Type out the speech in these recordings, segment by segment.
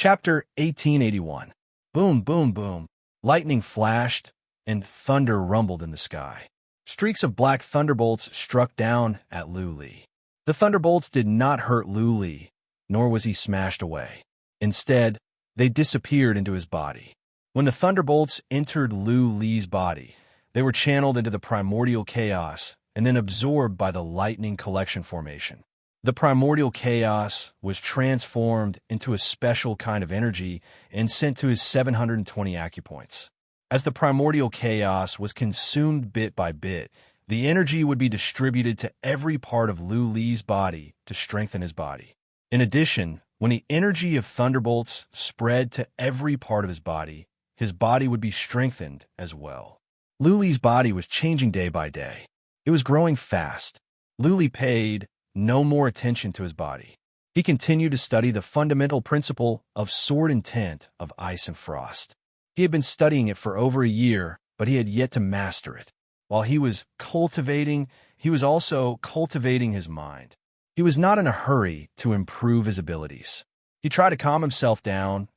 Chapter 1881. Boom, boom, boom. Lightning flashed, and thunder rumbled in the sky. Streaks of black thunderbolts struck down at Lu Li. The thunderbolts did not hurt Lu Li, nor was he smashed away. Instead, they disappeared into his body. When the thunderbolts entered Lu Li's body, they were channeled into the primordial chaos and then absorbed by the lightning collection formation. The primordial chaos was transformed into a special kind of energy and sent to his 720 acupoints. As the primordial chaos was consumed bit by bit, the energy would be distributed to every part of Lu Li's body to strengthen his body. In addition, when the energy of thunderbolts spread to every part of his body would be strengthened as well. Lu Li's body was changing day by day. It was growing fast. Lu Li paid no more attention to his body. He continued to study the fundamental principle of sword intent of ice and frost. He had been studying it for over a year, but he had yet to master it. While he was cultivating, he was also cultivating his mind. He was not in a hurry to improve his abilities. He tried to calm himself down,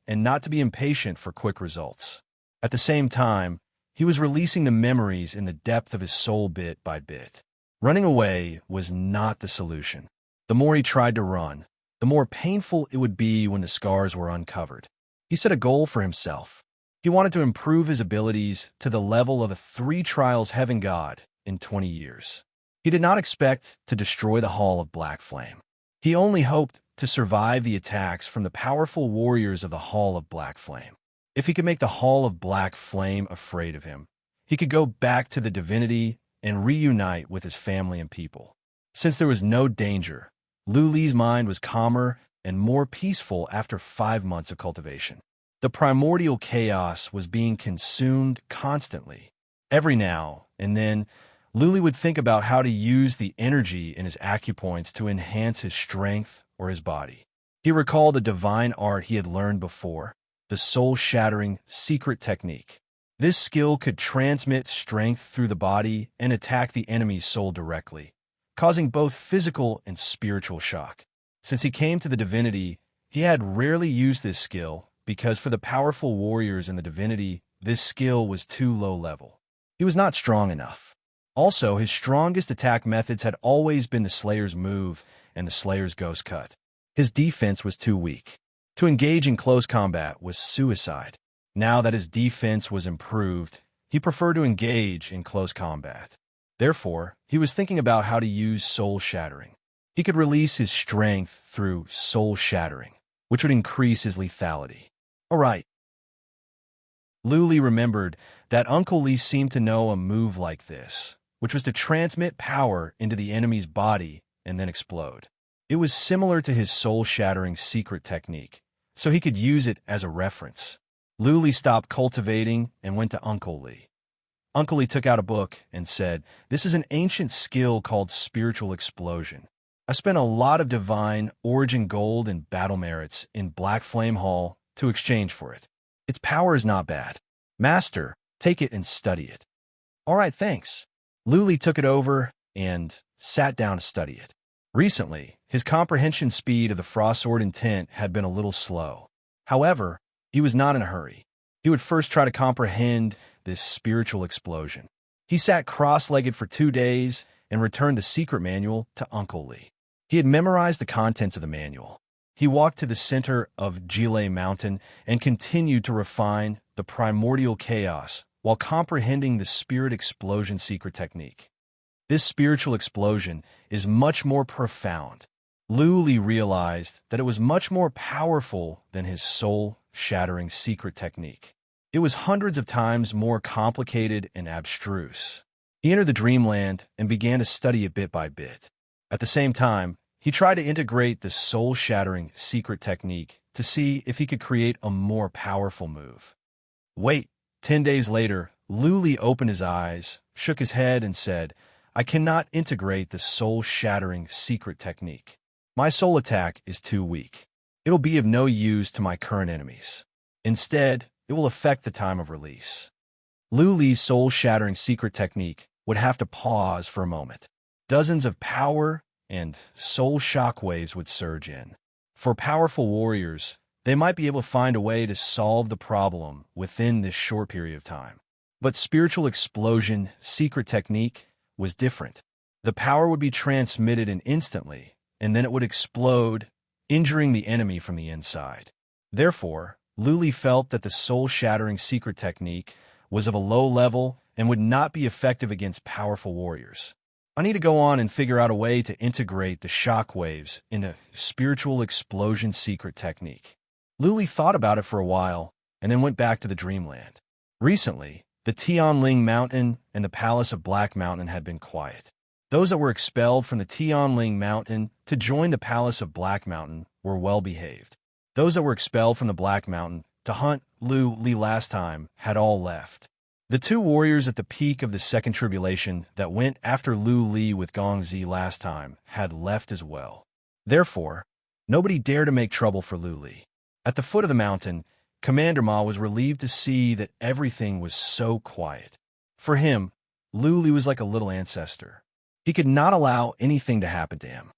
and not to be impatient for quick results. At the same time, he was releasing the memories in the depth of his soul bit by bit. Running away was not the solution. The more he tried to run, the more painful it would be when the scars were uncovered. He set a goal for himself. He wanted to improve his abilities to the level of a 3 trials heaven god in 20 years. He did not expect to destroy the Hall of Black Flame. He only hoped to survive the attacks from the powerful warriors of the Hall of Black Flame. If he could make the Hall of Black Flame afraid of him, he could go back to the divinity and reunite with his family and people. Since there was no danger, Lu Li's mind was calmer and more peaceful after 5 months of cultivation. The primordial chaos was being consumed constantly. Every now and then, Lu Li would think about how to use the energy in his acupoints to enhance his strength or his body. He recalled the divine art he had learned before, the soul-shattering secret technique. This skill could transmit strength through the body and attack the enemy's soul directly, causing both physical and spiritual shock. Since he came to the divinity, he had rarely used this skill because for the powerful warriors in the divinity, this skill was too low level. He was not strong enough. Also, his strongest attack methods had always been the Slayer's move and the Slayer's ghost cut. His defense was too weak. To engage in close combat was suicide. Now that his defense was improved, he preferred to engage in close combat. Therefore, he was thinking about how to use soul shattering. He could release his strength through soul shattering, which would increase his lethality. All right. Lu Li remembered that Uncle Li seemed to know a move like this, which was to transmit power into the enemy's body and then explode. It was similar to his soul-shattering secret technique, so he could use it as a reference. Lu Li stopped cultivating and went to Uncle Li. Uncle Li took out a book and said, "This is an ancient skill called spiritual explosion. I spent a lot of divine origin gold and battle merits in Black Flame Hall to exchange for it. Its power is not bad. Master, take it and study it." "All right, thanks." Lu Li took it over and sat down to study it. Recently, his comprehension speed of the Frost Sword intent had been a little slow. However, he was not in a hurry. He would first try to comprehend this spiritual explosion. He sat cross-legged for 2 days and returned the secret manual to Uncle Li. He had memorized the contents of the manual. He walked to the center of Jile Mountain and continued to refine the primordial chaos while comprehending the spirit explosion secret technique. This spiritual explosion is much more profound. Lu Li realized that it was much more powerful than his soul-shattering secret technique. It was hundreds of times more complicated and abstruse. He entered the dreamland and began to study it bit by bit. At the same time, he tried to integrate the soul-shattering secret technique to see if he could create a more powerful move. Wait, 10 days later, Lu Li opened his eyes, shook his head, and said, "I cannot integrate the soul-shattering secret technique. My soul attack is too weak. It will be of no use to my current enemies. Instead, it will affect the time of release." Lu Li's soul-shattering secret technique would have to pause for a moment. Dozens of power and soul shockwaves would surge in. For powerful warriors, they might be able to find a way to solve the problem within this short period of time. But spiritual explosion, secret technique, was different. The power would be transmitted instantly, and then it would explode, injuring the enemy from the inside. Therefore, Luli felt that the soul-shattering secret technique was of a low level and would not be effective against powerful warriors. I need to go on and figure out a way to integrate the shockwaves into spiritual explosion secret technique. Luli thought about it for a while and then went back to the dreamland. Recently, the Tianling Mountain and the Palace of Black Mountain had been quiet. Those that were expelled from the Tianling Mountain to join the Palace of Black Mountain were well behaved. Those that were expelled from the Black Mountain to hunt Lu Li last time had all left. The two warriors at the peak of the second tribulation that went after Lu Li with Gong Zi last time had left as well. Therefore, nobody dared to make trouble for Lu Li. At the foot of the mountain, Commander Ma was relieved to see that everything was so quiet. For him, Lu Li was like a little ancestor. He could not allow anything to happen to him.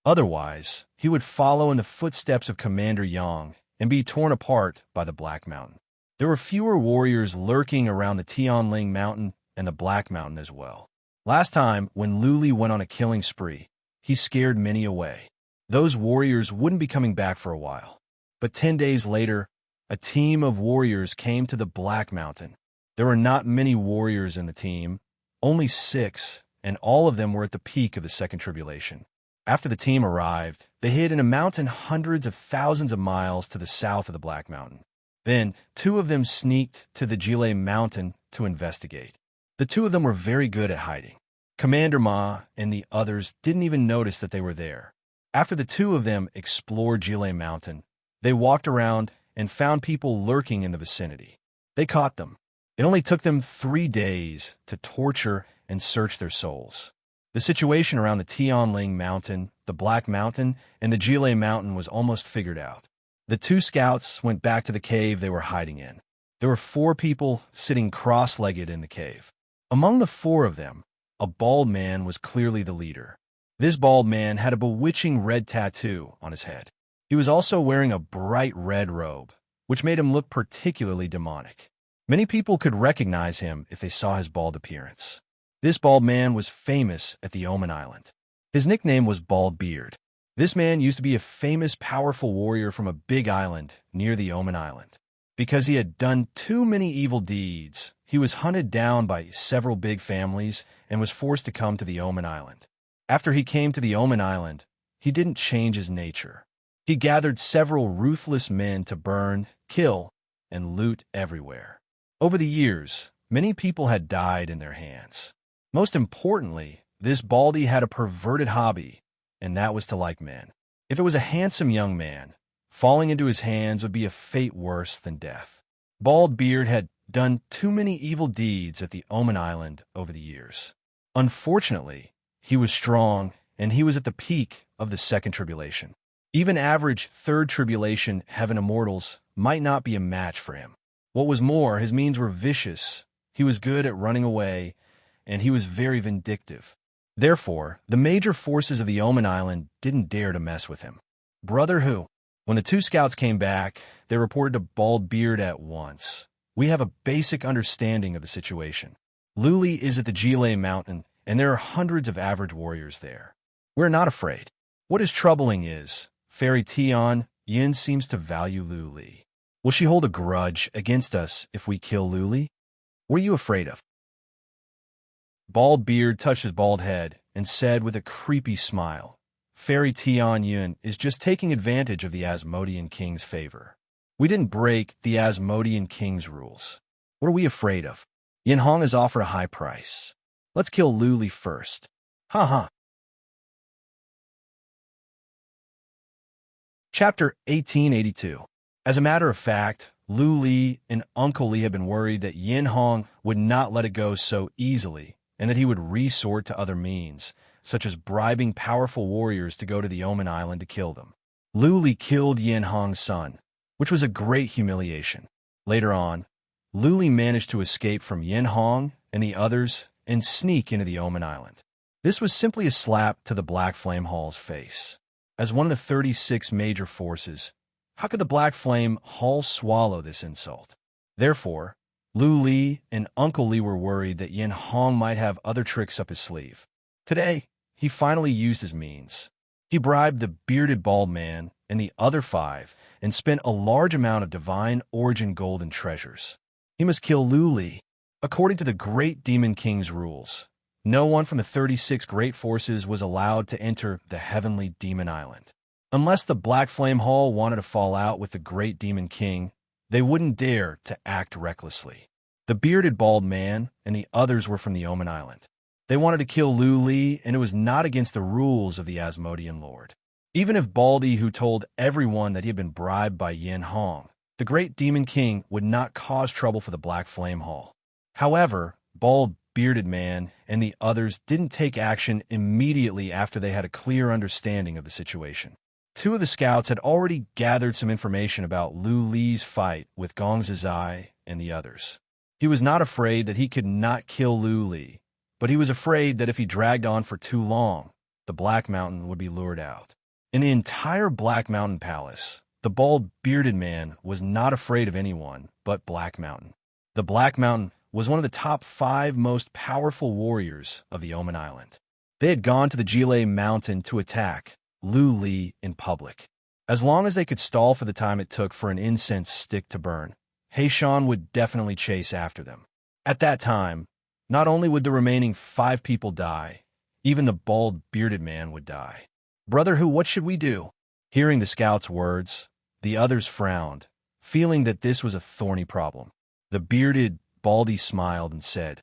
Otherwise, he would follow in the footsteps of Commander Yang and be torn apart by the Black Mountain. There were fewer warriors lurking around the Tianling Mountain and the Black Mountain as well. Last time, when Lu Li went on a killing spree, he scared many away. Those warriors wouldn't be coming back for a while. But 10 days later, a team of warriors came to the Black Mountain. There were not many warriors in the team, only 6, and all of them were at the peak of the second tribulation. After the team arrived, they hid in a mountain hundreds of thousands of miles to the south of the Black Mountain. Then, 2 of them sneaked to the Jile Mountain to investigate. The 2 of them were very good at hiding. Commander Ma and the others didn't even notice that they were there. After the 2 of them explored Jile Mountain, they walked around and found people lurking in the vicinity. They caught them. It only took them 3 days to torture and search their souls. The situation around the Tianling Mountain, the Black Mountain, and the Jile Mountain was almost figured out. The 2 scouts went back to the cave they were hiding in. There were 4 people sitting cross-legged in the cave. Among the 4 of them, a bald man was clearly the leader. This bald man had a bewitching red tattoo on his head. He was also wearing a bright red robe, which made him look particularly demonic. Many people could recognize him if they saw his bald appearance. This bald man was famous at the Omen Island. His nickname was Bald Beard. This man used to be a famous, powerful warrior from a big island near the Omen Island. Because he had done too many evil deeds, he was hunted down by several big families and was forced to come to the Omen Island. After he came to the Omen Island, he didn't change his nature. He gathered several ruthless men to burn, kill, and loot everywhere. Over the years, many people had died in their hands. Most importantly, this Baldy had a perverted hobby, and that was to like men. If it was a handsome young man, falling into his hands would be a fate worse than death. Bald Beard had done too many evil deeds at the Omen Island over the years. Unfortunately, he was strong, and he was at the peak of the second tribulation. Even average third tribulation heaven immortals might not be a match for him. What was more, his means were vicious, he was good at running away, and he was very vindictive. Therefore, the major forces of the Omen Island didn't dare to mess with him. Brother Who? When the 2 scouts came back, they reported to Bald Beard at once. We have a basic understanding of the situation. Luli is at the Jile Mountain, and there are hundreds of average warriors there. We're not afraid. What is troubling is, Fairy Tian Yin seems to value Luli. Will she hold a grudge against us if we kill Luli? What are you afraid of? Bald Beard touched his bald head and said with a creepy smile, Fairy Tian Yun is just taking advantage of the Asmodean King's favor. We didn't break the Asmodean King's rules. What are we afraid of? Yin Hong has offered a high price. Let's kill Luli first. Ha ha. Chapter 1882. As a matter of fact, Lu Li and Uncle Li had been worried that Yin Hong would not let it go so easily, and that he would resort to other means, such as bribing powerful warriors to go to the Omen Island to kill them. Lu Li killed Yin Hong's son, which was a great humiliation. Later on, Lu Li managed to escape from Yin Hong and the others and sneak into the Omen Island. This was simply a slap to the Black Flame Hall's face. As one of the 36 major forces, how could the Black Flame Hall swallow this insult? Therefore, Lu Li and Uncle Li were worried that Yin Hong might have other tricks up his sleeve. Today, he finally used his means. He bribed the bearded bald man and the other 5 and spent a large amount of divine origin gold and treasures. He must kill Lu Li. According to the Great Demon King's rules, no one from the 36 great forces was allowed to enter the Heavenly Demon Island. Unless the Black Flame Hall wanted to fall out with the Great Demon King, they wouldn't dare to act recklessly. The bearded bald man and the others were from the Omen Island. They wanted to kill Lu Li, and it was not against the rules of the Asmodean Lord. Even if Baldy, who told everyone that he had been bribed by Yin Hong, the Great Demon King would not cause trouble for the Black Flame Hall. However, Bald Bearded Man and the others didn't take action immediately after they had a clear understanding of the situation. 2 of the scouts had already gathered some information about Lu Li's fight with Gong Zizai and the others. He was not afraid that he could not kill Lu Li, but he was afraid that if he dragged on for too long, the Black Mountain would be lured out. In the entire Black Mountain Palace, the Bald Bearded Man was not afraid of anyone but Black Mountain. The Black Mountain was one of the top 5 most powerful warriors of the Omen Island. They had gone to the Jile Mountain to attack Lu Li in public. As long as they could stall for the time it took for an incense stick to burn, Heishan would definitely chase after them. At that time, not only would the remaining 5 people die, even the Bald Bearded Man would die. "Brother Hu, what should we do?" Hearing the scout's words, the others frowned, feeling that this was a thorny problem. The bearded Baldy smiled and said,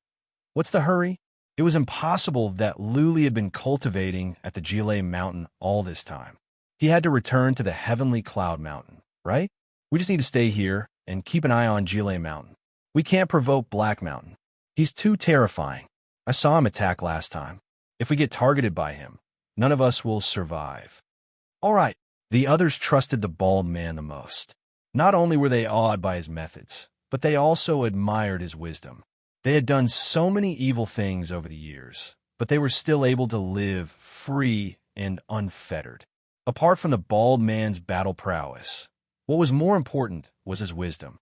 "What's the hurry? It was impossible that Lu Li had been cultivating at the Jile Mountain all this time. He had to return to the Heavenly Cloud Mountain, right? We just need to stay here and keep an eye on Jile Mountain. We can't provoke Black Mountain. He's too terrifying. I saw him attack last time. If we get targeted by him, none of us will survive." All right. The others trusted the bald man the most. Not only were they awed by his methods, but they also admired his wisdom. They had done so many evil things over the years, but they were still able to live free and unfettered. Apart from the bald man's battle prowess, what was more important was his wisdom.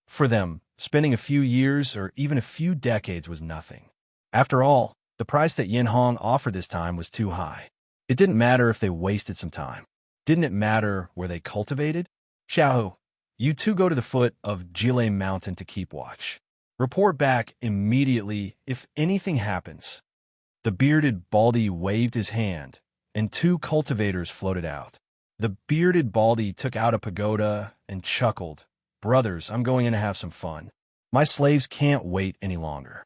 For them, spending a few years or even a few decades was nothing. After all, the price that Yin Hong offered this time was too high. It didn't matter if they wasted some time. Didn't it matter where they cultivated? "Xiaohu, you 2 go to the foot of Jile Mountain to keep watch. Report back immediately if anything happens." The bearded Baldy waved his hand, and 2 cultivators floated out. The bearded Baldy took out a pagoda and chuckled, "Brothers, I'm going in to have some fun. My slaves can't wait any longer."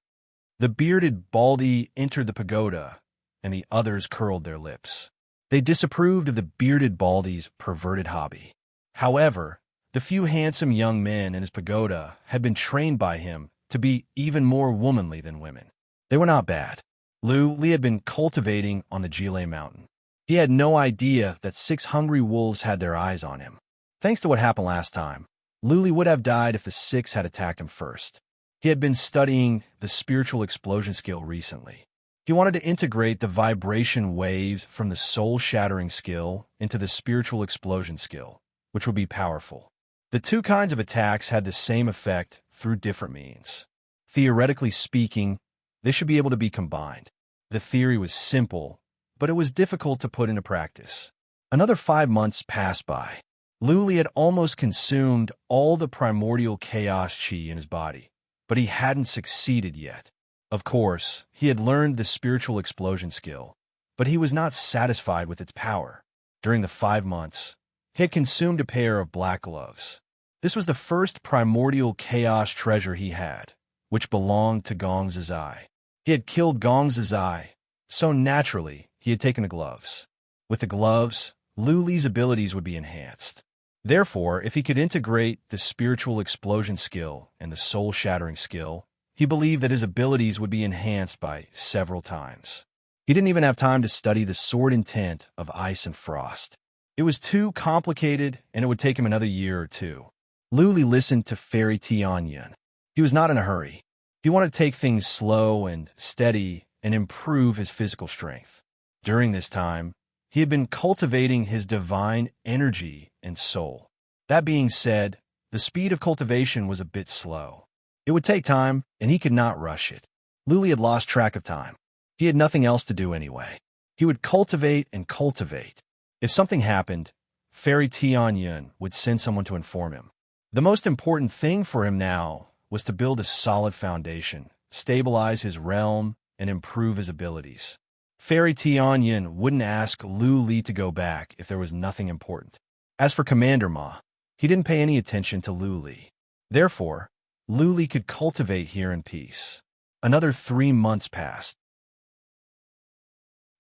The bearded Baldy entered the pagoda, and the others curled their lips. They disapproved of the bearded Baldy's perverted hobby. However, the few handsome young men in his pagoda had been trained by him to be even more womanly than women. They were not bad. Lu Li had been cultivating on the Jile Mountain. He had no idea that 6 hungry wolves had their eyes on him. Thanks to what happened last time, Lu Li would have died if the 6 had attacked him first. He had been studying the spiritual explosion skill recently. He wanted to integrate the vibration waves from the soul-shattering skill into the spiritual explosion skill, which would be powerful. The 2 kinds of attacks had the same effect through different means. Theoretically speaking, they should be able to be combined. The theory was simple, but it was difficult to put into practice. Another 5 months passed by. Lu Li had almost consumed all the primordial chaos chi in his body, but he hadn't succeeded yet. Of course, he had learned the spiritual explosion skill, but he was not satisfied with its power. During the 5 months, he had consumed a pair of black gloves. This was the first primordial chaos treasure he had, which belonged to Gong Zizai. He had killed Gong Zizai, so naturally he had taken the gloves. With the gloves, Lu Li's abilities would be enhanced. Therefore, if he could integrate the spiritual explosion skill and the soul-shattering skill, he believed that his abilities would be enhanced by several times. He didn't even have time to study the sword intent of ice and frost. It was too complicated, and it would take him another year or 2. Lu Li listened to Fairy Tianyan. He was not in a hurry. He wanted to take things slow and steady and improve his physical strength. During this time, he had been cultivating his divine energy and soul. That being said, the speed of cultivation was a bit slow. It would take time, and he could not rush it. Luli had lost track of time. He had nothing else to do anyway. He would cultivate and cultivate. If something happened, Fairy Tianyun would send someone to inform him. The most important thing for him now was to build a solid foundation, stabilize his realm, and improve his abilities. Fairy Tianyun wouldn't ask Lu Li to go back if there was nothing important. As for Commander Ma, he didn't pay any attention to Lu Li. Therefore, Lu Li could cultivate here in peace. Another 3 months passed.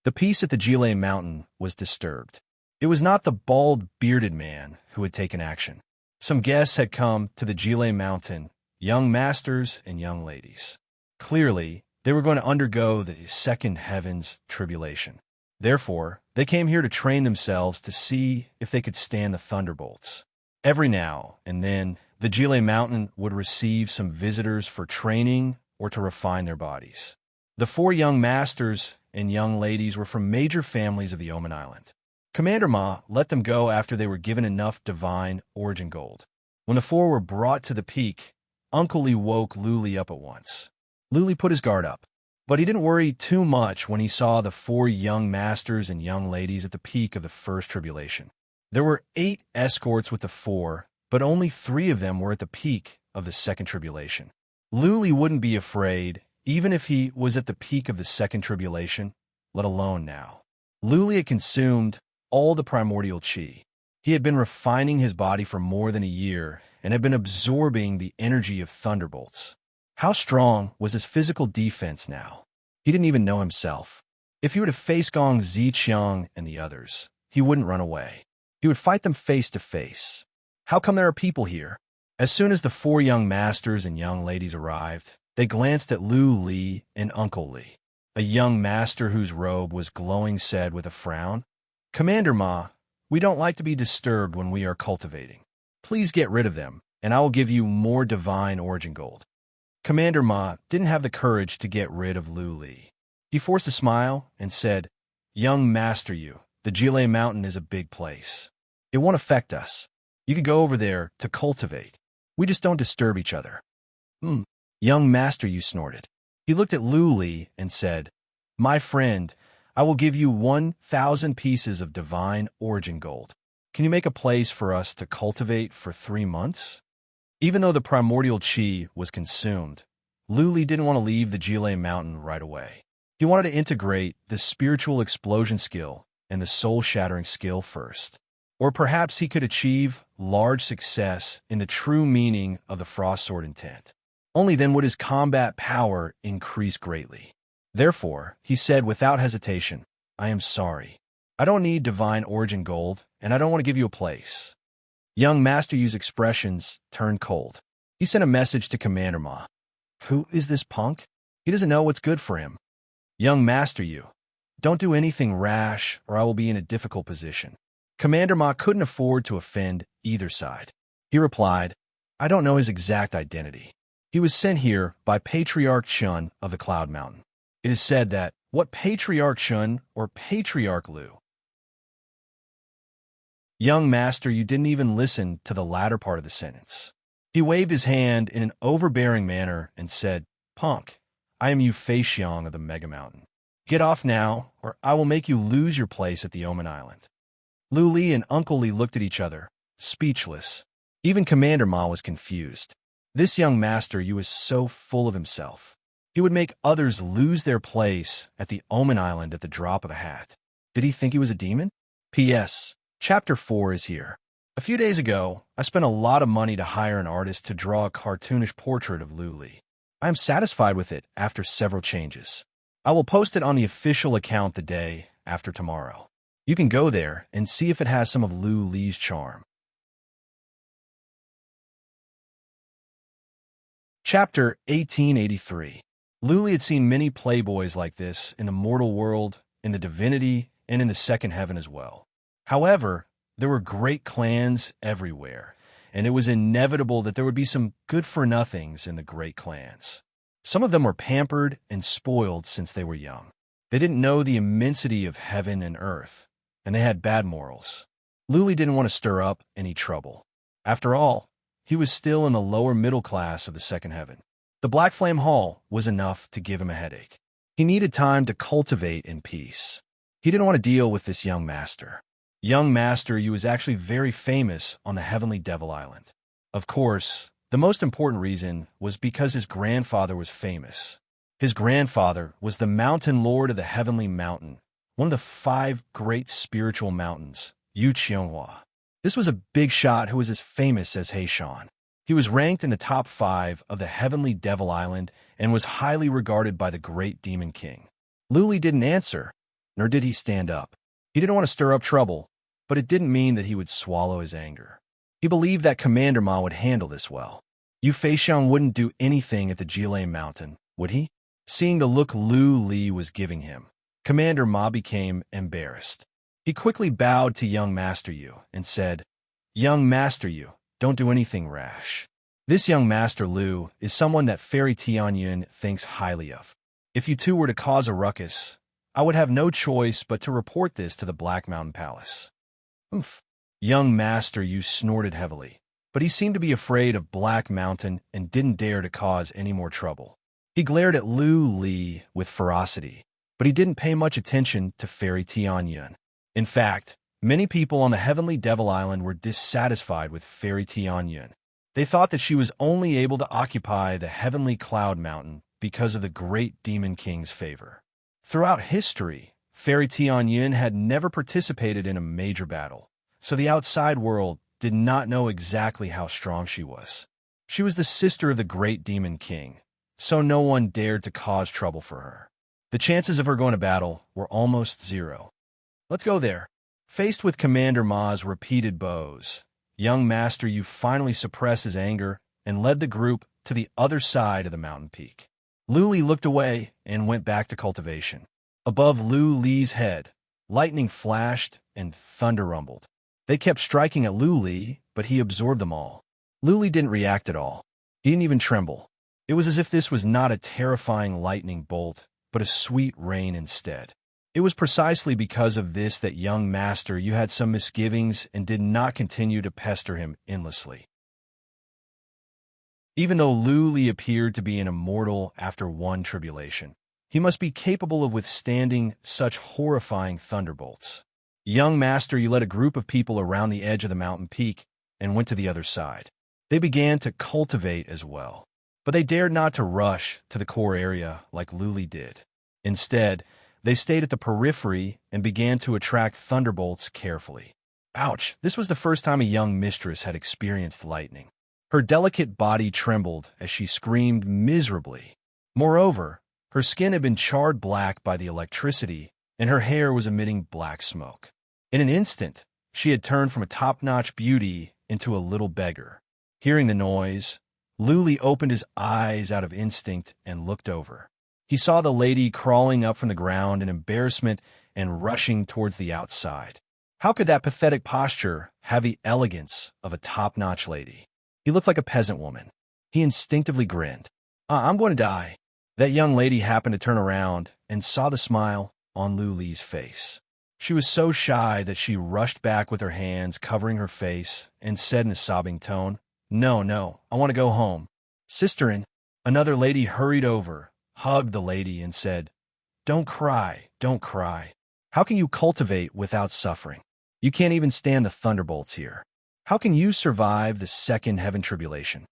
The peace at the Jile Mountain was disturbed. It was not the bald, bearded man who had taken action. Some guests had come to the Jile Mountain, young masters and young ladies. Clearly, they were going to undergo the second heaven's tribulation. Therefore, they came here to train themselves to see if they could stand the thunderbolts. Every now and then, the Jile Mountain would receive some visitors for training or to refine their bodies. The 4 young masters and young ladies were from major families of the Oman Island. Commander Ma let them go after they were given enough divine origin gold. When the 4 were brought to the peak, Uncle Li woke Luli up at once. Luli put his guard up, but he didn't worry too much when he saw the 4 young masters and young ladies at the peak of the first tribulation. There were 8 escorts with the 4, but only 3 of them were at the peak of the second tribulation. Luli wouldn't be afraid, even if he was at the peak of the second tribulation, let alone now. Luli had consumed all the primordial chi. He had been refining his body for more than a year and had been absorbing the energy of thunderbolts. How strong was his physical defense now? He didn't even know himself. If he were to face Gong Ziqiang and the others, he wouldn't run away. He would fight them face to face. How come there are people here? As soon as the 4 young masters and young ladies arrived, they glanced at Lu Li and Uncle Li. A young master whose robe was glowing said with a frown, "Commander Ma, we don't like to be disturbed when we are cultivating. Please get rid of them, and I will give you more divine origin gold." Commander Ma didn't have the courage to get rid of Lu Li. He forced a smile and said, "Young master you, the Jile Mountain is a big place. It won't affect us. You could go over there to cultivate. We just don't disturb each other." Young master, you snorted. He looked at Lu Li and said, "My friend, I will give you 1,000 pieces of divine origin gold. Can you make a place for us to cultivate for 3 months?" Even though the primordial chi was consumed, Lu Li didn't want to leave the Jile Mountain right away. He wanted to integrate the spiritual explosion skill and the soul-shattering skill first. Or perhaps he could achieve large success in the true meaning of the Frost Sword intent. Only then would his combat power increase greatly. Therefore, he said without hesitation, "I am sorry. I don't need divine origin gold, and I don't want to give you a place." Young Master Yu's expressions turned cold. He sent a message to Commander Ma. "Who is this punk? He doesn't know what's good for him." "Young Master Yu, don't do anything rash or I will be in a difficult position." Commander Ma couldn't afford to offend either side. He replied, "I don't know his exact identity. He was sent here by Patriarch Chun of the Cloud Mountain. It is said that, what Patriarch Chun or Patriarch Lu?" Young Master, you didn't even listen to the latter part of the sentence. He waved his hand in an overbearing manner and said, "Punk, I am Yu Feixiang of the Mega Mountain. Get off now, or I will make you lose your place at the Oman Island." Lu Li and Uncle Li looked at each other, speechless. Even Commander Ma was confused. This young master Yu was so full of himself. He would make others lose their place at the Oman Island at the drop of a hat. Did he think he was a demon? P.S. Chapter 4 is here. A few days ago, I spent a lot of money to hire an artist to draw a cartoonish portrait of Lu Li. I am satisfied with it after several changes. I will post it on the official account the day after tomorrow. You can go there and see if it has some of Lu Li's charm. Chapter 1883. Lu Li had seen many playboys like this in the mortal world, in the divinity, and in the second heaven as well. However, there were great clans everywhere, and it was inevitable that there would be some good-for-nothings in the great clans. Some of them were pampered and spoiled since they were young. They didn't know the immensity of heaven and earth, and they had bad morals. Luli didn't want to stir up any trouble. After all, he was still in the lower middle class of the second heaven. The Black Flame Hall was enough to give him a headache. He needed time to cultivate in peace. He didn't want to deal with this young master. Young Master Yu was actually very famous on the Heavenly Devil Island. Of course, the most important reason was because his grandfather was famous. His grandfather was the Mountain Lord of the Heavenly Mountain, one of the 5 great spiritual mountains, Yu Qianghua. This was a big shot who was as famous as Heishan. He was ranked in the top 5 of the Heavenly Devil Island and was highly regarded by the Great Demon King. Luli didn't answer, nor did he stand up. He didn't want to stir up trouble, but it didn't mean that he would swallow his anger. He believed that Commander Ma would handle this well. Yu Feixiang wouldn't do anything at the Jilei Mountain, would he? Seeing the look Lu Li was giving him, Commander Ma became embarrassed. He quickly bowed to young Master Yu and said, "Young Master Yu, don't do anything rash. This young Master Lu is someone that Fairy Tianyun thinks highly of. If you two were to cause a ruckus, I would have no choice but to report this to the Black Mountain Palace." Oof. Young Master Yu snorted heavily, but he seemed to be afraid of Black Mountain and didn't dare to cause any more trouble. He glared at Lu Li with ferocity, but he didn't pay much attention to Fairy Tianyun. In fact, many people on the Heavenly Devil Island were dissatisfied with Fairy Tianyun. They thought that she was only able to occupy the Heavenly Cloud Mountain because of the Great Demon King's favor. Throughout history, Fairy Tianyun had never participated in a major battle, so the outside world did not know exactly how strong she was. She was the sister of the Great Demon King, so no one dared to cause trouble for her. The chances of her going to battle were almost 0. Let's go there. Faced with Commander Ma's repeated bows, young Master Yu finally suppressed his anger and led the group to the other side of the mountain peak. Lu Li looked away and went back to cultivation. Above Lu Li's head, lightning flashed and thunder rumbled. They kept striking at Lu Li, but he absorbed them all. Lu Li didn't react at all. He didn't even tremble. It was as if this was not a terrifying lightning bolt, but a sweet rain instead. It was precisely because of this that young Master Yu had some misgivings and did not continue to pester him endlessly. Even though Lu Li appeared to be an immortal after one tribulation, he must be capable of withstanding such horrifying thunderbolts. Young Master Yu led a group of people around the edge of the mountain peak and went to the other side. They began to cultivate as well, but they dared not to rush to the core area like Lu Li did. Instead, they stayed at the periphery and began to attract thunderbolts carefully. Ouch, this was the first time a young mistress had experienced lightning. Her delicate body trembled as she screamed miserably. Moreover, her skin had been charred black by the electricity, and her hair was emitting black smoke. In an instant, she had turned from a top-notch beauty into a little beggar. Hearing the noise, Lu Li opened his eyes out of instinct and looked over. He saw the lady crawling up from the ground in embarrassment and rushing towards the outside. How could that pathetic posture have the elegance of a top-notch lady? He looked like a peasant woman. He instinctively grinned. I'm going to die." That young lady happened to turn around and saw the smile on Lu Li's face. She was so shy that she rushed back with her hands covering her face and said in a sobbing tone, No, I want to go home." "Sisterin," another lady hurried over, hugged the lady, and said, don't cry. How can you cultivate without suffering? You can't even stand the thunderbolts here. How can you survive the second heaven tribulation?"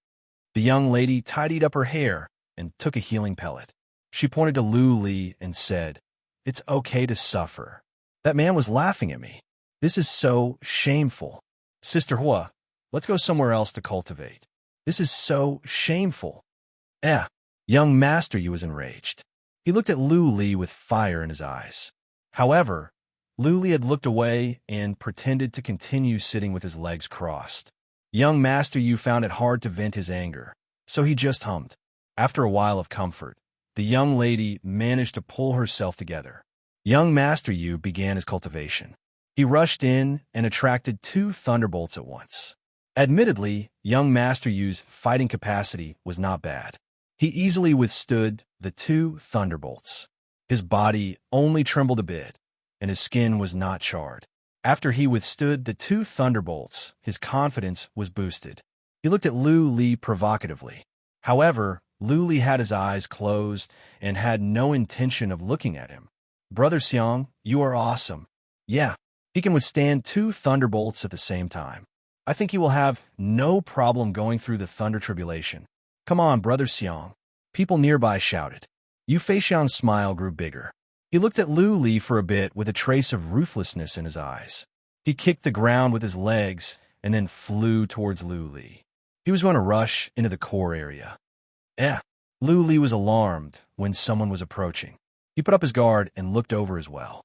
The young lady tidied up her hair and took a healing pellet. She pointed to Lu Li and said, "It's okay to suffer. That man was laughing at me. This is so shameful. Sister Hua, let's go somewhere else to cultivate. This is so shameful." Young Master Yu was enraged. He looked at Lu Li with fire in his eyes. However, Lu Li had looked away and pretended to continue sitting with his legs crossed. Young Master Yu found it hard to vent his anger, so he just hummed. After a while of comfort, the young lady managed to pull herself together. Young Master Yu began his cultivation. He rushed in and attracted 2 thunderbolts at once. Admittedly, young Master Yu's fighting capacity was not bad. He easily withstood the 2 thunderbolts. His body only trembled a bit, and his skin was not charred. After he withstood the 2 thunderbolts, his confidence was boosted. He looked at Lu Li provocatively. However, Lu Li had his eyes closed and had no intention of looking at him. "Brother Xiang, you are awesome." "Yeah, he can withstand 2 thunderbolts at the same time. I think he will have no problem going through the thunder tribulation. Come on, Brother Xiang." People nearby shouted. Yu Feixiang's smile grew bigger. He looked at Lu Li for a bit with a trace of ruthlessness in his eyes. He kicked the ground with his legs and then flew towards Lu Li. He was going to rush into the core area. Lu Li was alarmed when someone was approaching. He put up his guard and looked over as well.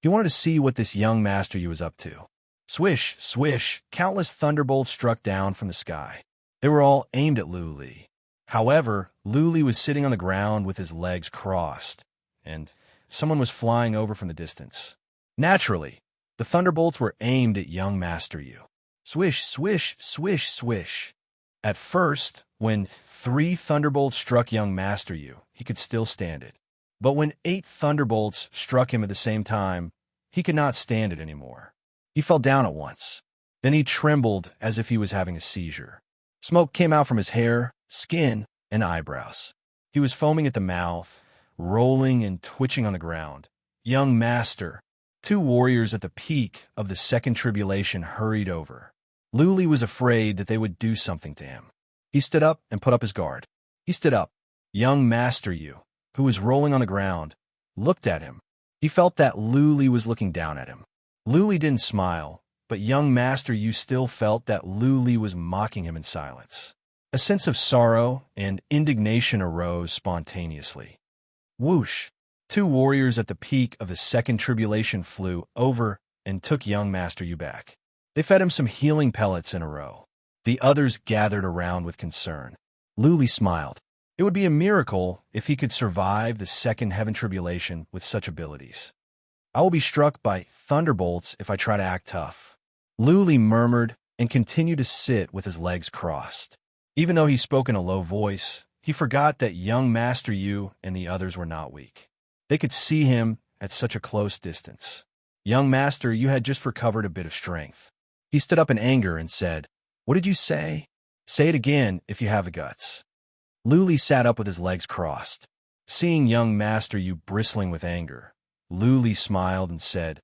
He wanted to see what this young master Yu was up to. Swish, swish, countless thunderbolts struck down from the sky. They were all aimed at Lu Li. However, Lu Li was sitting on the ground with his legs crossed, and someone was flying over from the distance. Naturally, the thunderbolts were aimed at young Master Yu. Swish, swish, swish, swish. At first, when 3 thunderbolts struck young Master Yu, he could still stand it. But when 8 thunderbolts struck him at the same time, he could not stand it anymore. He fell down at once. Then he trembled as if he was having a seizure. Smoke came out from his hair, skin, and eyebrows. He was foaming at the mouth, rolling and twitching on the ground. Young Master, 2 warriors at the peak of the second tribulation hurried over. Lu Li was afraid that they would do something to him. He stood up and put up his guard. He stood up. Young Master Yu, who was rolling on the ground, looked at him. He felt that Lu Li was looking down at him. Lu Li didn't smile, but young Master Yu still felt that Lu Li was mocking him in silence. A sense of sorrow and indignation arose spontaneously. Whoosh! 2 warriors at the peak of the second tribulation flew over and took young Master Yu back. They fed him some healing pellets in a row. The others gathered around with concern. Lu Li smiled. It would be a miracle if he could survive the second heaven tribulation with such abilities. "I will be struck by thunderbolts if I try to act tough." Lu Li murmured and continued to sit with his legs crossed. Even though he spoke in a low voice, he forgot that young Master Yu and the others were not weak. They could see him at such a close distance. "Young Master, you had just recovered a bit of strength." He stood up in anger and said, "What did you say? Say it again if you have the guts." Lu Li sat up with his legs crossed. Seeing young Master Yu bristling with anger, Lu Li smiled and said,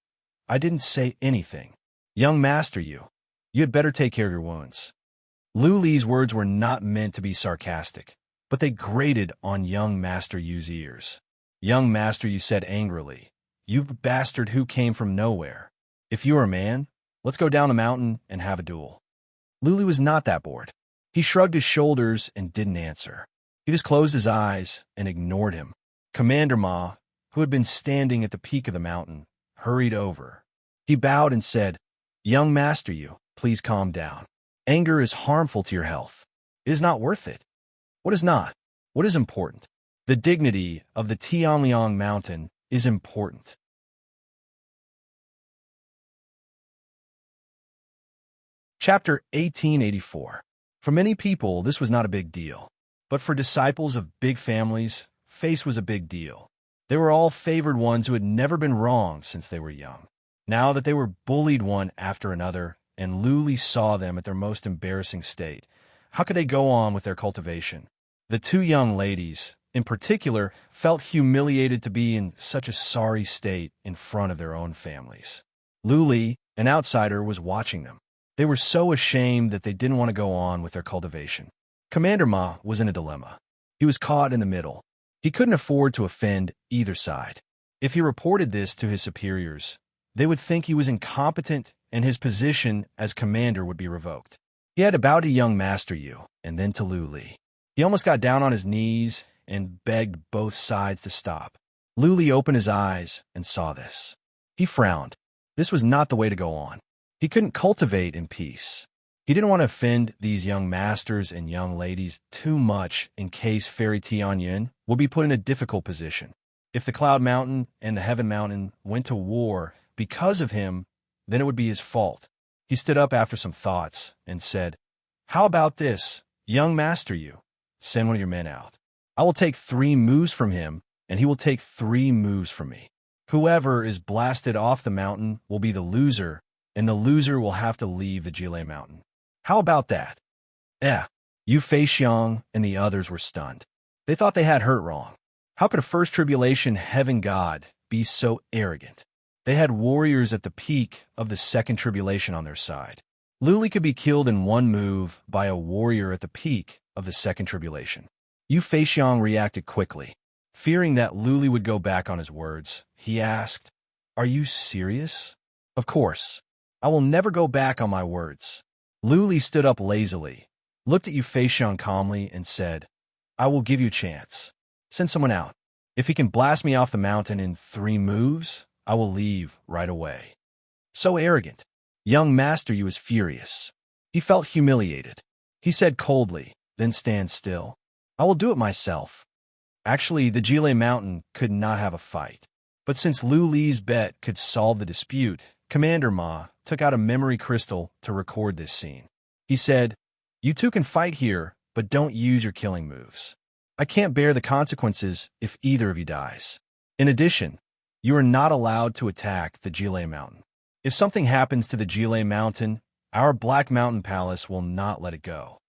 "I didn't say anything. Young Master Yu, you had better take care of your wounds." Lu Li's words were not meant to be sarcastic, but they grated on young Master Yu's ears. Young Master Yu said angrily, "You bastard who came from nowhere. If you are a man, let's go down the mountain and have a duel." Lu Li was not that bored. He shrugged his shoulders and didn't answer. He just closed his eyes and ignored him. Commander Ma, who had been standing at the peak of the mountain, hurried over. He bowed and said, "Young Master Yu, please calm down. Anger is harmful to your health. It is not worth it." "What is not? What is important?" "The dignity of the Tianliang mountain is important." Chapter 1884. For many people, this was not a big deal. But for disciples of big families, face was a big deal. They were all favored ones who had never been wrong since they were young. Now that they were bullied one after another, and Lu Li saw them at their most embarrassing state, how could they go on with their cultivation? The 2 young ladies, in particular, felt humiliated to be in such a sorry state in front of their own families. Lu Li, an outsider, was watching them. They were so ashamed that they didn't want to go on with their cultivation. Commander Ma was in a dilemma. He was caught in the middle. He couldn't afford to offend either side. If he reported this to his superiors, they would think he was incompetent and his position as commander would be revoked. He had to bow to young Master Yu and then to Lu Li. He almost got down on his knees and begged both sides to stop. Lu Li opened his eyes and saw this. He frowned. This was not the way to go on. He couldn't cultivate in peace. He didn't want to offend these young masters and young ladies too much in case Fairy Tianyin would be put in a difficult position. If the Cloud Mountain and the Heaven Mountain went to war because of him, then it would be his fault. He stood up after some thoughts and said, "How about this? Young master you, send one of your men out. I will take 3 moves from him, and he will take 3 moves from me. Whoever is blasted off the mountain will be the loser, and the loser will have to leave the Jile mountain. How about that? Yu Feixiang and the others were stunned. They thought they had heard wrong. How could a first tribulation heaven god be so arrogant? They had warriors at the peak of the second tribulation on their side. Lu Li could be killed in 1 move by a warrior at the peak of the second tribulation. Yu Feixiang reacted quickly. Fearing that Lu Li would go back on his words, he asked, "Are you serious?" "Of course. I will never go back on my words." Lu Li stood up lazily, looked at Yu Feixiang calmly, and said, "I will give you a chance. Send someone out. If he can blast me off the mountain in 3 moves, I will leave right away." So arrogant. Young Master Yu was furious. He felt humiliated. He said coldly, "Then stand still. I will do it myself." Actually, the Jile Mountain could not have a fight. But since Lu Li's bet could solve the dispute, Commander Ma took out a memory crystal to record this scene. He said, "You two can fight here, but don't use your killing moves. I can't bear the consequences if either of you dies. In addition, you are not allowed to attack the Jile Mountain. If something happens to the Jile Mountain, our Black Mountain Palace will not let it go."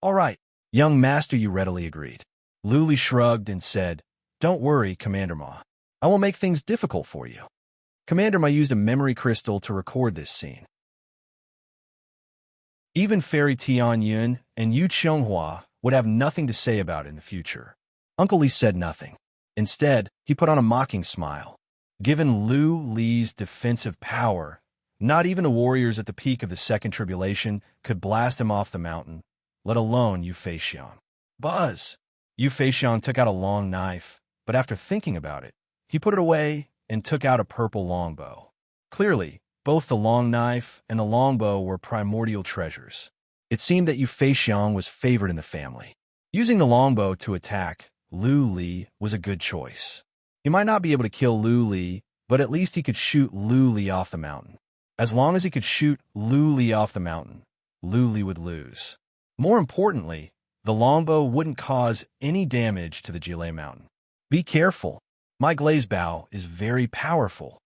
"All right." Young Master Yu readily agreed. Lu Li shrugged and said, "Don't worry, Commander Ma. I will make things difficult for you." Commander Ma used a memory crystal to record this scene. Even Fairy Tian Yun and Yu Qianghua would have nothing to say about it in the future. Uncle Li said nothing. Instead, he put on a mocking smile. Given Lu Li's defensive power, not even the warriors at the peak of the second tribulation could blast him off the mountain, let alone Yu Feixiang. Buzz! Yu Feixiang took out a long knife, but after thinking about it, he put it away and took out a purple longbow. Clearly, both the long knife and the longbow were primordial treasures. It seemed that Yu Feixiang was favored in the family. Using the longbow to attack Lu Li was a good choice. He might not be able to kill Lu Li, but at least he could shoot Lu Li off the mountain. As long as he could shoot Lu Li off the mountain, Lu Li would lose. More importantly, the longbow wouldn't cause any damage to the Jile Mountain. "Be careful. My glaze bow is very powerful,"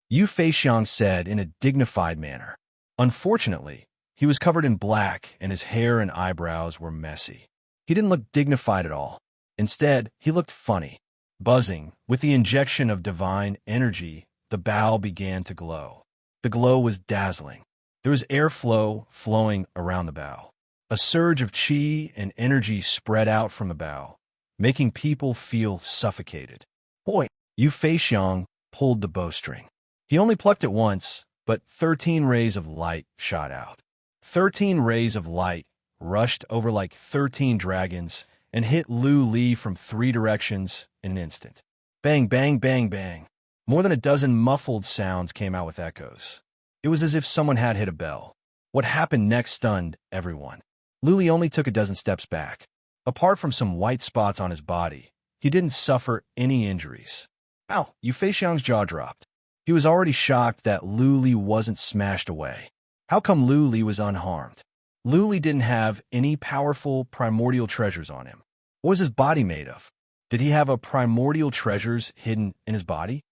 Yu Feixiang said in a dignified manner. Unfortunately, he was covered in black and his hair and eyebrows were messy. He didn't look dignified at all. Instead, he looked funny. Buzzing, with the injection of divine energy, the bow began to glow. The glow was dazzling. There was airflow flowing around the bow. A surge of qi and energy spread out from the bow, making people feel suffocated. Boy, Yu Feixiang pulled the bowstring. He only plucked it once, but 13 rays of light shot out. 13 rays of light rushed over like 13 dragons and hit Lu Li from 3 directions in an instant. Bang, bang, bang, bang. More than a dozen muffled sounds came out with echoes. It was as if someone had hit a bell. What happened next stunned everyone. Lu Li only took a dozen steps back. Apart from some white spots on his body, he didn't suffer any injuries. Ow! Yu Feixiang's jaw dropped. He was already shocked that Lu Li wasn't smashed away. How come Lu Li was unharmed? Lu Li didn't have any powerful primordial treasures on him. What was his body made of? Did he have a primordial treasures hidden in his body?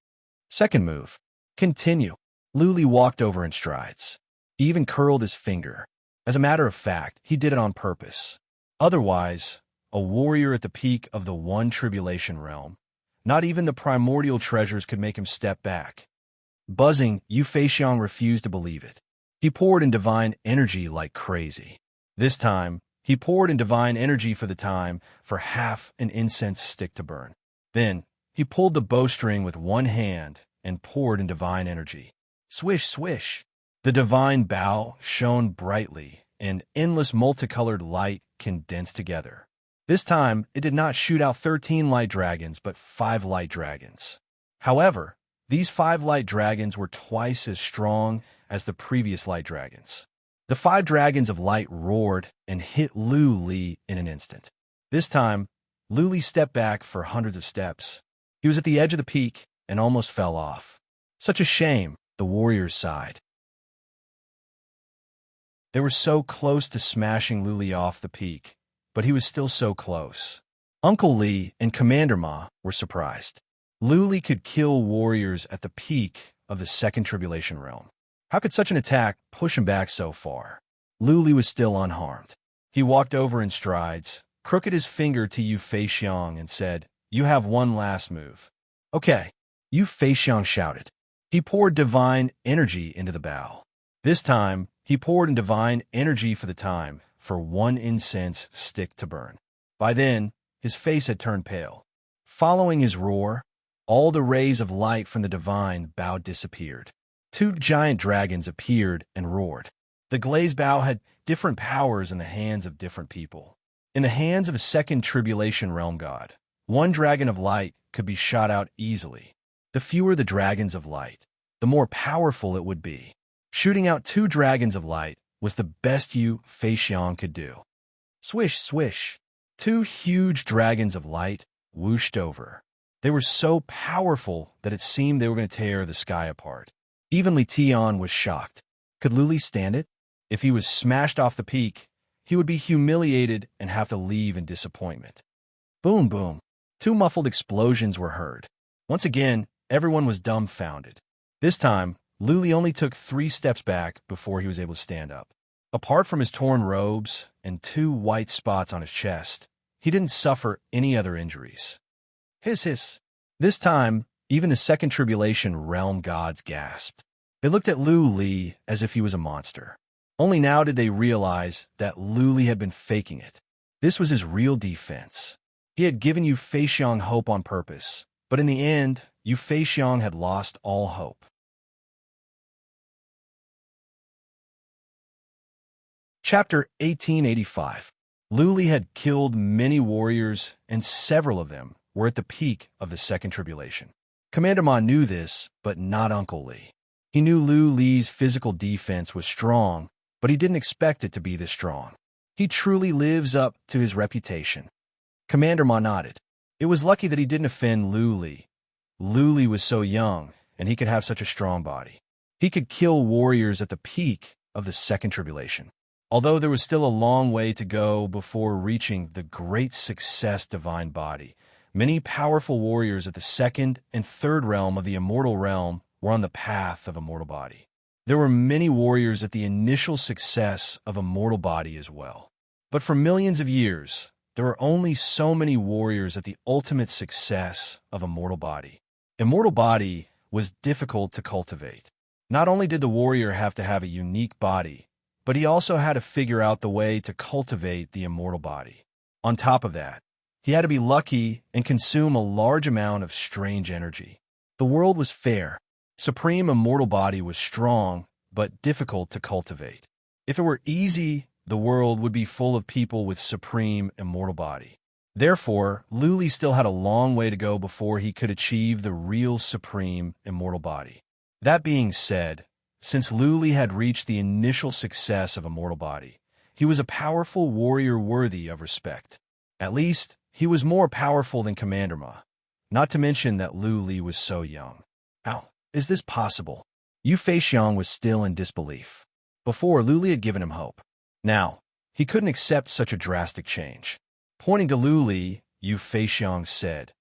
Second move. Continue. Lu Li walked over in strides. He even curled his finger. As a matter of fact, he did it on purpose. Otherwise, a warrior at the peak of the one tribulation realm, not even the primordial treasures could make him step back. Buzzing, Yu Feixiang refused to believe it. He poured in divine energy like crazy. This time, he poured in divine energy for the time for half an incense stick to burn. Then, he pulled the bowstring with one hand and poured in divine energy. Swish, swish. The divine bow shone brightly, and endless multicolored light condensed together. This time, it did not shoot out 13 light dragons, but 5 light dragons. However, these 5 light dragons were twice as strong as the previous light dragons. The 5 dragons of light roared and hit Lu Li in an instant. This time, Lu Li stepped back for hundreds of steps. He was at the edge of the peak and almost fell off. Such a shame, the warriors sighed. They were so close to smashing Lu Li off the peak, but he was still so close. Uncle Li and Commander Ma were surprised. Lu Li could kill warriors at the peak of the Second Tribulation realm. How could such an attack push him back so far? Lu Li was still unharmed. He walked over in strides, crooked his finger to Yu Feixiang and said, "You have one last move." "Okay," Yu Feixiang shouted. He poured divine energy into the bow. This time, he poured in divine energy for the time for one incense stick to burn. By then, his face had turned pale. Following his roar, all the rays of light from the divine bow disappeared. Two giant dragons appeared and roared. The glazed bow had different powers in the hands of different people. In the hands of a Second Tribulation realm god, one dragon of light could be shot out easily. The fewer the dragons of light, the more powerful it would be. Shooting out two dragons of light was the best Yu Feixiang could do. Swish, swish. Two huge dragons of light whooshed over. They were so powerful that it seemed they were going to tear the sky apart. Even Li Tian was shocked. Could Lu Li stand it? If he was smashed off the peak, he would be humiliated and have to leave in disappointment. Boom, boom. Two muffled explosions were heard. Once again, everyone was dumbfounded. This time, Lu Li only took 3 steps back before he was able to stand up. Apart from his torn robes and 2 white spots on his chest, he didn't suffer any other injuries. Hiss, hiss. This time, even the Second Tribulation realm gods gasped. They looked at Lu Li as if he was a monster. Only now did they realize that Lu Li had been faking it. This was his real defense. He had given Yu Feixiang hope on purpose, but in the end, Yu Feixiang had lost all hope. Chapter 1885. Lu Li had killed many warriors, and several of them were at the peak of the Second Tribulation. Commander Ma knew this, but not Uncle Li. He knew Lu Li's physical defense was strong, but he didn't expect it to be this strong. He truly lives up to his reputation. Commander Ma nodded. It was lucky that he didn't offend Lu Li. Lu Li was so young, and he could have such a strong body. He could kill warriors at the peak of the Second Tribulation. Although there was still a long way to go before reaching the great success divine body, many powerful warriors at the second and third realm of the immortal realm were on the path of immortal body. There were many warriors at the initial success of immortal body as well. But for millions of years, there were only so many warriors at the ultimate success of immortal body. Immortal body was difficult to cultivate. Not only did the warrior have to have a unique body, but he also had to figure out the way to cultivate the immortal body. On top of that, he had to be lucky and consume a large amount of strange energy. The world was fair. Supreme immortal body was strong, but difficult to cultivate. If it were easy, the world would be full of people with supreme immortal body. Therefore, Lu Li still had a long way to go before he could achieve the real supreme immortal body. That being said, since Lu Li had reached the initial success of immortal body, he was a powerful warrior worthy of respect. At least, he was more powerful than Commander Ma, not to mention that Lu Li was so young. How is this possible? Yu Feixiang was still in disbelief. Before, Lu Li had given him hope. Now, he couldn't accept such a drastic change. Pointing to Lu Li, Yu Feixiang said,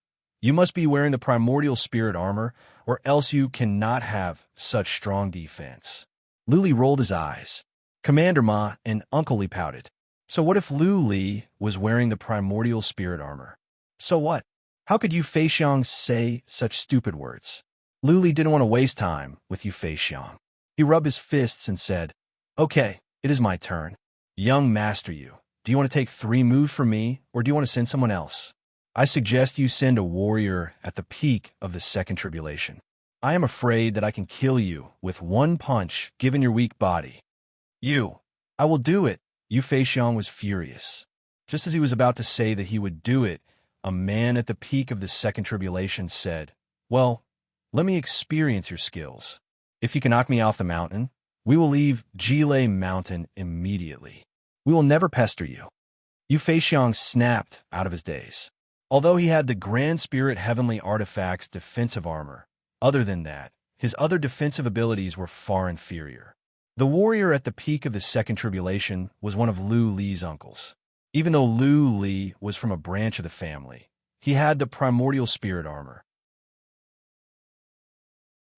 "You must be wearing the primordial spirit armor, or else you cannot have such strong defense." Lu Li rolled his eyes. Commander Ma and Uncle Li pouted. So what if Lu Li was wearing the primordial spirit armor? So what? How could Yu Feixiang say such stupid words? Lu Li didn't want to waste time with Yu Feixiang. He rubbed his fists and said, "Okay, it is my turn. Young Master Yu, do you want to take 3 moves from me, or do you want to send someone else? I suggest you send a warrior at the peak of the Second Tribulation. I am afraid that I can kill you with 1 punch, given your weak body." "You, I will do it." Yu Feixiang was furious. Just as he was about to say that he would do it, a man at the peak of the Second Tribulation said, "Well, let me experience your skills. If you can knock me off the mountain, we will leave Jile Mountain immediately. We will never pester you." Yu Feixiang snapped out of his daze. Although he had the Grand Spirit Heavenly Artifact's defensive armor, other than that, his other defensive abilities were far inferior. The warrior at the peak of the Second Tribulation was one of Lu Li's uncles. Even though Lu Li was from a branch of the family, he had the primordial spirit armor.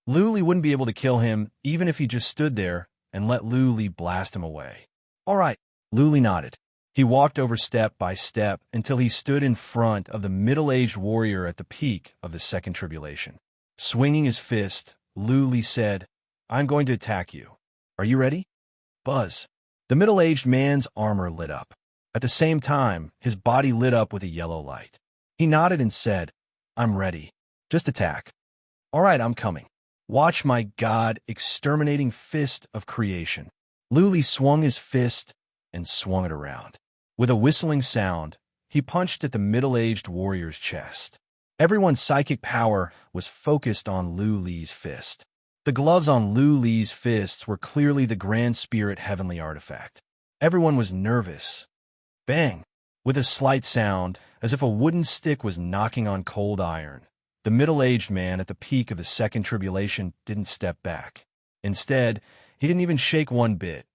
Lu Li wouldn't be able to kill him even if he just stood there and let Lu Li blast him away. All right, Lu Li nodded. He walked over step by step until he stood in front of the middle-aged warrior at the peak of the second tribulation. Swinging his fist, Lu Li said, "I'm going to attack you. Are you ready?" Buzz. The middle-aged man's armor lit up. At the same time, his body lit up with a yellow light. He nodded and said, "I'm ready. Just attack." "All right, I'm coming. Watch my God-exterminating fist of creation." Lu Li swung his fist and swung it around. With a whistling sound, he punched at the middle-aged warrior's chest. Everyone's psychic power was focused on Lu Li's fist. The gloves on Lu Li's fists were clearly the Grand Spirit heavenly artifact. Everyone was nervous. Bang! With a slight sound, as if a wooden stick was knocking on cold iron, the middle-aged man at the peak of the second tribulation didn't step back. Instead, he didn't even shake one bit.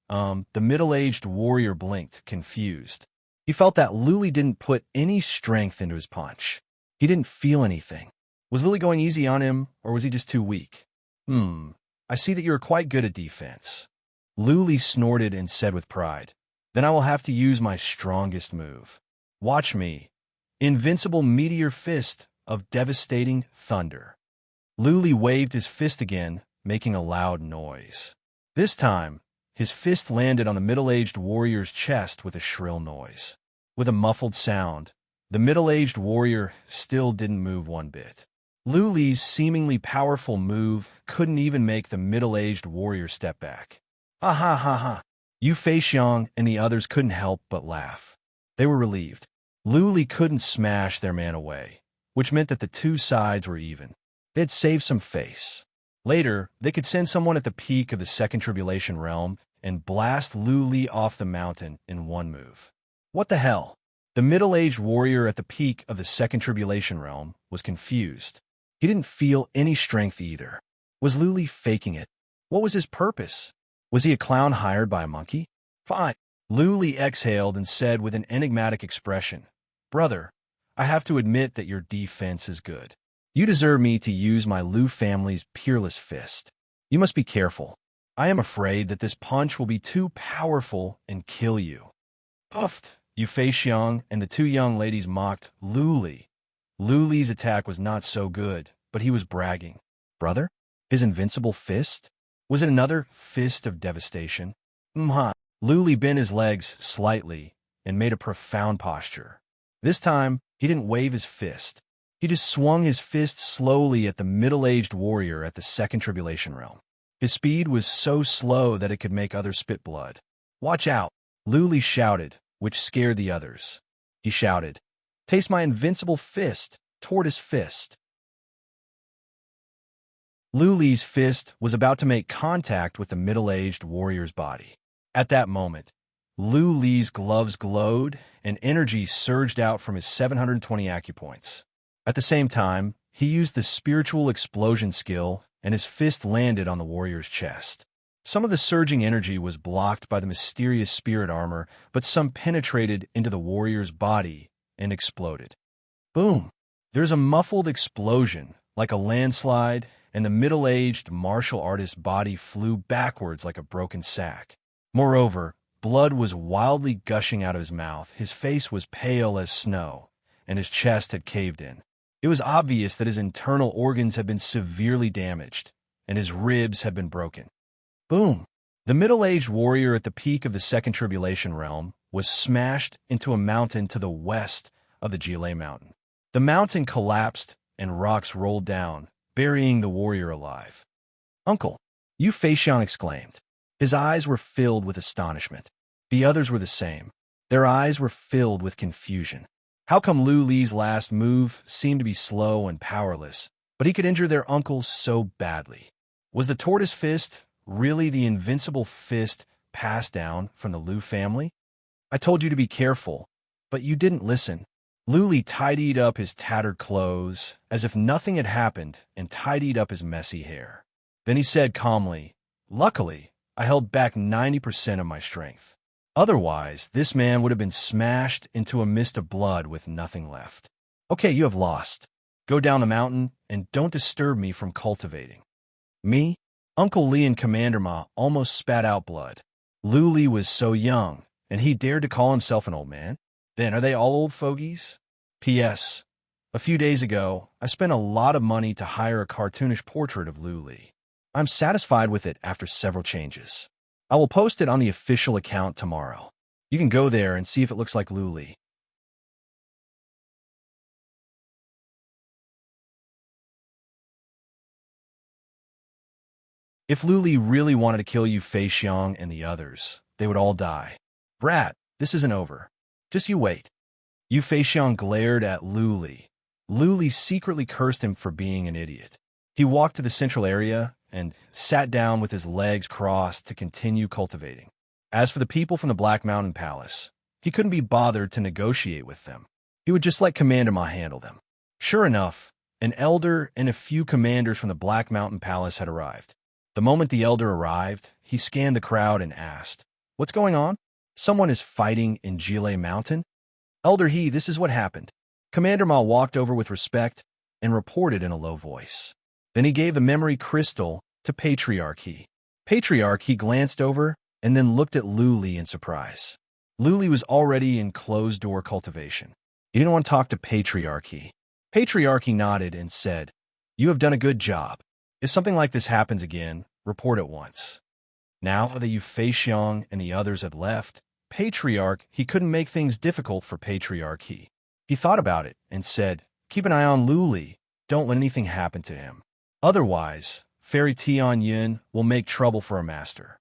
The middle-aged warrior blinked, confused. He felt that Lu Li didn't put any strength into his punch. He didn't feel anything. Was Lu Li going easy on him, or was he just too weak? I see that you are quite good at defense." Lu Li snorted and said with pride, "Then I will have to use my strongest move. Watch me. Invincible meteor fist of devastating thunder." Lu Li waved his fist again, making a loud noise. This time, his fist landed on the middle-aged warrior's chest with a shrill noise. With a muffled sound, the middle-aged warrior still didn't move one bit. Lu Li's seemingly powerful move couldn't even make the middle-aged warrior step back. "Ha ha ha ha!" Yu Feixiang and the others couldn't help but laugh. They were relieved. Lu Li couldn't smash their man away, which meant that the two sides were even. They'd saved some face. Later, they could send someone at the peak of the second tribulation realm and blast Lu Li off the mountain in one move. What the hell? The middle-aged warrior at the peak of the second tribulation realm was confused. He didn't feel any strength either. Was Lu Li faking it? What was his purpose? Was he a clown hired by a monkey? Fine. Lu Li exhaled and said with an enigmatic expression, "Brother, I have to admit that your defense is good. You deserve me to use my Lu family's peerless fist. You must be careful. I am afraid that this punch will be too powerful and kill you." Puffed. Yu Feixiang and the two young ladies mocked Lu Li. Lu Li's attack was not so good, but he was bragging. Brother? His invincible fist? Was it another fist of devastation? Lu Li bent his legs slightly and made a profound posture. This time, he didn't wave his fist. He just swung his fist slowly at the middle-aged warrior at the second tribulation realm. His speed was so slow that it could make others spit blood. "Watch out!" Lu Li shouted, which scared the others. He shouted, "Taste my invincible fist, tortoise fist." Lu Li's fist was about to make contact with the middle-aged warrior's body. At that moment, Lu Li's gloves glowed and energy surged out from his 720 acupoints. At the same time, he used the spiritual explosion skill and his fist landed on the warrior's chest. Some of the surging energy was blocked by the mysterious spirit armor, but some penetrated into the warrior's body and exploded. Boom! There's a muffled explosion, like a landslide, and the middle-aged martial artist's body flew backwards like a broken sack. Moreover, blood was wildly gushing out of his mouth, his face was pale as snow, and his chest had caved in. It was obvious that his internal organs had been severely damaged, and his ribs had been broken. Boom! The middle-aged warrior at the peak of the second tribulation realm was smashed into a mountain to the west of the Jile Mountain. The mountain collapsed, and rocks rolled down, burying the warrior alive. "Uncle!" Yu Feixiang exclaimed. His eyes were filled with astonishment. The others were the same. Their eyes were filled with confusion. How come Lu Li's last move seemed to be slow and powerless, but he could injure their uncle so badly? Was the tortoise fist really the invincible fist passed down from the Lu family? "I told you to be careful, but you didn't listen." Lu Li tidied up his tattered clothes as if nothing had happened and tidied up his messy hair. Then he said calmly, "Luckily, I held back 90% of my strength. Otherwise, this man would have been smashed into a mist of blood with nothing left. Okay, you have lost. Go down the mountain and don't disturb me from cultivating. Me? Uncle Lee and Commander Ma almost spat out blood. Lu Li was so young, and he dared to call himself an old man. Then, are they all old fogies? P.S. A few days ago, I spent a lot of money to hire a cartoonish portrait of Lu Li. I'm satisfied with it after several changes. I will post it on the official account tomorrow. You can go there and see if it looks like Lu Li. If Lu Li really wanted to kill Yu Feixiang and the others, they would all die. Brat, this isn't over. Just you wait. Yu Feixiang glared at Lu Li. Lu Li secretly cursed him for being an idiot. He walked to the central area and sat down with his legs crossed to continue cultivating. As for the people from the Black Mountain Palace, he couldn't be bothered to negotiate with them. He would just let Commander Ma handle them. Sure enough, an elder and a few commanders from the Black Mountain Palace had arrived. The moment the elder arrived, he scanned the crowd and asked, "What's going on? Someone is fighting in Jile Mountain?" "Elder He, this is what happened." Commander Ma walked over with respect and reported in a low voice. Then he gave the memory crystal to Patriarch He. Patriarch He glanced over and then looked at Lu Li in surprise. Lu Li was already in closed-door cultivation. He didn't want to talk to Patriarch He. Patriarch He nodded and said, "You have done a good job. If something like this happens again, report at once." Now that Yu Feixiang and the others had left, Patriarch He couldn't make things difficult for Patriarch He. He thought about it and said, "Keep an eye on Lu Li. Don't let anything happen to him. Otherwise, Fairy Tian Yun will make trouble for a master."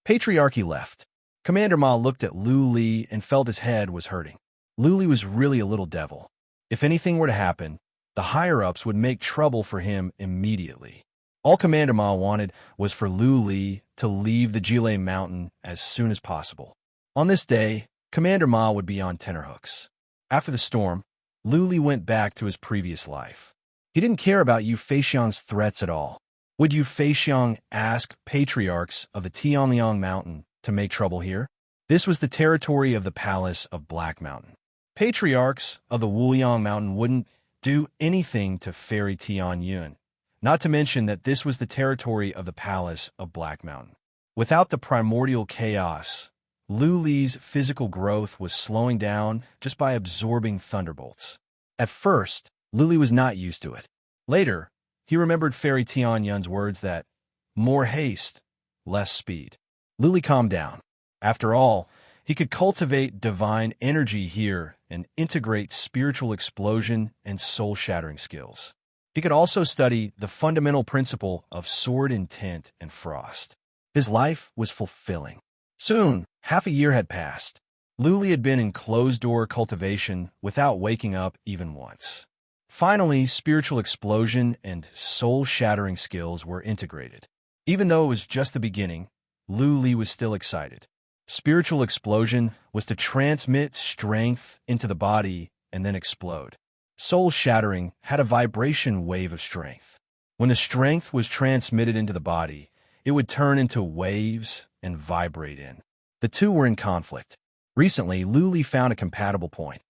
Patriarch He left. Commander Ma looked at Lu Li and felt his head was hurting. Lu Li was really a little devil. If anything were to happen, the higher-ups would make trouble for him immediately. All Commander Ma wanted was for Lu Li to leave the Jile Mountain as soon as possible. On this day, Commander Ma would be on tenterhooks. After the storm, Lu Li went back to his previous life. He didn't care about Yu Feixiang's threats at all. Would Yu Feixiang ask patriarchs of the Tianliang Mountain to make trouble here? This was the territory of the Palace of Black Mountain. Patriarchs of the Wuliang Mountain wouldn't do anything to Fairy Tian Yun, not to mention that this was the territory of the Palace of Black Mountain. Without the primordial chaos, Lu Li's physical growth was slowing down just by absorbing thunderbolts. At first, Lu Li was not used to it. Later, he remembered Fairy Tian Yun's words that, "More haste, less speed." Lu Li calmed down. After all, he could cultivate divine energy here and integrate spiritual explosion and soul-shattering skills. He could also study the fundamental principle of sword intent and frost. His life was fulfilling. Soon, half a year had passed. Lu Li had been in closed-door cultivation without waking up even once. Finally, spiritual explosion and soul-shattering skills were integrated. Even though it was just the beginning, Lu Li was still excited. Spiritual explosion was to transmit strength into the body and then explode. Soul-shattering had a vibration wave of strength. When the strength was transmitted into the body, it would turn into waves and vibrate in. The two were in conflict. Recently, Lu Li found a compatible point.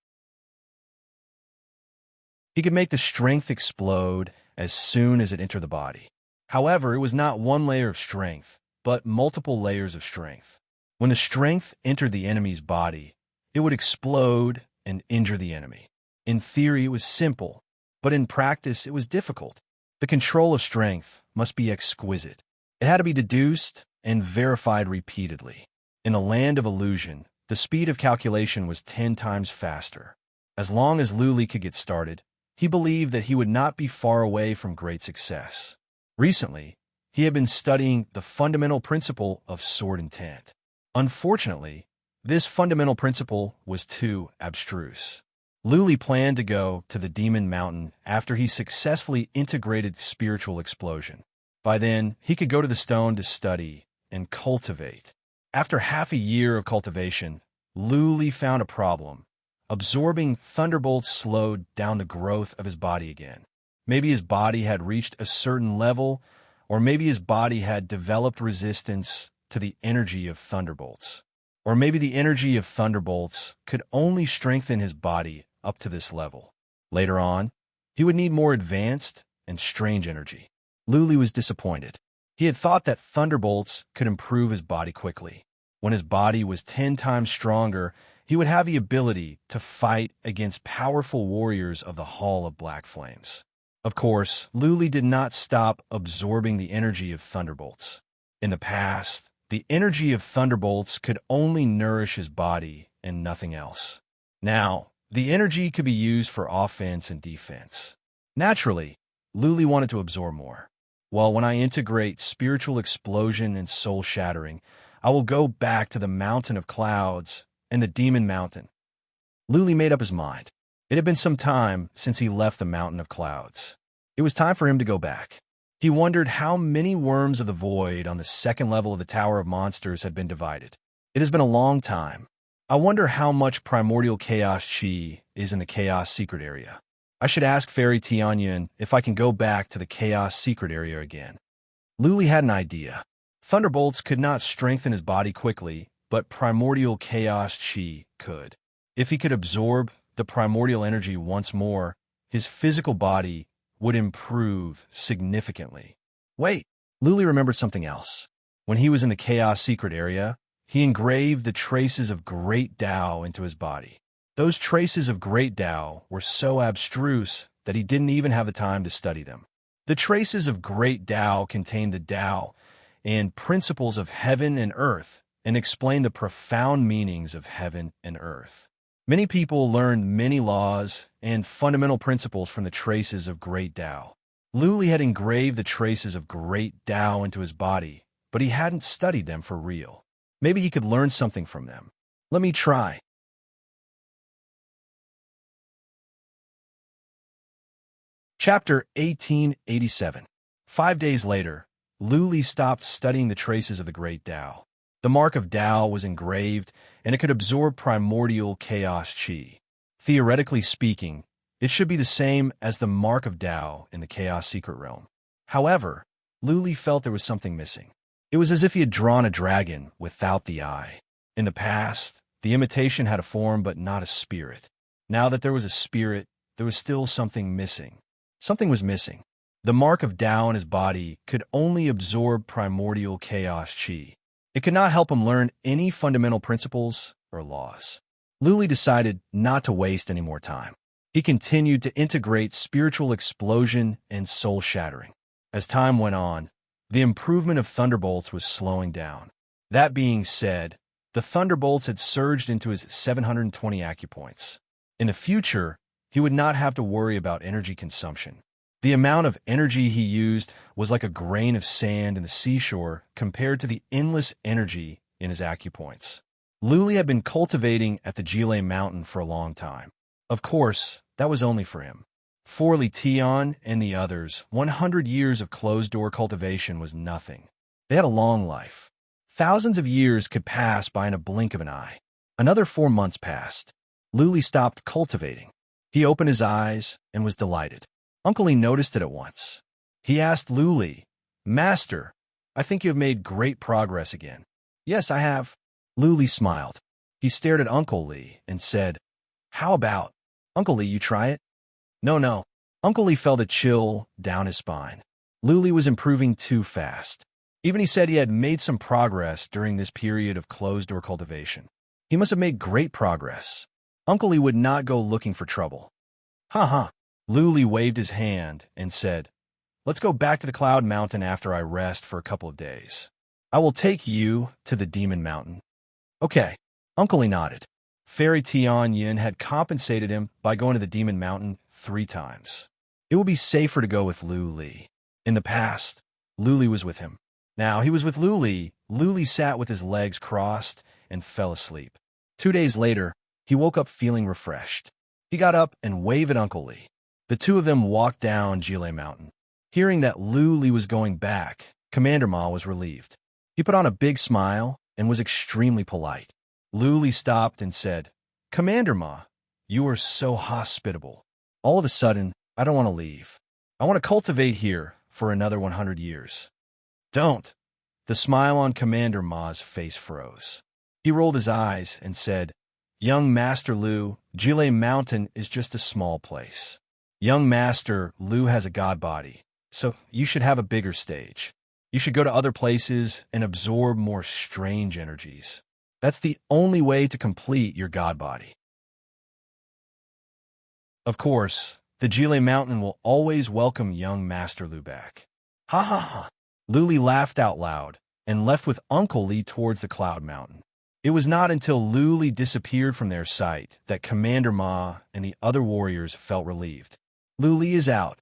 He could make the strength explode as soon as it entered the body. However, it was not one layer of strength, but multiple layers of strength. When the strength entered the enemy's body, it would explode and injure the enemy. In theory, it was simple, but in practice, it was difficult. The control of strength must be exquisite. It had to be deduced and verified repeatedly. In a land of illusion, the speed of calculation was 10 times faster. As long as Lu Li could get started, he believed that he would not be far away from great success. Recently, he had been studying the fundamental principle of sword intent. Unfortunately, this fundamental principle was too abstruse. Lu Li planned to go to the Demon Mountain after he successfully integrated spiritual explosion. By then, he could go to the stone to study and cultivate. After half a year of cultivation, Lu Li found a problem. Absorbing thunderbolts slowed down the growth of his body again. Maybe his body had reached a certain level, or maybe his body had developed resistance to the energy of thunderbolts. Or maybe the energy of thunderbolts could only strengthen his body up to this level. Later on, he would need more advanced and strange energy. Luli was disappointed. He had thought that thunderbolts could improve his body quickly. When his body was 10 times stronger, he would have the ability to fight against powerful warriors of the Hall of Black Flames. Of course, Luli did not stop absorbing the energy of thunderbolts. In the past, the energy of thunderbolts could only nourish his body and nothing else. Now, the energy could be used for offense and defense. Naturally, Luli wanted to absorb more. Well, when I integrate spiritual explosion and soul shattering, I will go back to the mountain of clouds and the demon mountain. Luli made up his mind. It had been some time since he left the mountain of clouds. It was time for him to go back. He wondered how many worms of the void on the second level of the Tower of Monsters had been divided. It has been a long time. I wonder how much primordial chaos chi is in the chaos secret area. I should ask Fairy Tianyun if I can go back to the chaos secret area again. Luli had an idea. Thunderbolts could not strengthen his body quickly, but primordial chaos chi could. If he could absorb the primordial energy once more, his physical body would improve significantly. Wait, Luli remembered something else. When he was in the chaos secret area, he engraved the traces of great Tao into his body. Those traces of great Tao were so abstruse that he didn't even have the time to study them. The traces of great Tao contained the Tao and principles of heaven and earth and explained the profound meanings of heaven and earth. Many people learned many laws and fundamental principles from the traces of great Tao. Luli had engraved the traces of great Tao into his body, but he hadn't studied them for real. Maybe he could learn something from them. Let me try. Chapter 1887. 5 days later, Luli stopped studying the traces of the great Tao. The mark of Tao was engraved, and it could absorb primordial chaos chi. Theoretically speaking, it should be the same as the mark of Tao in the chaos secret realm. However, Luli felt there was something missing. It was as if he had drawn a dragon without the eye. In the past, the imitation had a form but not a spirit. Now that there was a spirit, there was still something missing. Something was missing. The mark of Tao in his body could only absorb primordial chaos chi. It could not help him learn any fundamental principles or laws. Luli decided not to waste any more time. He continued to integrate spiritual explosion and soul shattering. As time went on, the improvement of thunderbolts was slowing down. That being said, the thunderbolts had surged into his 720 acupoints. In the future, he would not have to worry about energy consumption. The amount of energy he used was like a grain of sand in the seashore compared to the endless energy in his acupoints. Luli had been cultivating at the Gile Mountain for a long time. Of course, that was only for him. For Li Tian and the others, 100 years of closed-door cultivation was nothing. They had a long life. Thousands of years could pass by in a blink of an eye. Another 4 months passed. Luli stopped cultivating. He opened his eyes and was delighted. Uncle Li noticed it at once. He asked Luli, "Master, I think you have made great progress again." "Yes, I have." Luli smiled. He stared at Uncle Li and said, "How about, Uncle Li, you try it?" No. Uncle Li felt a chill down his spine. Luli was improving too fast. Even he said he had made some progress during this period of closed-door cultivation. He must have made great progress. Uncle Li would not go looking for trouble. Ha. Luli waved his hand and said, "Let's go back to the Cloud Mountain after I rest for a couple of days. I will take you to the Demon Mountain." Okay. Uncle Li nodded. Fairy Tianyun had compensated him by going to the Demon Mountain 3 times. It would be safer to go with Luli. In the past, Luli was with him. Now he was with Luli. Luli sat with his legs crossed and fell asleep. 2 days later, he woke up feeling refreshed. He got up and waved at Uncle Li. The two of them walked down Gile Mountain. Hearing that Luli was going back, Commander Ma was relieved. He put on a big smile and was extremely polite. Luli stopped and said, "Commander Ma, you are so hospitable. All of a sudden, I don't want to leave. I want to cultivate here for another 100 years. Don't." The smile on Commander Ma's face froze. He rolled his eyes and said, "Young Master Lu, Jile Mountain is just a small place. Young Master Lu has a god body, so you should have a bigger stage. You should go to other places and absorb more strange energies. That's the only way to complete your god body." Of course, the Jile Mountain will always welcome young Master Lu back. Ha ha ha. Luli laughed out loud and left with Uncle Li towards the Cloud Mountain. It was not until Luli disappeared from their sight that Commander Ma and the other warriors felt relieved. Luli is out.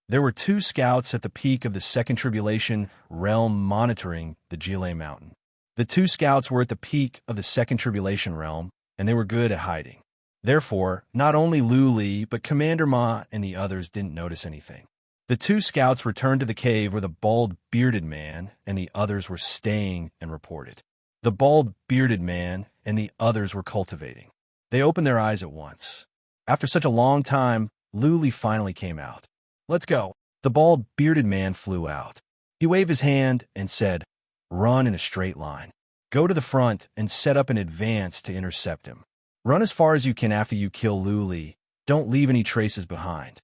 There were 2 scouts at the peak of the Second Tribulation realm monitoring the Jile Mountain. The 2 scouts were at the peak of the Second Tribulation realm, and they were good at hiding. Therefore, not only Luli, but Commander Ma and the others didn't notice anything. The 2 scouts returned to the cave where the bald, bearded man and the others were staying and reported. The bald, bearded man and the others were cultivating. They opened their eyes at once. After such a long time, Luli finally came out. "Let's go." The bald, bearded man flew out. He waved his hand and said, "Run in a straight line. Go to the front and set up an advance to intercept him. Run as far as you can after you kill Luli. Don't leave any traces behind."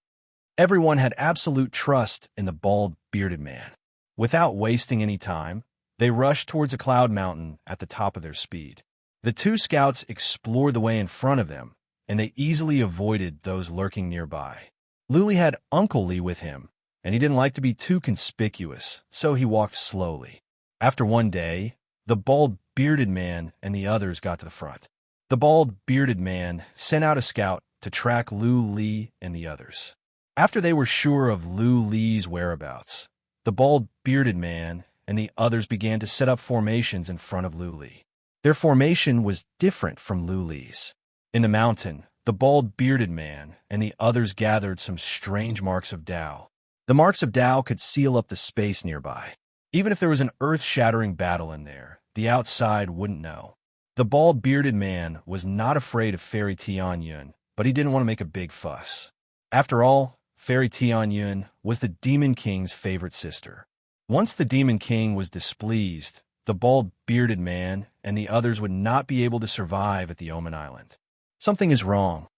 Everyone had absolute trust in the bald, bearded man. Without wasting any time, they rushed towards a cloud mountain at the top of their speed. The 2 scouts explored the way in front of them, and they easily avoided those lurking nearby. Luli had Uncle Li with him, and he didn't like to be too conspicuous, so he walked slowly. After one day, the bald, bearded man and the others got to the front. The bald, bearded man sent out a scout to track Lu Li and the others. After they were sure of Lu Li's whereabouts, the bald, bearded man and the others began to set up formations in front of Lu Li. Their formation was different from Lu Li's. In the mountain, the bald, bearded man and the others gathered some strange marks of Tao. The marks of Tao could seal up the space nearby. Even if there was an earth-shattering battle in there, the outside wouldn't know. The bald, bearded man was not afraid of Fairy Tianyun, but he didn't want to make a big fuss. After all, Fairy Tianyun was the Demon King's favorite sister. Once the Demon King was displeased, the bald, bearded man and the others would not be able to survive at the Omen Island. Something is wrong.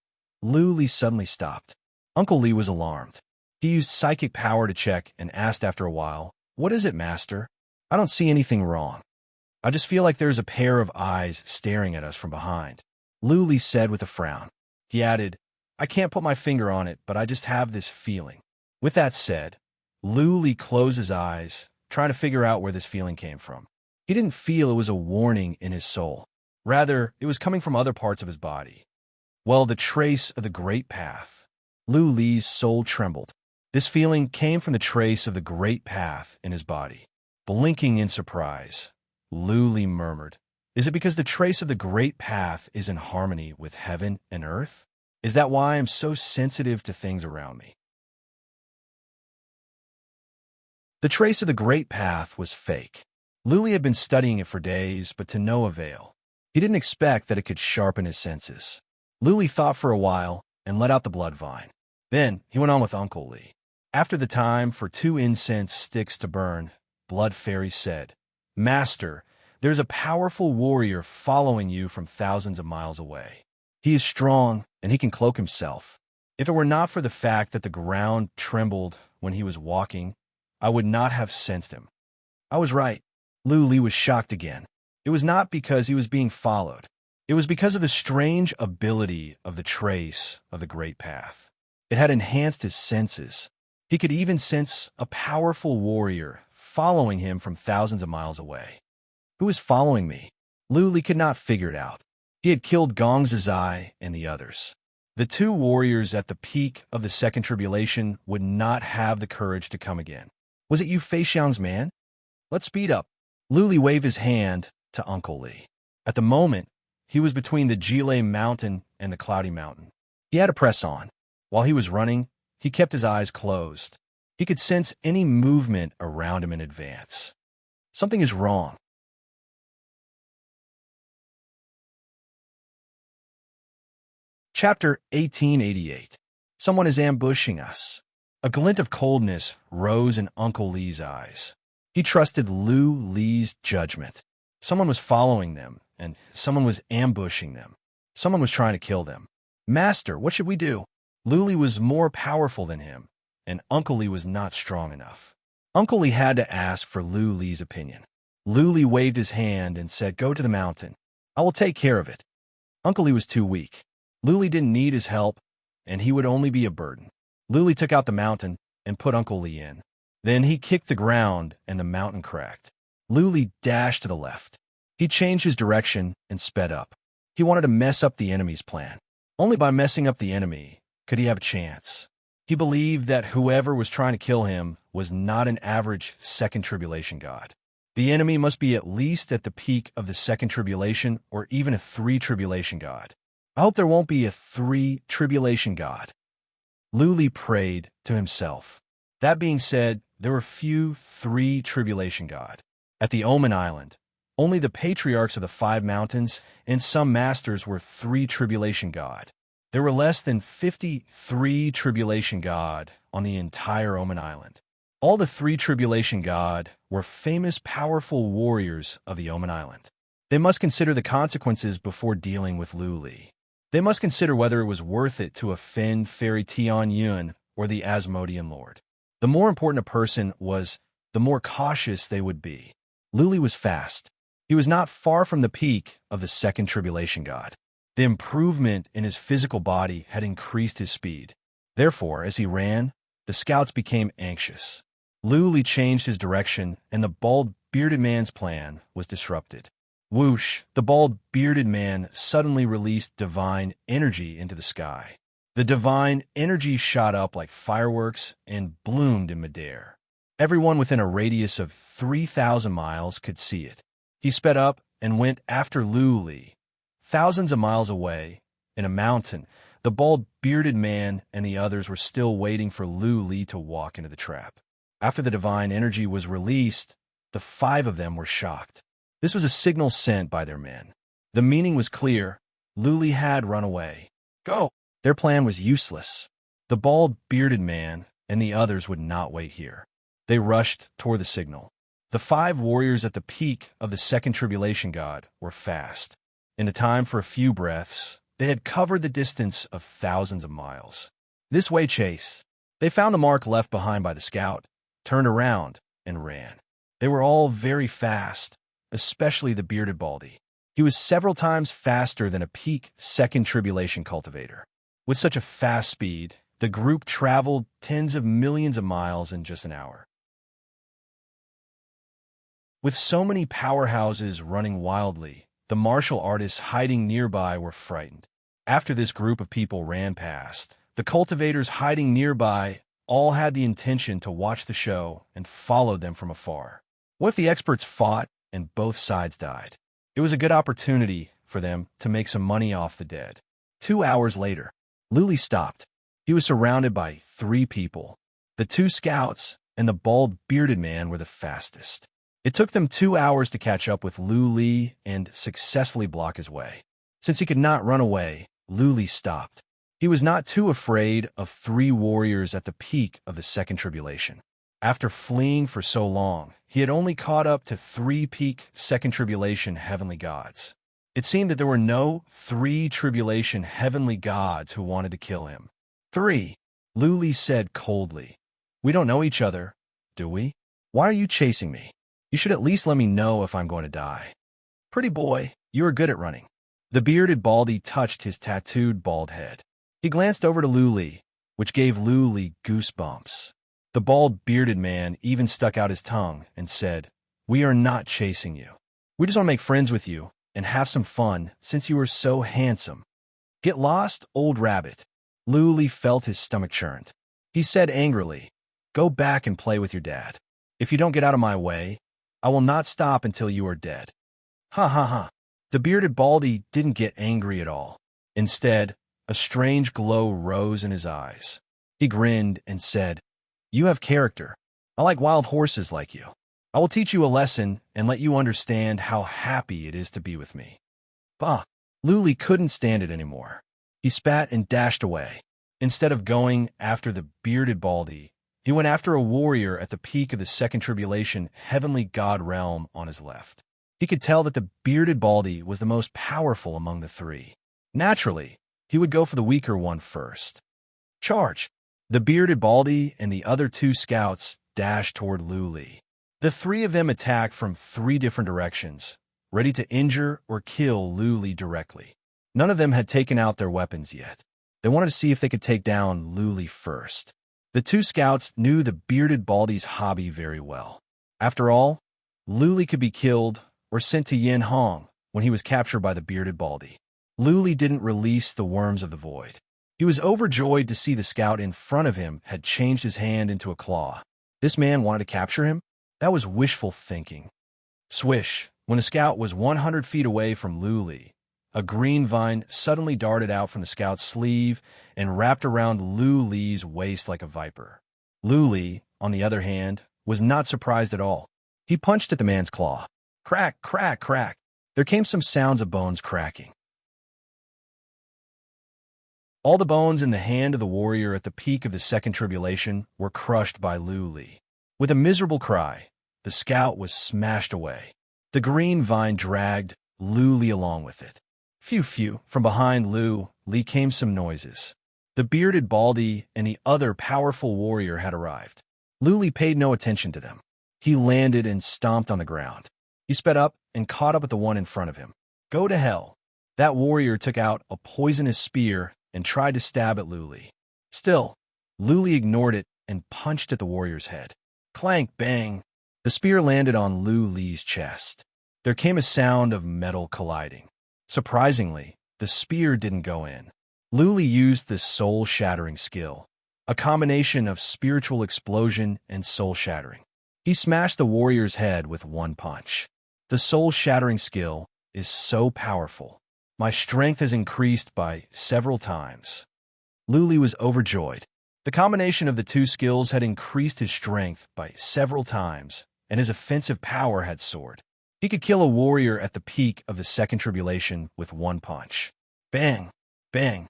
Lu Li suddenly stopped. Uncle Li was alarmed. He used psychic power to check and asked after a while, "What is it, Master? I don't see anything wrong. I just feel like there's a pair of eyes staring at us from behind," Lu Li said with a frown. He added, "I can't put my finger on it, but I just have this feeling." With that said, Lu Li closed his eyes, trying to figure out where this feeling came from. He didn't feel it was a warning in his soul. Rather, it was coming from other parts of his body. Well, the trace of the great path. Lu Li's soul trembled. This feeling came from the trace of the great path in his body. Blinking in surprise, Lu Li murmured, "Is it because the trace of the great path is in harmony with heaven and earth? Is that why I'm so sensitive to things around me?" The trace of the great path was fake. Lu Li had been studying it for days, but to no avail. He didn't expect that it could sharpen his senses. Lu Li thought for a while and let out the blood vine. Then he went on with Uncle Li. After the time for 2 incense sticks to burn, Blood Fairy said, "Master, there's a powerful warrior following you from thousands of miles away. He is strong, and he can cloak himself. If it were not for the fact that the ground trembled when he was walking, I would not have sensed him." I was right. Lu Li was shocked again. It was not because he was being followed. It was because of the strange ability of the trace of the great path. It had enhanced his senses. He could even sense a powerful warrior following him from thousands of miles away. Who is following me? Lu Li could not figure it out. He had killed Gong Zizai and the others. The 2 warriors at the peak of the Second Tribulation would not have the courage to come again. Was it you, Fei Xiang's man? Let's speed up. Lu Li waved his hand to Uncle Li. At the moment, he was between the Jile Mountain and the Cloudy Mountain. He had to press on. While he was running, he kept his eyes closed. He could sense any movement around him in advance. Something is wrong. Chapter 1888. Someone is ambushing us. A glint of coldness rose in Uncle Li's eyes. He trusted Lu Li's judgment. Someone was following them, and someone was ambushing them. Someone was trying to kill them. "Master, what should we do?" Luli was more powerful than him, and Uncle Lee was not strong enough. Uncle Lee had to ask for Luli's opinion. Luli waved his hand and said, "Go to the mountain. I will take care of it." Uncle Lee was too weak. Luli didn't need his help, and he would only be a burden. Luli took out the mountain and put Uncle Lee in. Then he kicked the ground, and the mountain cracked. Luli dashed to the left. He changed his direction and sped up. He wanted to mess up the enemy's plan. Only by messing up the enemy could he have a chance. He believed that whoever was trying to kill him was not an average second tribulation god. The enemy must be at least at the peak of the second tribulation or even a 3 tribulation god. I hope there won't be a 3 tribulation god. Luli prayed to himself. That being said, there were few 3 tribulation god. At the Omen Island, only the patriarchs of the 5 mountains and some masters were 3 tribulation god. There were less than 53 tribulation god on the entire Omen Island. All the 3 tribulation god were famous, powerful warriors of the Omen Island. They must consider the consequences before dealing with Luli. They must consider whether it was worth it to offend Fairy Tian Yun or the Asmodean Lord. The more important a person was, the more cautious they would be. Luli was fast. He was not far from the peak of the second tribulation god. The improvement in his physical body had increased his speed. Therefore, as he ran, the scouts became anxious. Luli changed his direction, and the bald, bearded man's plan was disrupted. Whoosh! The bald, bearded man suddenly released divine energy into the sky. The divine energy shot up like fireworks and bloomed in midair. Everyone within a radius of 3,000 miles could see it. He sped up and went after Luli. Thousands of miles away, in a mountain, the bald, bearded man and the others were still waiting for Luli to walk into the trap. After the divine energy was released, the 5 of them were shocked. This was a signal sent by their men. The meaning was clear. Luli had run away. Go! Their plan was useless. The bald, bearded man and the others would not wait here. They rushed toward the signal. The 5 warriors at the peak of the second tribulation god were fast. In a time for a few breaths, they had covered the distance of thousands of miles. This way chase. They found the mark left behind by the scout, turned around, and ran. They were all very fast, especially the bearded baldy. He was several times faster than a peak second tribulation cultivator. With such a fast speed, the group traveled tens of millions of miles in just an hour. With so many powerhouses running wildly, the martial artists hiding nearby were frightened. After this group of people ran past, the cultivators hiding nearby all had the intention to watch the show and followed them from afar. What if the experts fought and both sides died? It was a good opportunity for them to make some money off the dead. 2 hours later, Luli stopped. He was surrounded by 3 people. The 2 scouts and the bald, bearded man were the fastest. It took them 2 hours to catch up with Luli and successfully block his way. Since he could not run away, Luli stopped. He was not too afraid of 3 warriors at the peak of the second tribulation. After fleeing for so long, he had only caught up to 3 peak second tribulation heavenly gods. It seemed that there were no 3 tribulation heavenly gods who wanted to kill him. 3. Luli said coldly, "We don't know each other, do we? Why are you chasing me? You should at least let me know if I'm going to die." "Pretty boy, you are good at running." The bearded baldy touched his tattooed bald head. He glanced over to Luli, which gave Luli goosebumps. The bald bearded man even stuck out his tongue and said, "We are not chasing you. We just want to make friends with you and have some fun since you are so handsome." "Get lost, old rabbit." Luli felt his stomach churned. He said angrily, "Go back and play with your dad. If you don't get out of my way, I will not stop until you are dead." Ha ha ha. The bearded baldy didn't get angry at all. Instead, a strange glow rose in his eyes. He grinned and said, "You have character. I like wild horses like you. I will teach you a lesson and let you understand how happy it is to be with me." Bah! Luli couldn't stand it anymore. He spat and dashed away. Instead of going after the bearded baldy, he went after a warrior at the peak of the second tribulation heavenly god realm on his left. He could tell that the bearded baldy was the most powerful among the three. Naturally, he would go for the weaker one first. Charge! The bearded baldy and the other two scouts dashed toward Luli. The three of them attacked from three different directions, ready to injure or kill Luli directly. None of them had taken out their weapons yet. They wanted to see if they could take down Luli first. The two scouts knew the bearded baldy's hobby very well. After all, Luli could be killed or sent to Yin Hong when he was captured by the bearded baldy. Luli didn't release the worms of the void. He was overjoyed to see the scout in front of him had changed his hand into a claw. This man wanted to capture him? That was wishful thinking. Swish! When the scout was 100 feet away from Luli, a green vine suddenly darted out from the scout's sleeve and wrapped around Luli's waist like a viper. Luli, on the other hand, was not surprised at all. He punched at the man's claw. Crack, crack, crack. There came some sounds of bones cracking. All the bones in the hand of the warrior at the peak of the second tribulation were crushed by Luli. With a miserable cry, the scout was smashed away. The green vine dragged Luli along with it. Phew, phew, from behind Luli came some noises. The bearded baldy and the other powerful warrior had arrived. Luli paid no attention to them. He landed and stomped on the ground. He sped up and caught up with the one in front of him. Go to hell! That warrior took out a poisonous spear and tried to stab at Luli. Still, Luli ignored it and punched at the warrior's head. Clank, bang! The spear landed on Luli's chest. There came a sound of metal colliding. Surprisingly, the spear didn't go in. Luli used this soul-shattering skill, a combination of spiritual explosion and soul-shattering. He smashed the warrior's head with one punch. The soul-shattering skill is so powerful. My strength has increased by several times. Luli was overjoyed. The combination of the two skills had increased his strength by several times, and his offensive power had soared. He could kill a warrior at the peak of the second tribulation with one punch. Bang! Bang!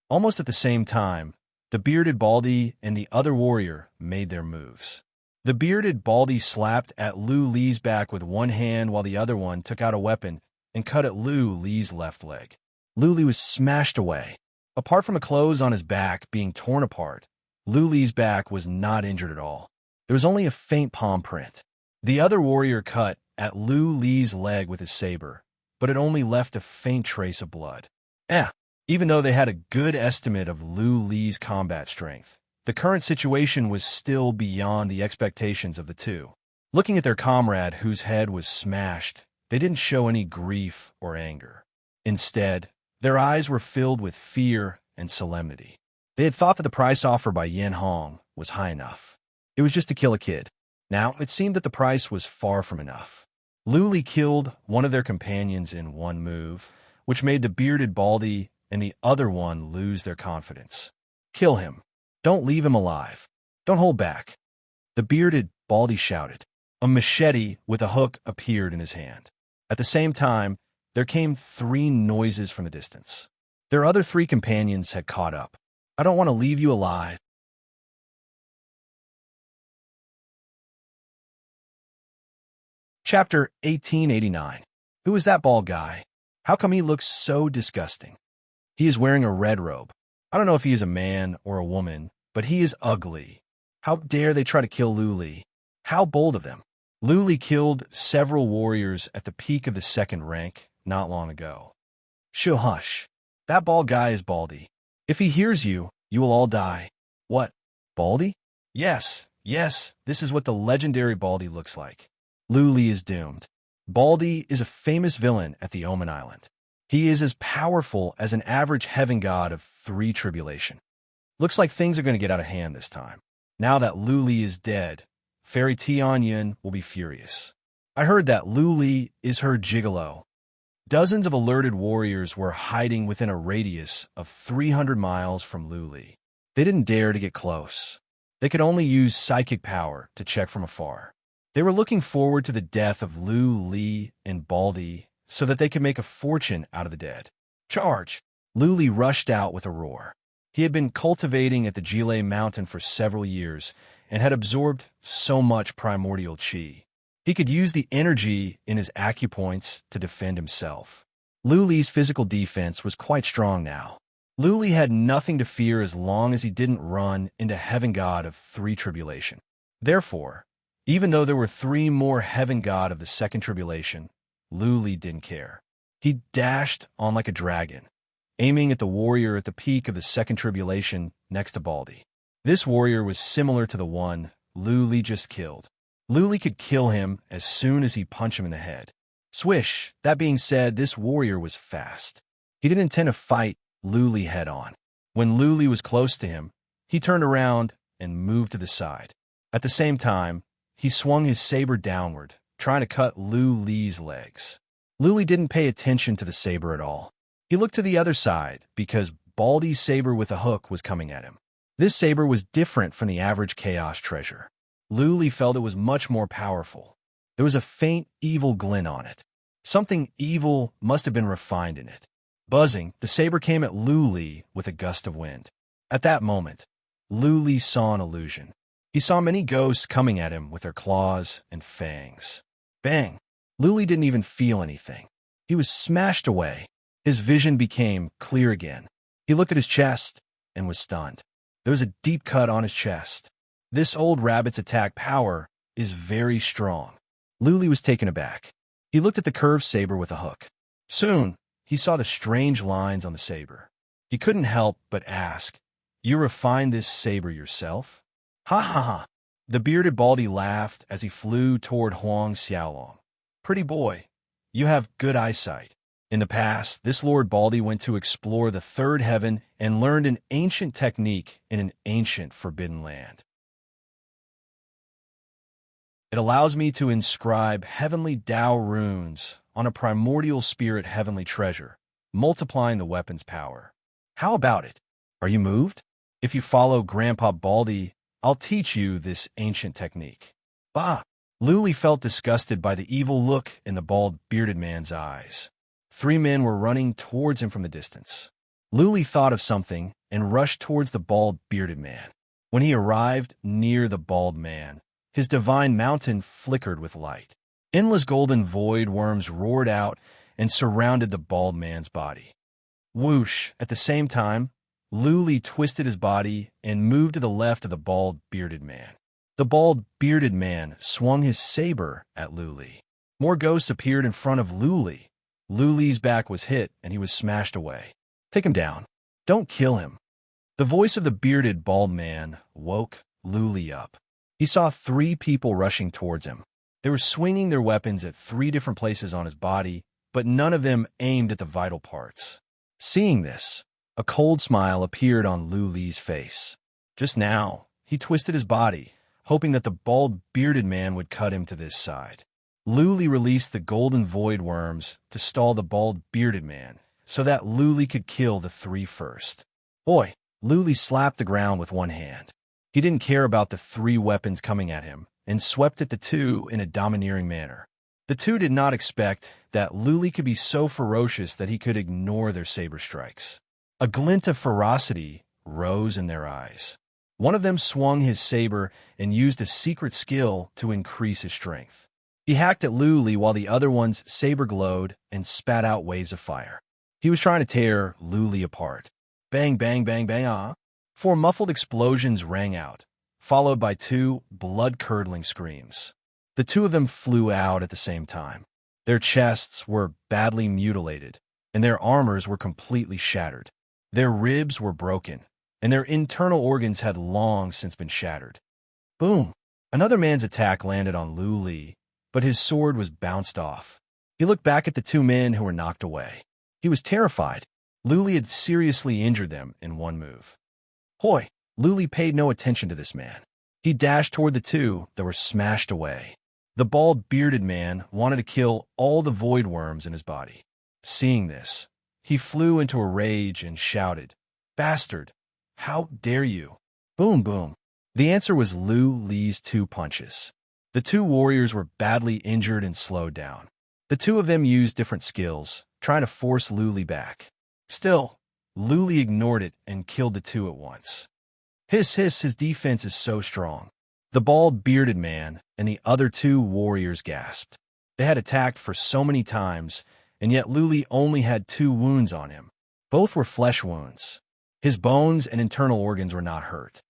Almost at the same time, the bearded baldy and the other warrior made their moves. The bearded baldy slapped at Luli's back with one hand while the other one took out a weapon and cut at Luli's left leg. Luli was smashed away. Apart from the clothes on his back being torn apart, Luli's back was not injured at all. There was only a faint palm print. The other warrior cut at Luli's leg with his saber, but it only left a faint trace of blood. Even though they had a good estimate of Luli's combat strength, the current situation was still beyond the expectations of the two. Looking at their comrade whose head was smashed, they didn't show any grief or anger. Instead, their eyes were filled with fear and solemnity. They had thought that the price offered by Yin Hong was high enough. It was just to kill a kid. Now, it seemed that the price was far from enough. Luli killed one of their companions in one move, which made the bearded baldy and the other one lose their confidence. Kill him. Don't leave him alive. Don't hold back. The bearded baldy shouted. A machete with a hook appeared in his hand. At the same time, there came three noises from the distance. Their other three companions had caught up. I don't want to leave you alive. Chapter 1889. Who is that bald guy? How come he looks so disgusting? He is wearing a red robe. I don't know if he is a man or a woman, but he is ugly. How dare they try to kill Luli? How bold of them. Luli killed several warriors at the peak of the second rank not long ago. Hush. That bald guy is Baldy. If he hears you, you will all die. What? Baldy? Yes, this is what the legendary Baldy looks like. Luli is doomed. Baldy is a famous villain at the Omen Island. He is as powerful as an average heaven god of 3 tribulation. Looks like things are going to get out of hand this time. Now that Luli is dead, Fairy Tianyin will be furious. I heard that Luli is her gigolo. Dozens of alerted warriors were hiding within a radius of 300 miles from Luli. They didn't dare to get close. They could only use psychic power to check from afar. They were looking forward to the death of Luli and Baldy so that they could make a fortune out of the dead. Charge! Luli rushed out with a roar. He had been cultivating at the Jile Mountain for several years and had absorbed so much primordial chi. He could use the energy in his acupoints to defend himself. Luli's physical defense was quite strong now. Luli had nothing to fear as long as he didn't run into Heaven God of Three Tribulation. Therefore, even though there were 3 more Heaven God of the Second Tribulation, Luli didn't care. He dashed on like a dragon, aiming at the warrior at the peak of the Second Tribulation next to Baldy. This warrior was similar to the one Luli just killed. Luli could kill him as soon as he punched him in the head. Swish! That being said, this warrior was fast. He didn't intend to fight Luli head-on. When Luli was close to him, he turned around and moved to the side. At the same time, he swung his saber downward, trying to cut Luli's legs. Luli didn't pay attention to the saber at all. He looked to the other side because Baldy's saber with a hook was coming at him. This saber was different from the average Chaos Treasure. Luli felt it was much more powerful. There was a faint, evil glint on it. Something evil must have been refined in it. Buzzing, the saber came at Luli with a gust of wind. At that moment, Luli saw an illusion. He saw many ghosts coming at him with their claws and fangs. Bang! Luli didn't even feel anything. He was smashed away. His vision became clear again. He looked at his chest and was stunned. There was a deep cut on his chest. This old rabbit's attack power is very strong. Luli was taken aback. He looked at the curved saber with a hook. Soon, he saw the strange lines on the saber. He couldn't help but ask, "You refined this saber yourself?" Ha ha ha! The bearded Baldy laughed as he flew toward Huang Xiaolong. "Pretty boy, you have good eyesight." In the past, this Lord Baldy went to explore the third heaven and learned an ancient technique in an ancient forbidden land. It allows me to inscribe heavenly Tao runes on a primordial spirit heavenly treasure, multiplying the weapon's power. How about it? Are you moved? If you follow Grandpa Baldy, I'll teach you this ancient technique. Bah! Luli felt disgusted by the evil look in the bald, bearded man's eyes. 3 men were running towards him from the distance. Luli thought of something and rushed towards the bald, bearded man. When he arrived near the bald man, his divine mountain flickered with light. Endless golden void worms roared out and surrounded the bald man's body. Whoosh! At the same time, Luli twisted his body and moved to the left of the bald, bearded man. The bald, bearded man swung his saber at Luli. More ghosts appeared in front of Luli. Luli's back was hit, and he was smashed away. "Take him down. Don't kill him." The voice of the bearded, bald man woke Luli up. He saw 3 people rushing towards him. They were swinging their weapons at 3 different places on his body, but none of them aimed at the vital parts. Seeing this, a cold smile appeared on Luli's face. Just now, he twisted his body, hoping that the bald, bearded man would cut him to this side. Luli released the golden void worms to stall the bald, bearded man, so that Luli could kill the 3 first. Boy! Luli slapped the ground with one hand. He didn't care about the 3 weapons coming at him, and swept at the 2 in a domineering manner. The 2 did not expect that Luli could be so ferocious that he could ignore their saber strikes. A glint of ferocity rose in their eyes. One of them swung his saber and used a secret skill to increase his strength. He hacked at Luli while the other one's saber glowed and spat out waves of fire. He was trying to tear Luli apart. Bang, bang, bang, bang, ah! 4 muffled explosions rang out, followed by 2 blood-curdling screams. The 2 of them flew out at the same time. Their chests were badly mutilated, and their armors were completely shattered. Their ribs were broken, and their internal organs had long since been shattered. Boom! Another man's attack landed on Luli, but his sword was bounced off. He looked back at the 2 men who were knocked away. He was terrified. Luli had seriously injured them in one move. Hoy! Luli paid no attention to this man. He dashed toward the 2 that were smashed away. The bald, bearded man wanted to kill all the void worms in his body. Seeing this, he flew into a rage and shouted, "Bastard! How dare you!" Boom, boom. The answer was Luli's 2 punches. The 2 warriors were badly injured and slowed down. The 2 of them used different skills, trying to force Luli back. Still, Luli ignored it and killed the 2 at once. Hiss, hiss, his defense is so strong. The bald, bearded man and the other two warriors gasped. They had attacked for so many times, and yet Luli only had 2 wounds on him. Both were flesh wounds. His bones and internal organs were not hurt.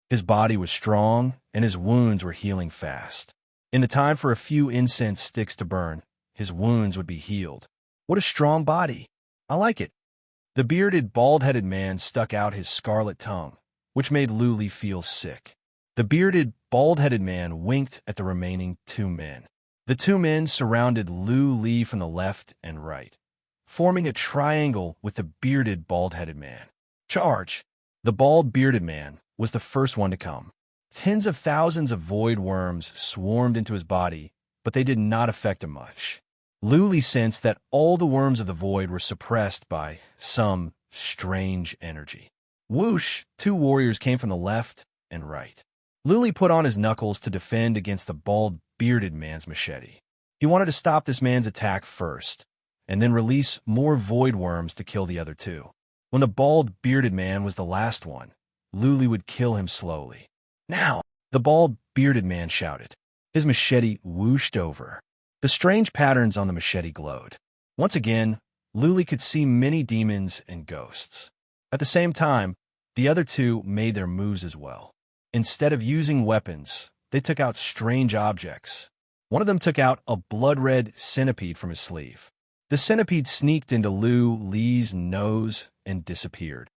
His body was strong, and his wounds were healing fast. In the time for a few incense sticks to burn, his wounds would be healed. What a strong body! I like it. The bearded, bald-headed man stuck out his scarlet tongue, which made Luli feel sick. The bearded, bald-headed man winked at the remaining 2 men. The 2 men surrounded Luli from the left and right, forming a triangle with the bearded, bald-headed man. Charge! The bald, bearded man was the first one to come. Tens of thousands of void worms swarmed into his body, but they did not affect him much. Luli sensed that all the worms of the void were suppressed by some strange energy. Whoosh! 2 warriors came from the left and right. Luli put on his knuckles to defend against the bald, bearded man's machete. He wanted to stop this man's attack first, and then release more void worms to kill the other 2. When the bald, bearded man was the last one, Luli would kill him slowly. Now! The bald, bearded man shouted. His machete whooshed over. The strange patterns on the machete glowed. Once again, Luli could see many demons and ghosts. At the same time, the other 2 made their moves as well. Instead of using weapons, they took out strange objects. One of them took out a blood-red centipede from his sleeve. The centipede sneaked into Luli's nose and disappeared.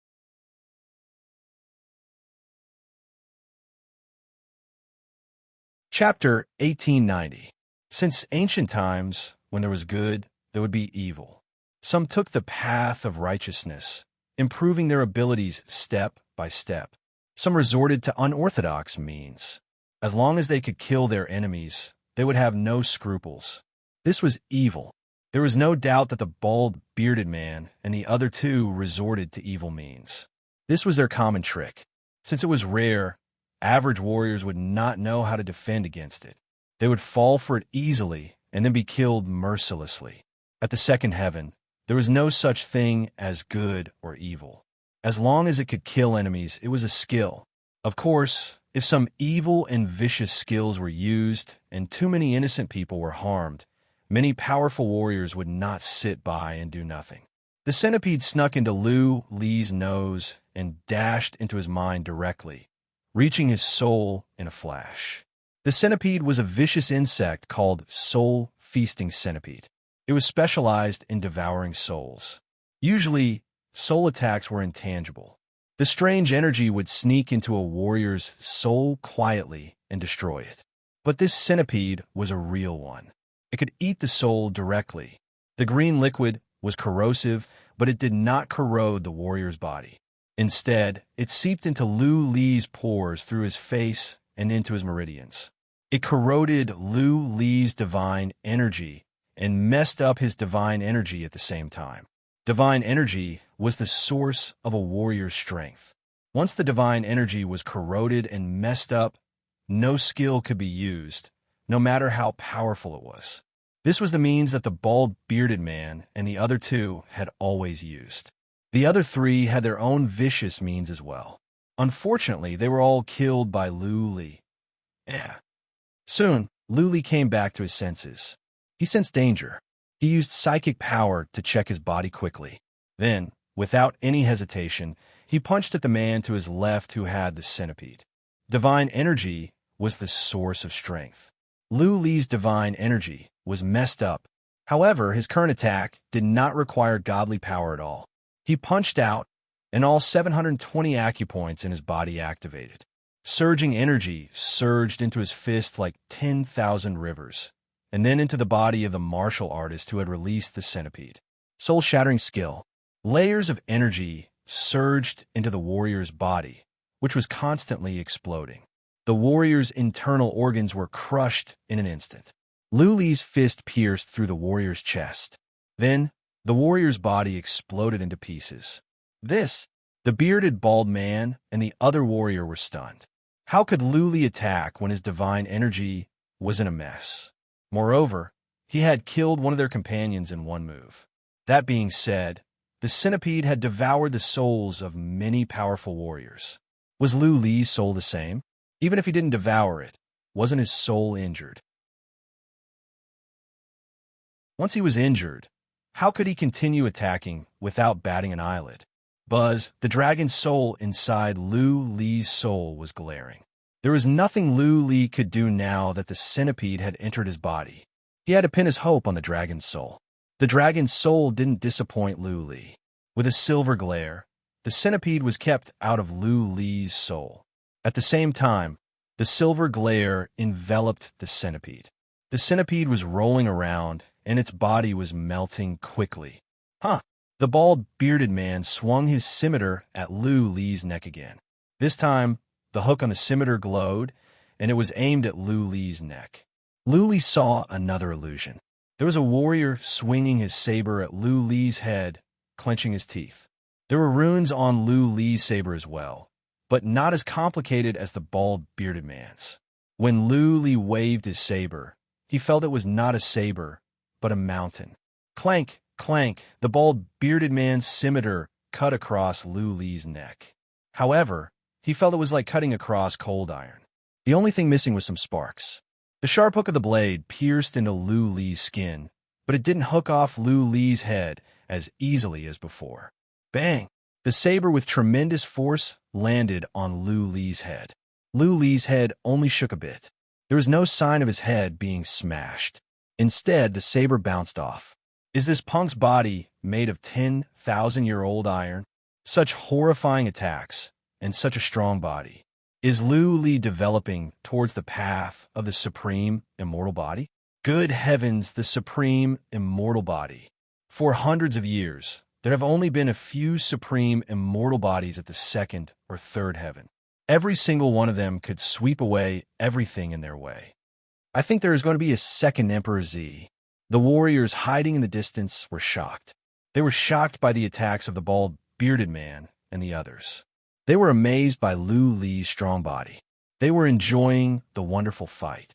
Chapter 1890. Since ancient times, when there was good, there would be evil. Some took the path of righteousness, improving their abilities step by step. Some resorted to unorthodox means. As long as they could kill their enemies, they would have no scruples. This was evil. There was no doubt that the bald, bearded man and the other 2 resorted to evil means. This was their common trick. Since it was rare, average warriors would not know how to defend against it. They would fall for it easily and then be killed mercilessly. At the second heaven, there was no such thing as good or evil. As long as it could kill enemies, it was a skill. Of course, if some evil and vicious skills were used and too many innocent people were harmed, many powerful warriors would not sit by and do nothing. The centipede snuck into Luli's nose and dashed into his mind directly, reaching his soul in a flash. The centipede was a vicious insect called soul-feasting centipede. It was specialized in devouring souls. Usually, soul attacks were intangible. The strange energy would sneak into a warrior's soul quietly and destroy it. But this centipede was a real one. It could eat the soul directly. The green liquid was corrosive, but it did not corrode the warrior's body. Instead, it seeped into Luli's pores through his face and into his meridians. It corroded Luli's divine energy and messed up his divine energy at the same time. Divine energy was the source of a warrior's strength. Once the divine energy was corroded and messed up, no skill could be used, no matter how powerful it was. This was the means that the bald, bearded man and the other 2 had always used. The other 3 had their own vicious means as well. Unfortunately, they were all killed by Luli. Soon, Luli came back to his senses. He sensed danger. He used psychic power to check his body quickly. Then, without any hesitation, he punched at the man to his left who had the centipede. Divine energy was the source of strength. Luli's divine energy was messed up. However, his current attack did not require godly power at all. He punched out, and all 720 acupoints in his body activated. Surging energy surged into his fist like 10,000 rivers, and then into the body of the martial artist who had released the centipede. Soul-shattering skill. Layers of energy surged into the warrior's body, which was constantly exploding. The warrior's internal organs were crushed in an instant. Luli's fist pierced through the warrior's chest. Then, the warrior's body exploded into pieces. The bearded bald man and the other warrior were stunned. How could Luli attack when his divine energy was in a mess? Moreover, he had killed one of their companions in one move. That being said, the centipede had devoured the souls of many powerful warriors. Was Luli's soul the same? Even if he didn't devour it, wasn't his soul injured? Once he was injured, how could he continue attacking without batting an eyelid? Buzz, the dragon's soul inside Lu Li's soul, was glaring. There was nothing Lu Li could do now that the centipede had entered his body. He had to pin his hope on the dragon's soul. The dragon's soul didn't disappoint Lu Li. With a silver glare, the centipede was kept out of Lu Li's soul. At the same time, the silver glare enveloped the centipede. The centipede was rolling around, and its body was melting quickly. The bald, bearded man swung his scimitar at Lu Li's neck again. This time, the hook on the scimitar glowed, and it was aimed at Lu Li's neck. Lu Li saw another illusion. There was a warrior swinging his saber at Lu Li's head, clenching his teeth. There were runes on Lu Li's saber as well, but not as complicated as the bald, bearded man's. When Lu Li waved his saber, he felt it was not a saber, but a mountain. Clank, clank, the bald, bearded man's scimitar cut across Lu Li's neck. However, he felt it was like cutting across cold iron. The only thing missing was some sparks. The sharp hook of the blade pierced into Lu Li's skin, but it didn't hook off Lu Li's head as easily as before. Bang! The saber with tremendous force landed on Lu Li's head. Lu Li's head only shook a bit. There was no sign of his head being smashed. Instead, the saber bounced off. Is this punk's body made of 10,000-year-old iron? Such horrifying attacks, and such a strong body. Is Lu Li developing towards the path of the supreme immortal body? Good heavens, the supreme immortal body. For hundreds of years, there have only been a few supreme immortal bodies at the second or third heaven. Every single one of them could sweep away everything in their way. I think there is going to be a second Emperor Z. The warriors hiding in the distance were shocked. They were shocked by the attacks of the bald, bearded man and the others. They were amazed by Lu Li's strong body. They were enjoying the wonderful fight.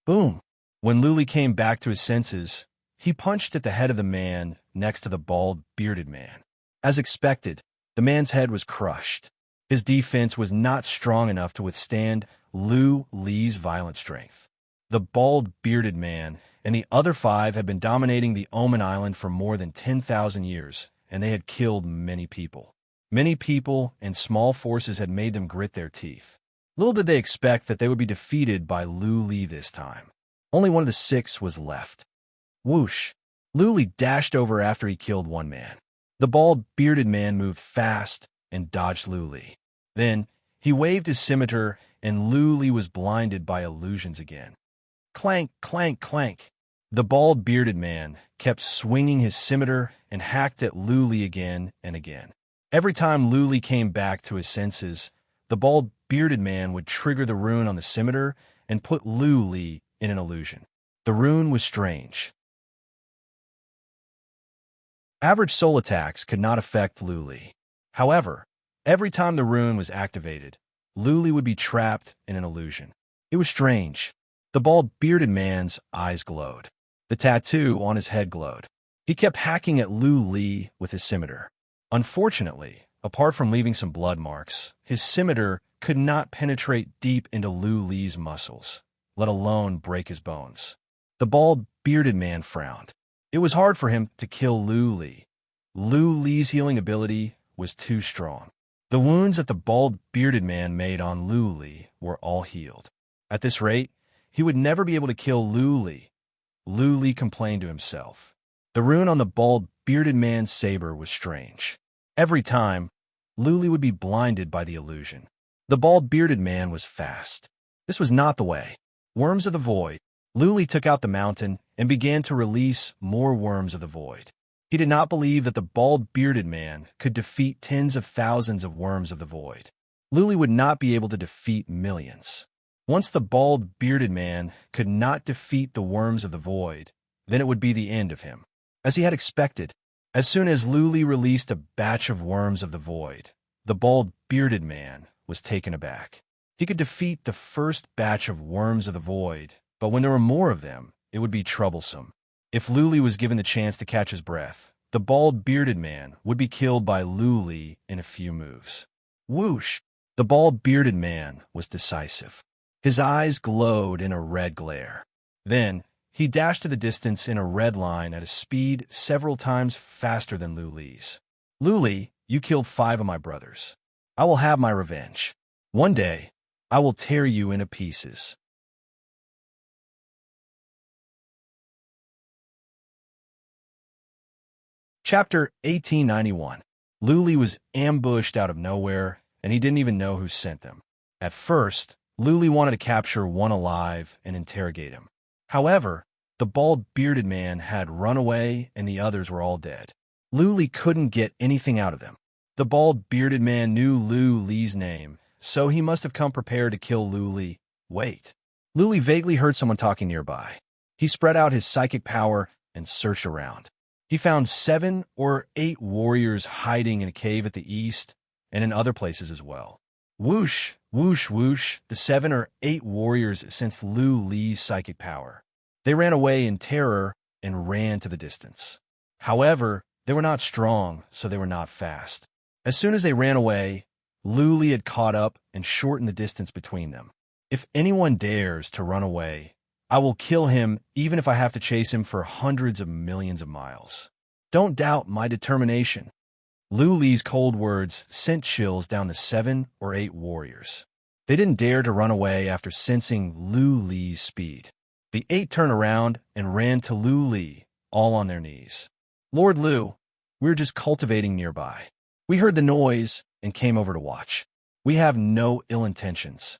Boom! When Lu Li came back to his senses, he punched at the head of the man next to the bald, bearded man. As expected, the man's head was crushed. His defense was not strong enough to withstand Lu Li's violent strength. The bald, bearded man and the other 5 had been dominating the Omen Island for more than 10,000 years, and they had killed many people. Many people and small forces had made them grit their teeth. Little did they expect that they would be defeated by Lu Li this time. Only one of the 6 was left. Whoosh! Lu Li dashed over after he killed one man. The bald, bearded man moved fast and dodged Lu Li. Then, he waved his scimitar, and Lu Li was blinded by illusions again. Clank, clank, clank. The bald, bearded man kept swinging his scimitar and hacked at Lu Li again and again. Every time Lu Li came back to his senses, the bald, bearded man would trigger the rune on the scimitar and put Lu Li in an illusion. The rune was strange. Average soul attacks could not affect Lu Li. However, every time the rune was activated, Lu Li would be trapped in an illusion. It was strange. The bald, bearded man's eyes glowed. The tattoo on his head glowed. He kept hacking at Lu Li with his scimitar. Unfortunately, apart from leaving some blood marks, his scimitar could not penetrate deep into Lu Li's muscles, let alone break his bones. The bald, bearded man frowned. It was hard for him to kill Lu Li. Lu Li's healing ability was too strong. The wounds that the bald, bearded man made on Lu Li were all healed. At this rate, he would never be able to kill Lu Li. Lu Li complained to himself. The rune on the bald, bearded man's saber was strange. Every time, Lu Li would be blinded by the illusion. The bald, bearded man was fast. This was not the way. Worms of the void. Lu Li took out the mountain and began to release more worms of the void. He did not believe that the bald, bearded man could defeat tens of thousands of worms of the void. Lu Li would not be able to defeat millions. Once the bald, bearded man could not defeat the worms of the void, then it would be the end of him. As he had expected, as soon as Lu Li released a batch of worms of the void, the bald, bearded man was taken aback. He could defeat the first batch of worms of the void, but when there were more of them, it would be troublesome. If Lu Li was given the chance to catch his breath, the bald, bearded man would be killed by Lu Li in a few moves. Whoosh! The bald, bearded man was decisive. His eyes glowed in a red glare. Then, he dashed to the distance in a red line at a speed several times faster than Lu Li's. Lu Li, you killed 5 of my brothers. I will have my revenge. One day, I will tear you into pieces. Chapter 1891. Lu Li was ambushed out of nowhere, and he didn't even know who sent them. At first, Lu Li wanted to capture one alive and interrogate him. However, the bald bearded man had run away and the others were all dead. Lu Li couldn't get anything out of them. The bald bearded man knew Lu Li's name, so he must have come prepared to kill Lu Li. Wait. Lu Li vaguely heard someone talking nearby. He spread out his psychic power and searched around. He found 7 or 8 warriors hiding in a cave at the east and in other places as well. Whoosh, whoosh, whoosh, the 7 or 8 warriors sensed Lu Li's psychic power. They ran away in terror and ran to the distance. However, they were not strong, so they were not fast. As soon as they ran away, Lu Li had caught up and shortened the distance between them. If anyone dares to run away, I will kill him even if I have to chase him for hundreds of millions of miles. Don't doubt my determination. Lu Li's cold words sent chills down the 7 or 8 warriors. They didn't dare to run away after sensing Lu Li's speed. The 8 turned around and ran to Lu Li, all on their knees. Lord Lu, we're just cultivating nearby. We heard the noise and came over to watch. We have no ill intentions.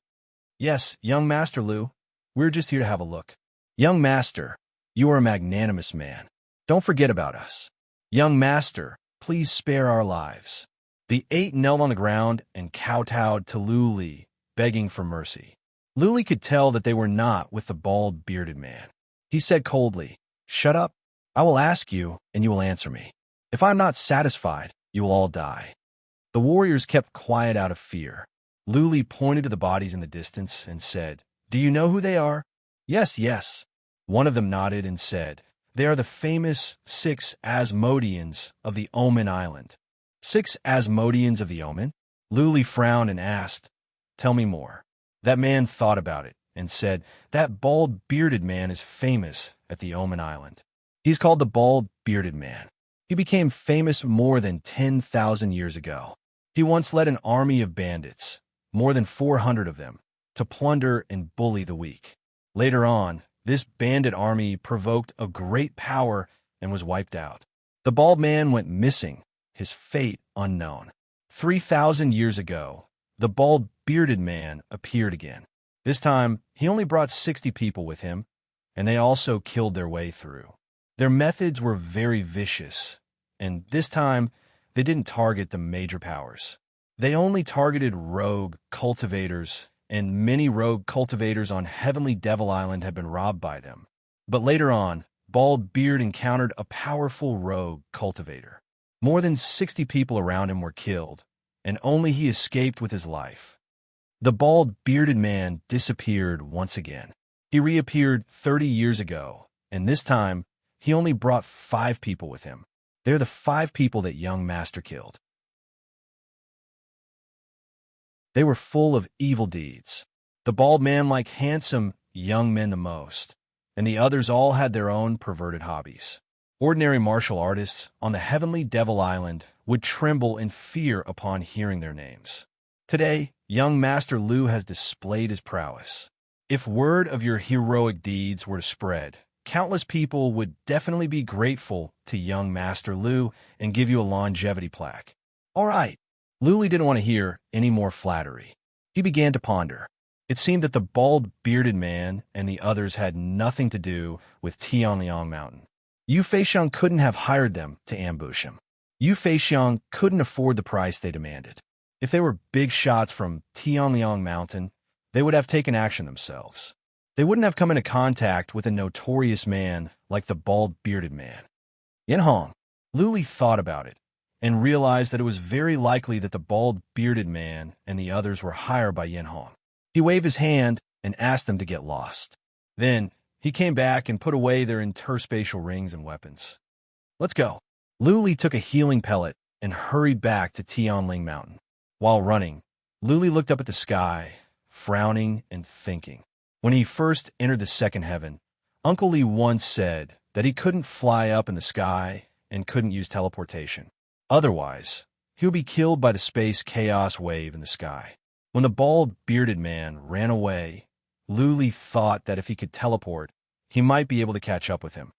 Yes, young Master Lu, we're just here to have a look. Young Master, you are a magnanimous man. Don't forget about us. Young Master, please spare our lives. The 8 knelt on the ground and kowtowed to Lu Li, begging for mercy. Lu Li could tell that they were not with the bald, bearded man. He said coldly, "Shut up. I will ask you, and you will answer me. If I am not satisfied, you will all die." The warriors kept quiet out of fear. Lu Li pointed to the bodies in the distance and said, "Do you know who they are?" "Yes, yes." One of them nodded and said, "They are the famous 6 Asmodeans of the Omen Island." 6 Asmodeans of the Omen? Lu Li frowned and asked, "Tell me more." That man thought about it and said, "That bald bearded man is famous at the Omen Island. He's called the bald bearded man. He became famous more than 10,000 years ago. He once led an army of bandits, more than 400 of them, to plunder and bully the weak. Later on, this bandit army provoked a great power and was wiped out. The bald man went missing, his fate unknown. 3,000 years ago, the bald bearded man appeared again. This time, he only brought 60 people with him, and they also killed their way through. Their methods were very vicious, and this time, they didn't target the major powers. They only targeted rogue cultivators, and many rogue cultivators on Heavenly Devil Island had been robbed by them. But later on, Bald Beard encountered a powerful rogue cultivator. More than 60 people around him were killed, and only he escaped with his life. The bald bearded man disappeared once again. He reappeared 30 years ago, and this time, he only brought 5 people with him. They're the 5 people that young Master killed. They were full of evil deeds. The bald man liked handsome young men the most, and the others all had their own perverted hobbies. Ordinary martial artists on the Heavenly Devil Island would tremble in fear upon hearing their names. Today, young Master Lu has displayed his prowess. If word of your heroic deeds were to spread, countless people would definitely be grateful to young Master Lu and give you a longevity plaque. All right. Lu Li didn't want to hear any more flattery. He began to ponder. It seemed that the bald bearded man and the others had nothing to do with Tianliang Mountain. Yu Feixiang couldn't have hired them to ambush him. Yu Feixiang couldn't afford the price they demanded. If they were big shots from Tianliang Mountain, they would have taken action themselves. They wouldn't have come into contact with a notorious man like the bald bearded man. Yin Hong. Lu Li thought about it and realized that it was very likely that the bald bearded man and the others were hired by Yin Hong. He waved his hand and asked them to get lost. Then, he came back and put away their interspatial rings and weapons. Let's go. Lu Li took a healing pellet and hurried back to Tianling Mountain. While running, Lu Li looked up at the sky. frowning and thinking. When he first entered the second heaven, Uncle Lee once said that he couldn't fly up in the sky and couldn't use teleportation. Otherwise, he would be killed by the space chaos wave in the sky. When the bald, bearded man ran away, Lee thought that if he could teleport, he might be able to catch up with him.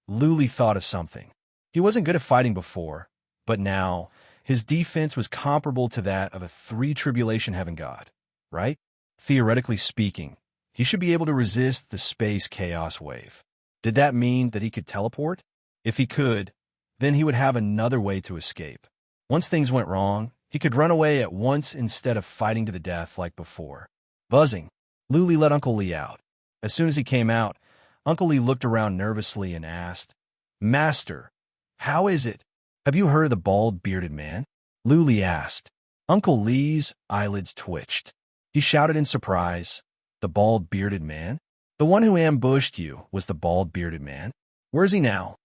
Lee thought of something. He wasn't good at fighting before, but now his defense was comparable to that of a three-tribulation heaven god, right? Theoretically speaking, he should be able to resist the space chaos wave. Did that mean that he could teleport? If he could, then he would have another way to escape. Once things went wrong, he could run away at once instead of fighting to the death like before. Buzzing, Lee let Uncle Lee out. As soon as he came out, Uncle Lee looked around nervously and asked, "Master, how is it? Have you heard of the bald, bearded man?" Lee asked. Uncle Lee's eyelids twitched. He shouted in surprise, "The bald, bearded man? The one who ambushed you was the bald, bearded man? Where's he now?"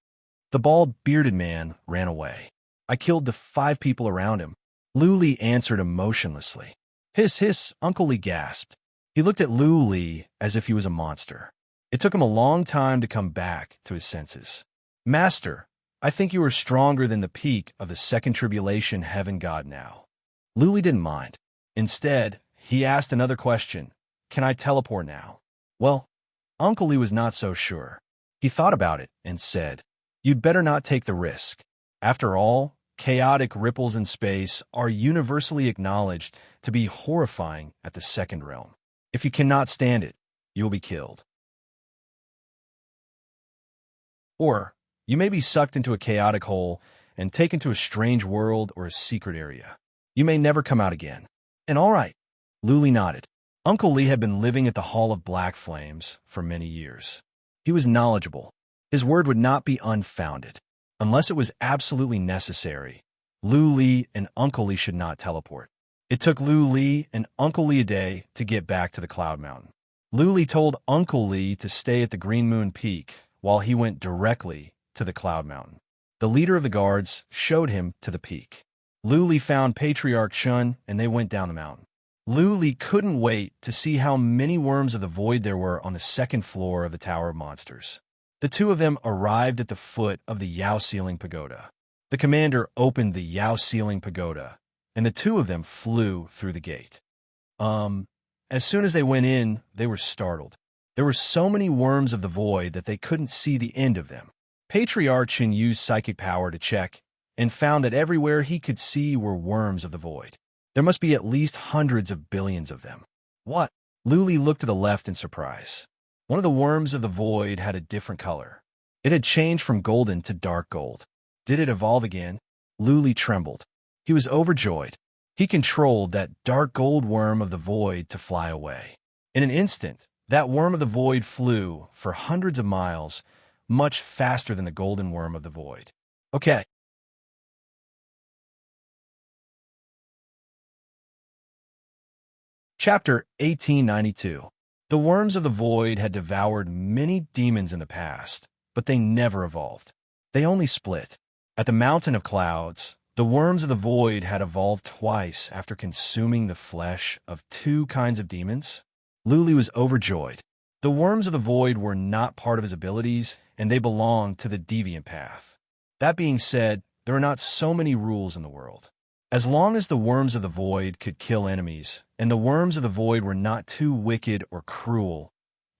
The bald, bearded man ran away. "I killed the 5 people around him," Lee answered emotionlessly. "Hiss, hiss," Uncle Lee gasped. He looked at Lee as if he was a monster. It took him a long time to come back to his senses. "Master, I think you are stronger than the peak of the second tribulation heaven god now." Lee didn't mind. Instead, he asked another question. "Can I teleport now?" Well, Uncle Lee was not so sure. He thought about it and said, "You'd better not take the risk. After all, chaotic ripples in space are universally acknowledged to be horrifying at the second realm. If you cannot stand it, you'll be killed. Or you may be sucked into a chaotic hole and taken to a strange world or a secret area. You may never come out again." And all right, Lee nodded. Uncle Lee had been living at the Hall of Black Flames for many years. He was knowledgeable. His word would not be unfounded. Unless it was absolutely necessary, Lee and Uncle Lee should not teleport. It took Lee and Uncle Lee a day to get back to the Cloud Mountain. Lee told Uncle Lee to stay at the Green Moon Peak while he went directly to the Cloud Mountain. The leader of the guards showed him to the peak. Lee found Patriarch Chun and they went down the mountain. Lee couldn't wait to see how many worms of the void there were on the second floor of the Tower of Monsters. The two of them arrived at the foot of the Yao Ceiling Pagoda. The commander opened the Yao Ceiling Pagoda, and the two of them flew through the gate. As soon as they went in, they were startled. There were so many worms of the void that they couldn't see the end of them. Patriarch Chin used psychic power to check, and found that everywhere he could see were worms of the void. There must be at least hundreds of billions of them. What? Lee looked to the left in surprise. One of the worms of the void had a different color. It had changed from golden to dark gold. Did it evolve again? Lee trembled. He was overjoyed. He controlled that dark gold worm of the void to fly away. In an instant, that worm of the void flew for hundreds of miles, much faster than the golden worm of the void. Okay. Chapter 1892. The worms of the void had devoured many demons in the past, but they never evolved. They only split. At the Mountain of Clouds, the worms of the void had evolved twice after consuming the flesh of 2 kinds of demons. Lee was overjoyed. The worms of the void were not part of his abilities, and they belonged to the deviant path. That being said, there are not so many rules in the world. As long as the worms of the void could kill enemies, and the worms of the void were not too wicked or cruel,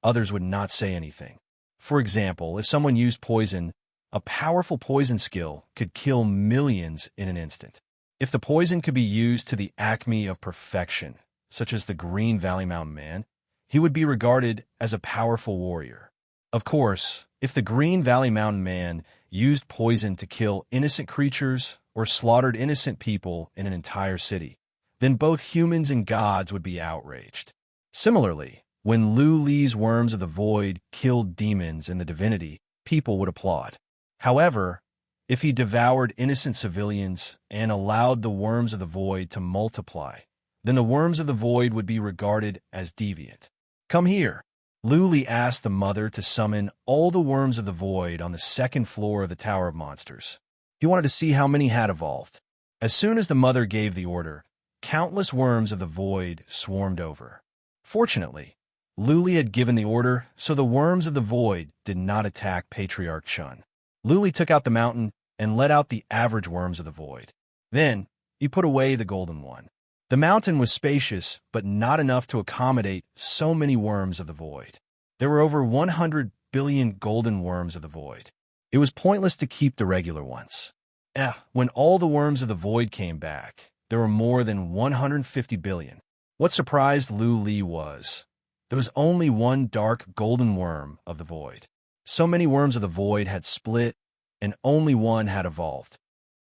others would not say anything. For example, if someone used poison, a powerful poison skill could kill millions in an instant. If the poison could be used to the acme of perfection, such as the Green Valley Mountain Man, he would be regarded as a powerful warrior. Of course, if the Green Valley Mountain Man used poison to kill innocent creatures or slaughtered innocent people in an entire city, then both humans and gods would be outraged. Similarly, when Lee's worms of the void killed demons and the divinity, people would applaud. However, if he devoured innocent civilians and allowed the worms of the void to multiply, then the worms of the void would be regarded as deviant. "Come here." Lee asked the mother to summon all the worms of the void on the second floor of the Tower of Monsters. He wanted to see how many had evolved. As soon as the mother gave the order, countless worms of the void swarmed over. Fortunately, Luli had given the order, so the worms of the void did not attack Patriarch Chun. Luli took out the mountain and let out the average worms of the void. Then, he put away the golden one. The mountain was spacious, but not enough to accommodate so many worms of the void. There were over 100 billion golden worms of the void. It was pointless to keep the regular ones. When all the worms of the void came back, there were more than 150 billion. What surprised Lu Li was, there was only one dark golden worm of the void. So many worms of the void had split, and only one had evolved.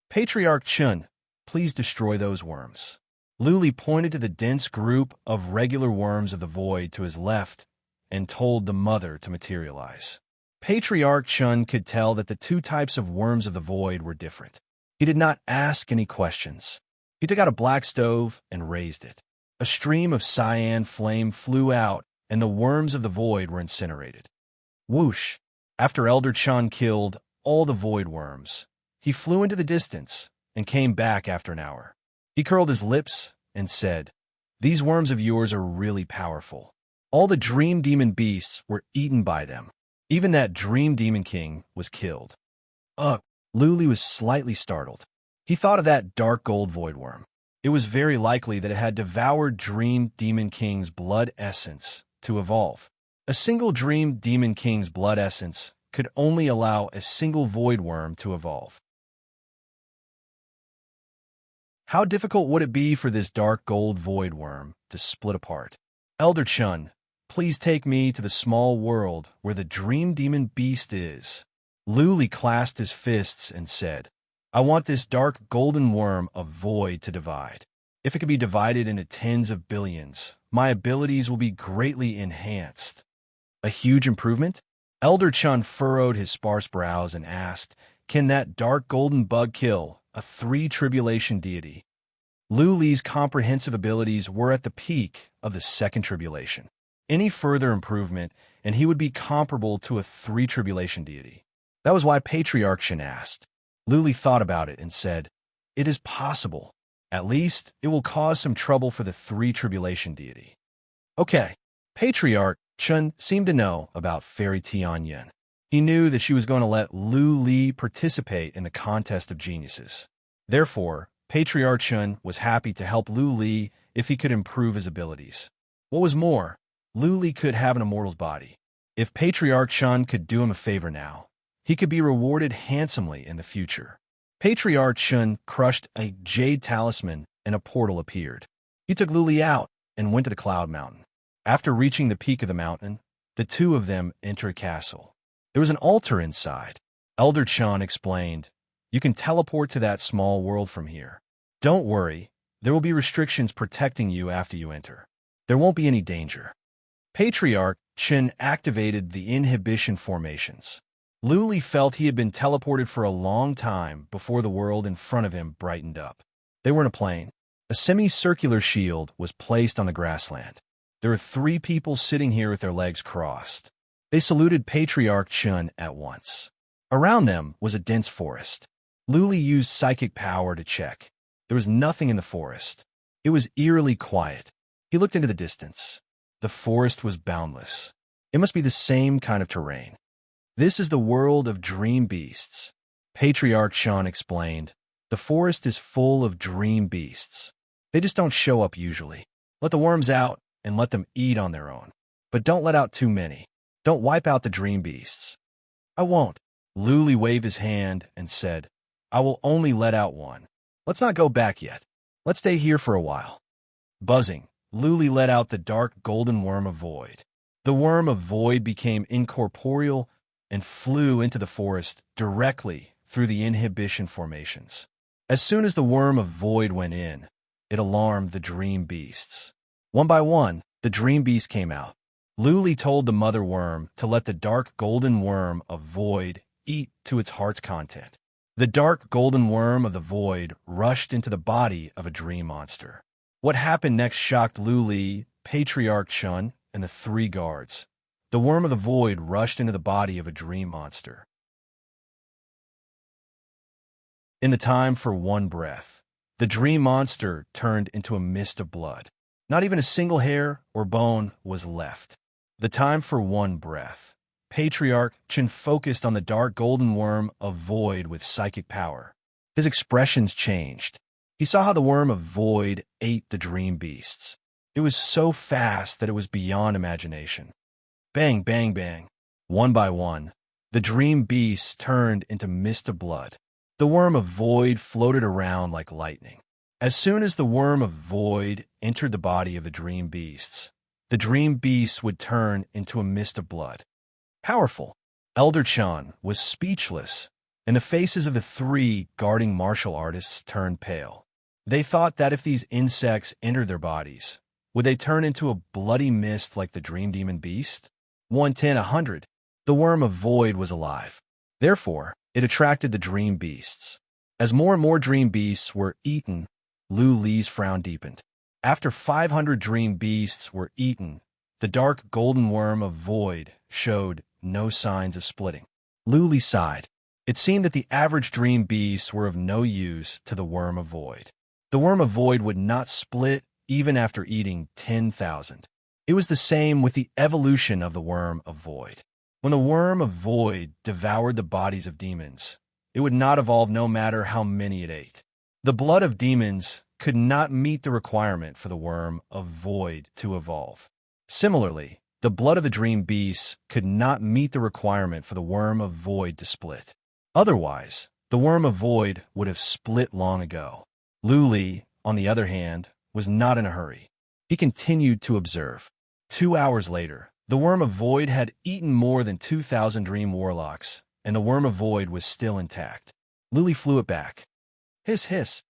Patriarch Chun, please destroy those worms. Lu Li pointed to the dense group of regular worms of the void to his left and told the mother to materialize. Patriarch Chun could tell that the two types of worms of the void were different. He did not ask any questions. He took out a black stove and raised it. A stream of cyan flame flew out, and the worms of the void were incinerated. Whoosh! After Elder Chun killed all the void worms, he flew into the distance and came back after an hour. He curled his lips and said, "These worms of yours are really powerful." All the dream demon beasts were eaten by them. Even that dream demon king was killed. Luli was slightly startled. He thought of that dark gold void worm. It was very likely that it had devoured Dream Demon King's blood essence to evolve. A single Dream Demon King's blood essence could only allow a single void worm to evolve. How difficult would it be for this dark gold void worm to split apart? Elder Chun, please take me to the small world where the Dream Demon Beast is. Luli clasped his fists and said, I want this dark golden worm of void to divide. If it can be divided into tens of billions, my abilities will be greatly enhanced. A huge improvement? Elder Chun furrowed his sparse brows and asked, Can that dark golden bug kill a three-tribulation deity? Luli's comprehensive abilities were at the peak of the second tribulation. Any further improvement, and he would be comparable to a three-tribulation deity. That was why Patriarch Chun asked. Luli thought about it and said, It is possible. At least, it will cause some trouble for the three-tribulation deity. Okay. Patriarch Chun seemed to know about Fairy Tianyan. He knew that she was going to let Lu Li participate in the contest of geniuses. Therefore, Patriarch Chun was happy to help Lu Li if he could improve his abilities. What was more, Lu Li could have an immortal's body. If Patriarch Chun could do him a favor now, he could be rewarded handsomely in the future. Patriarch Chun crushed a jade talisman and a portal appeared. He took Lu Li out and went to the Cloud Mountain. After reaching the peak of the mountain, the two of them entered a castle. There was an altar inside. Elder Chun explained, You can teleport to that small world from here. Don't worry, there will be restrictions protecting you after you enter. There won't be any danger. Patriarch Chun activated the inhibition formations. Lu Li felt he had been teleported for a long time before the world in front of him brightened up. They were in a plain. A semicircular shield was placed on the grassland. There were 3 people sitting here with their legs crossed. They saluted Patriarch Chun at once. Around them was a dense forest. Lu Li used psychic power to check. There was nothing in the forest. It was eerily quiet. He looked into the distance. The forest was boundless. It must be the same kind of terrain. This is the world of dream beasts. Patriarch Chun explained. The forest is full of dream beasts. They just don't show up usually. Let the worms out and let them eat on their own. But don't let out too many. Don't wipe out the dream beasts. I won't. Lu Li waved his hand and said, I will only let out one. Let's not go back yet. Let's stay here for a while. Buzzing, Lu Li let out the dark golden worm of void. The worm of void became incorporeal and flew into the forest directly through the inhibition formations. As soon as the worm of void went in, it alarmed the dream beasts. One by one, the dream beasts came out. Lu Li told the mother worm to let the dark golden worm of void eat to its heart's content. The dark golden worm of the void rushed into the body of a dream monster. What happened next shocked Lu Li, Patriarch Chun, and the 3 guards. The worm of the void rushed into the body of a dream monster. In the time for one breath, The dream monster turned into a mist of blood. Not even a single hair or bone was left. The time for one breath. Patriarch Chen focused on the dark golden worm of void with psychic power. His expressions changed. He saw how the worm of void ate the dream beasts. It was so fast that it was beyond imagination. Bang, bang, bang. One by one, the dream beasts turned into mist of blood. The worm of void floated around like lightning. As soon as the worm of void entered the body of the dream beasts would turn into a mist of blood. Powerful. Elder Chan was speechless, and the faces of the three guarding martial artists turned pale. They thought that if these insects entered their bodies, would they turn into a bloody mist like the dream demon beast? 110, 100. The worm of void was alive. Therefore, it attracted the dream beasts. As more and more dream beasts were eaten, Lu Li's frown deepened. After 500 dream beasts were eaten, the dark golden worm of void showed no signs of splitting. Lu Li sighed. It seemed that the average dream beasts were of no use to the worm of void. The worm of void would not split even after eating 10,000. It was the same with the evolution of the worm of void. When the worm of void devoured the bodies of demons, it would not evolve no matter how many it ate. The blood of demons could not meet the requirement for the worm of void to evolve. Similarly, the blood of the dream beasts could not meet the requirement for the worm of void to split. Otherwise, the worm of void would have split long ago. Lu Li, on the other hand, was not in a hurry. He continued to observe. 2 hours later, the worm of void had eaten more than 2,000 dream warlocks, and the worm of void was still intact. Lu Li flew it back. Hiss, hiss.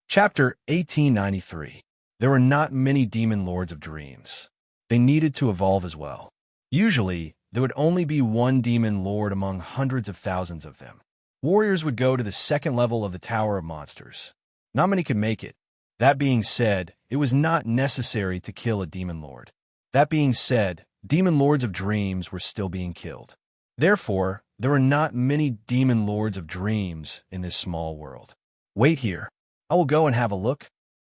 Chapter 1893. There were not many demon lords of dreams. They needed to evolve as well. Usually, there would only be one demon lord among hundreds of thousands of them. Warriors would go to the second level of the Tower of Monsters. Not many could make it. That being said, it was not necessary to kill a demon lord. That being said, demon lords of dreams were still being killed. Therefore, there were not many demon lords of dreams in this small world. Wait here. I will go and have a look.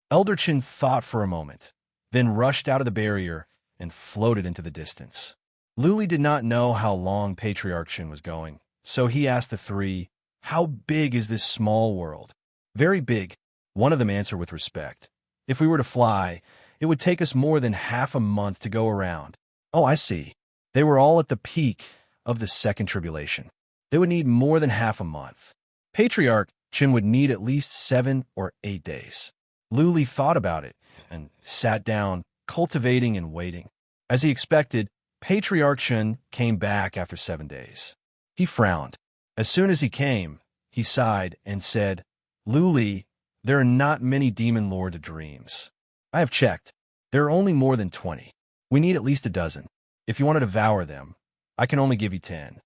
Elder Chin thought for a moment, then rushed out of the barrier and floated into the distance. Lu Li did not know how long Patriarch Chin was going, so he asked the three, "How big is this small world?" "Very big," one of them answered with respect. "If we were to fly, it would take us more than half a month to go around." "Oh, I see." They were all at the peak of the second tribulation. They would need more than half a month. Patriarch Chin would need at least 7 or 8 days. Lu Li thought about it and sat down, cultivating and waiting. As he expected, Patriarch Chin came back after 7 days. He frowned. As soon as he came, he sighed and said, "Lu Li, there are not many demon lords of dreams. I have checked. There are only more than 20. We need at least a dozen. If you want to devour them, I can only give you 10.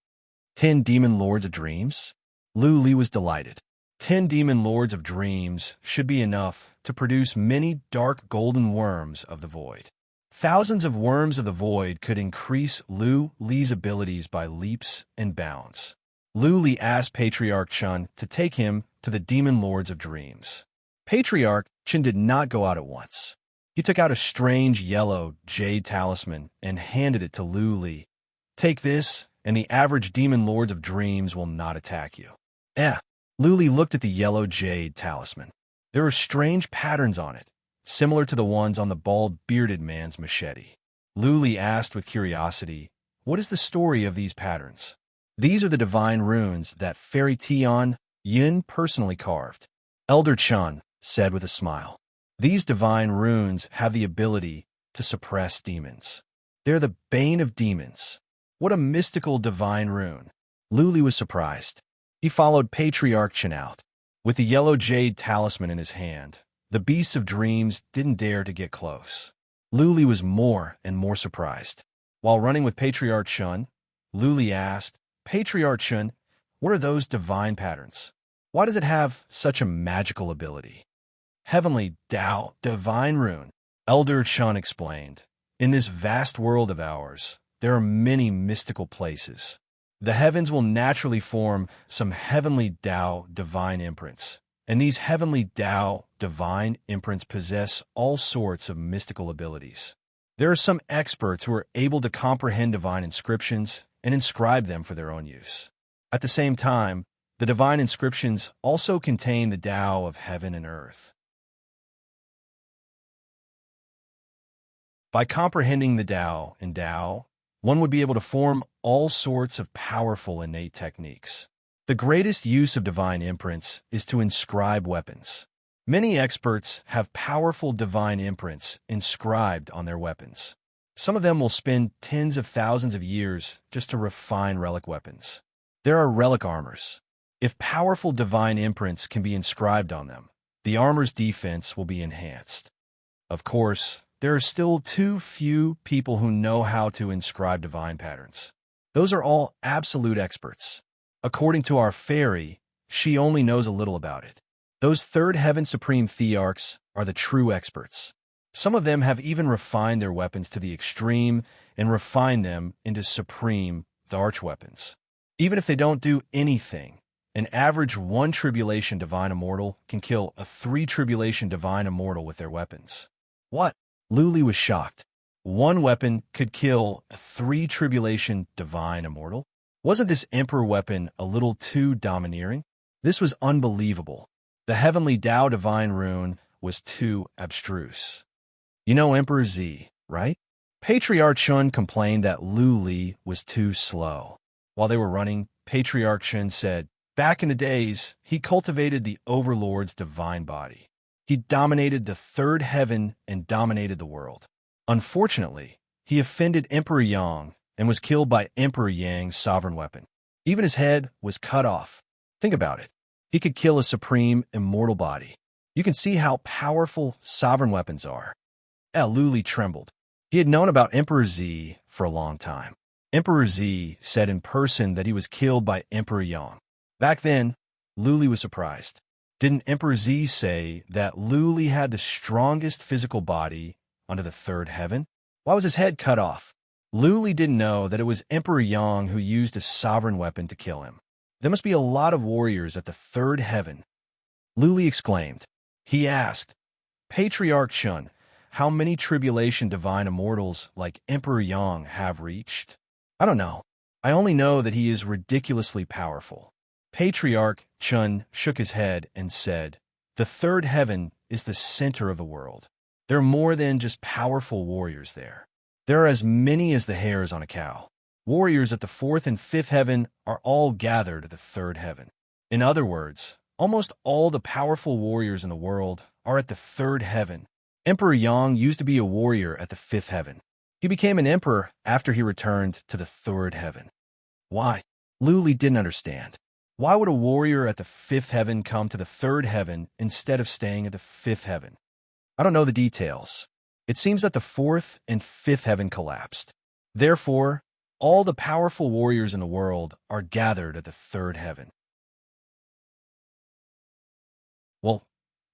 10 demon lords of dreams?" Lu Li was delighted. 10 demon lords of dreams should be enough to produce many dark golden worms of the void. Thousands of worms of the void could increase Lu Li's abilities by leaps and bounds. Lu Li asked Patriarch Chun to take him to the demon lords of dreams. Patriarch Chun did not go out at once. He took out a strange yellow jade talisman and handed it to Lu Li. "Take this, and the average demon lords of dreams will not attack you." Lu Li looked at the yellow jade talisman. There were strange patterns on it, similar to the ones on the bald, bearded man's machete. Lu Li asked with curiosity, "What is the story of these patterns?" "These are the divine runes that Fairy Tian Yin personally carved," Elder Chun said with a smile. "These divine runes have the ability to suppress demons. They're the bane of demons. What a mystical divine rune." Lu Li was surprised. He followed Patriarch Chin out. With the yellow jade talisman in his hand, the beasts of dreams didn't dare to get close. Lu Li was more and more surprised. While running with Patriarch Chun, Lu Li asked, "Patriarch Chun, what are those divine patterns? Why does it have such a magical ability?" "Heavenly Tao, divine rune," Elder Chun explained. "In this vast world of ours, there are many mystical places. The heavens will naturally form some heavenly Tao divine imprints, and these heavenly Tao divine imprints possess all sorts of mystical abilities. There are some experts who are able to comprehend divine inscriptions and inscribe them for their own use. At the same time, the divine inscriptions also contain the Tao of heaven and earth. By comprehending the Tao and Tao, one would be able to form all sorts of powerful innate techniques. The greatest use of divine imprints is to inscribe weapons. Many experts have powerful divine imprints inscribed on their weapons. Some of them will spend tens of thousands of years just to refine relic weapons. There are relic armors. If powerful divine imprints can be inscribed on them, the armor's defense will be enhanced. Of course, there are still too few people who know how to inscribe divine patterns. Those are all absolute experts. According to our fairy, she only knows a little about it. Those third heaven supreme thearchs are the true experts. Some of them have even refined their weapons to the extreme and refined them into supreme arch weapons. Even if they don't do anything, an average 1 tribulation divine immortal can kill a 3 tribulation divine immortal with their weapons. What? Luli was shocked. 1 weapon could kill a 3 tribulation divine immortal? Wasn't this emperor weapon a little too domineering? This was unbelievable. The heavenly Tao divine rune was too abstruse. You know Emperor Z, right? Patriarch Shun complained that Luli was too slow. While they were running, Patriarch Shun said, back in the days, he cultivated the Overlord's divine body. He dominated the third heaven and dominated the world. Unfortunately, he offended Emperor Yang and was killed by Emperor Yang's sovereign weapon. Even his head was cut off. Think about it. He could kill a supreme immortal body. You can see how powerful sovereign weapons are. Luli trembled. He had known about Emperor Z for a long time. Emperor Z said in person that he was killed by Emperor Yang. Back then, Luli was surprised. Didn't Emperor Z say that Luli had the strongest physical body under the third heaven? Why was his head cut off? Luli didn't know that it was Emperor Yang who used a sovereign weapon to kill him. There must be a lot of warriors at the third heaven. Luli exclaimed. He asked, Patriarch Shun, how many tribulation divine immortals like Emperor Yang have reached? I don't know. I only know that he is ridiculously powerful. Patriarch Chun shook his head and said, the third heaven is the center of the world. There are more than just powerful warriors there. There are as many as the hairs on a cow. Warriors at the fourth and fifth heaven are all gathered at the third heaven. In other words, almost all the powerful warriors in the world are at the third heaven. Emperor Yang used to be a warrior at the fifth heaven. He became an emperor after he returned to the third heaven. Why? Luli didn't understand. Why would a warrior at the fifth heaven come to the third heaven instead of staying at the fifth heaven? I don't know the details. It seems that the fourth and fifth heaven collapsed. Therefore, all the powerful warriors in the world are gathered at the third heaven. Well,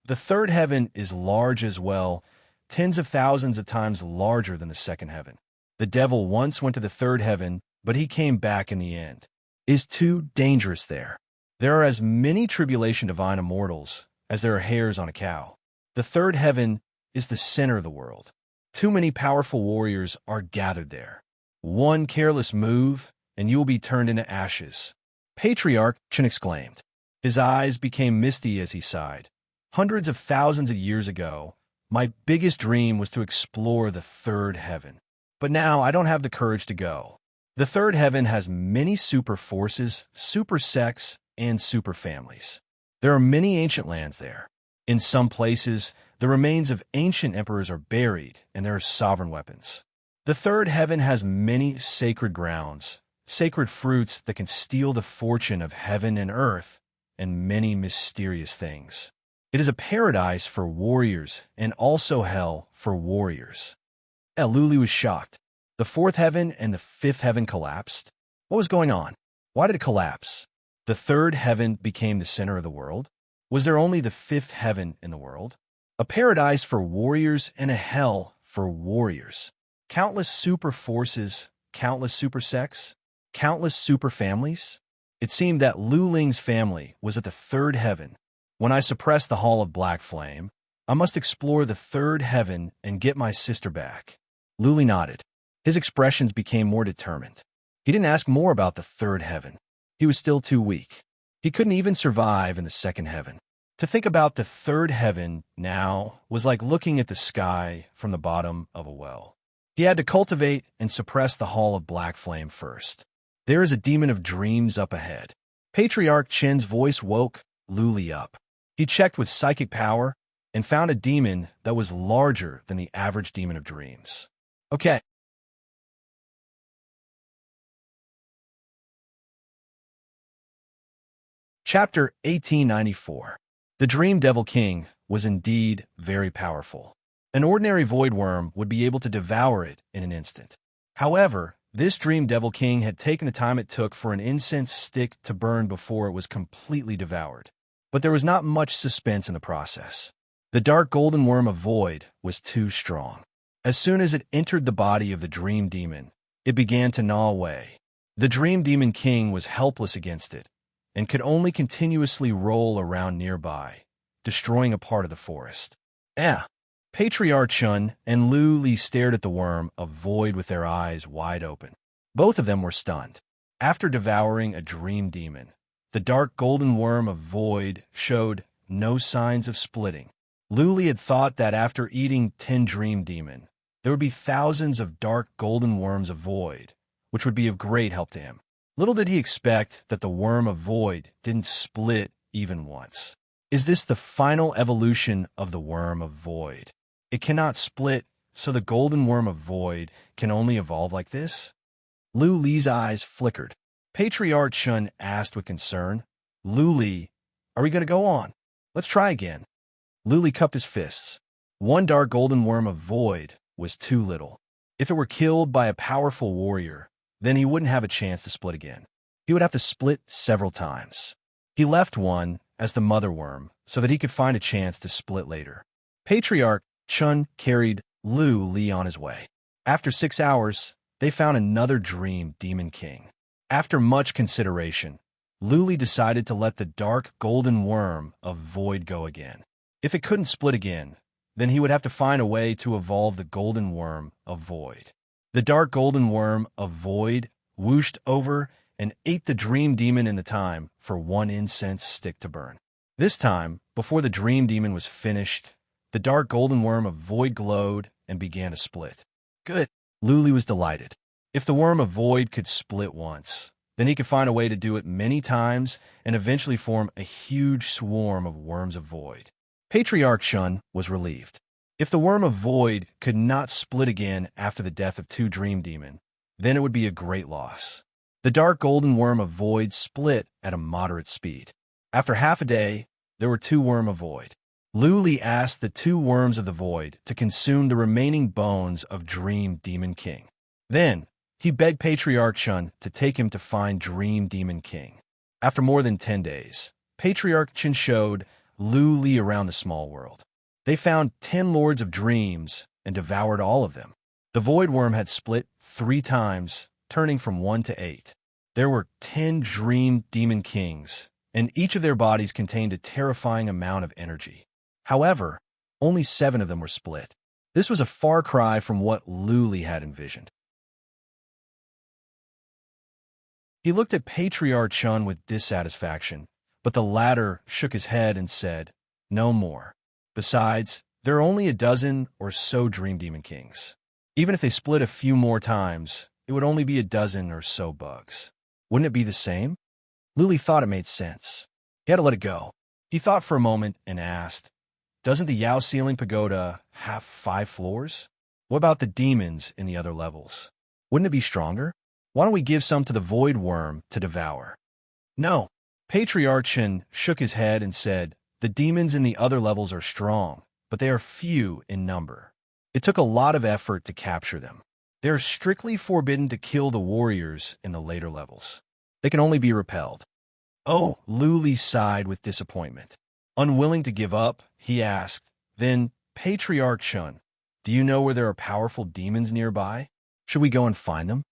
the third heaven is large as well, tens of thousands of times larger than the second heaven. The devil once went to the third heaven, but he came back in the end. It is too dangerous there. There are as many tribulation divine immortals as there are hairs on a cow. The third heaven is the center of the world. Too many powerful warriors are gathered there. One careless move, and you will be turned into ashes. Patriarch Chen exclaimed. His eyes became misty as he sighed. Hundreds of thousands of years ago, my biggest dream was to explore the third heaven. But now I don't have the courage to go. The third heaven has many super forces, super sects, and super families. There are many ancient lands there. In some places, the remains of ancient emperors are buried, and there are sovereign weapons. The third heaven has many sacred grounds, sacred fruits that can steal the fortune of heaven and earth, and many mysterious things. It is a paradise for warriors and also hell for warriors. Luli was shocked. The fourth heaven and the fifth heaven collapsed. What was going on? Why did it collapse? The third heaven became the center of the world? Was there only the fifth heaven in the world? A paradise for warriors and a hell for warriors. Countless super forces, countless super sects. Countless superfamilies? It seemed that Lu Ling's family was at the third heaven. When I suppressed the Hall of Black Flame, I must explore the third heaven and get my sister back. Lu Ling nodded. His expressions became more determined. He didn't ask more about the third heaven. He was still too weak. He couldn't even survive in the second heaven. To think about the third heaven now was like looking at the sky from the bottom of a well. He had to cultivate and suppress the Hall of Black Flame first. There is a demon of dreams up ahead. Patriarch Chen's voice woke Lu Li up. He checked with psychic power and found a demon that was larger than the average demon of dreams. Okay. Chapter 1894. The Dream Devil King was indeed very powerful. An ordinary void worm would be able to devour it in an instant. However, this Dream Devil King had taken the time it took for an incense stick to burn before it was completely devoured. But there was not much suspense in the process. The dark golden worm of void was too strong. As soon as it entered the body of the Dream Demon, it began to gnaw away. The Dream Demon King was helpless against it, and could only continuously roll around nearby, destroying a part of the forest. Patriarch Chun and Lu Li stared at the worm of void with their eyes wide open. Both of them were stunned. After devouring a dream demon, the dark golden worm of void showed no signs of splitting. Lu Li had thought that after eating 10 dream demon, there would be thousands of dark golden worms of void, which would be of great help to him. Little did he expect that the worm of void didn't split even once. Is this the final evolution of the worm of void? It cannot split, so the golden worm of void can only evolve like this? Lu Li's eyes flickered. Patriarch Chun asked with concern, Lu Li, are we going to go on? Let's try again. Lu Li cupped his fists. One dark golden worm of void was too little. If it were killed by a powerful warrior, then he wouldn't have a chance to split again. He would have to split several times. He left one as the mother worm so that he could find a chance to split later. Patriarch Chun carried Lu Li on his way. After 6 hours, they found another dream demon king. After much consideration, Lu Li decided to let the dark golden worm of void go again. If it couldn't split again, then he would have to find a way to evolve the golden worm of void. The dark golden worm of void whooshed over and ate the dream demon in the time for 1 incense stick to burn. This time, before the dream demon was finished, the dark golden worm of void glowed and began to split. Good. Lu Li was delighted. If the worm of void could split once, then he could find a way to do it many times and eventually form a huge swarm of worms of void. Patriarch Chun was relieved. If the worm of void could not split again after the death of 2 dream demon, then it would be a great loss. The dark golden worm of void split at a moderate speed. After half a day, there were 2 worm of void. Lu Li asked the 2 worms of the void to consume the remaining bones of Dream Demon King. Then, he begged Patriarch Chun to take him to find Dream Demon King. After more than 10 days, Patriarch Chun showed Lu Li around the small world. They found 10 Lords of Dreams and devoured all of them. The void worm had split 3 times, turning from 1 to 8. There were 10 Dream Demon Kings, and each of their bodies contained a terrifying amount of energy. However, only 7 of them were split. This was a far cry from what Lu Li had envisioned. He looked at Patriarch Chun with dissatisfaction, but the latter shook his head and said, no more. Besides, there are only a dozen or so Dream Demon Kings. Even if they split a few more times, it would only be a dozen or so bugs. Wouldn't it be the same? Lu Li thought it made sense. He had to let it go. He thought for a moment and asked, doesn't the Yao Ceiling Pagoda have 5 floors? What about the demons in the other levels? Wouldn't it be stronger? Why don't we give some to the void worm to devour? No. Patriarch Chun shook his head and said, the demons in the other levels are strong, but they are few in number. It took a lot of effort to capture them. They are strictly forbidden to kill the warriors in the later levels. They can only be repelled. Oh, Lu Li sighed with disappointment. Unwilling to give up, he asked, then, Patriarch Chun, do you know where there are powerful demons nearby? Should we go and find them?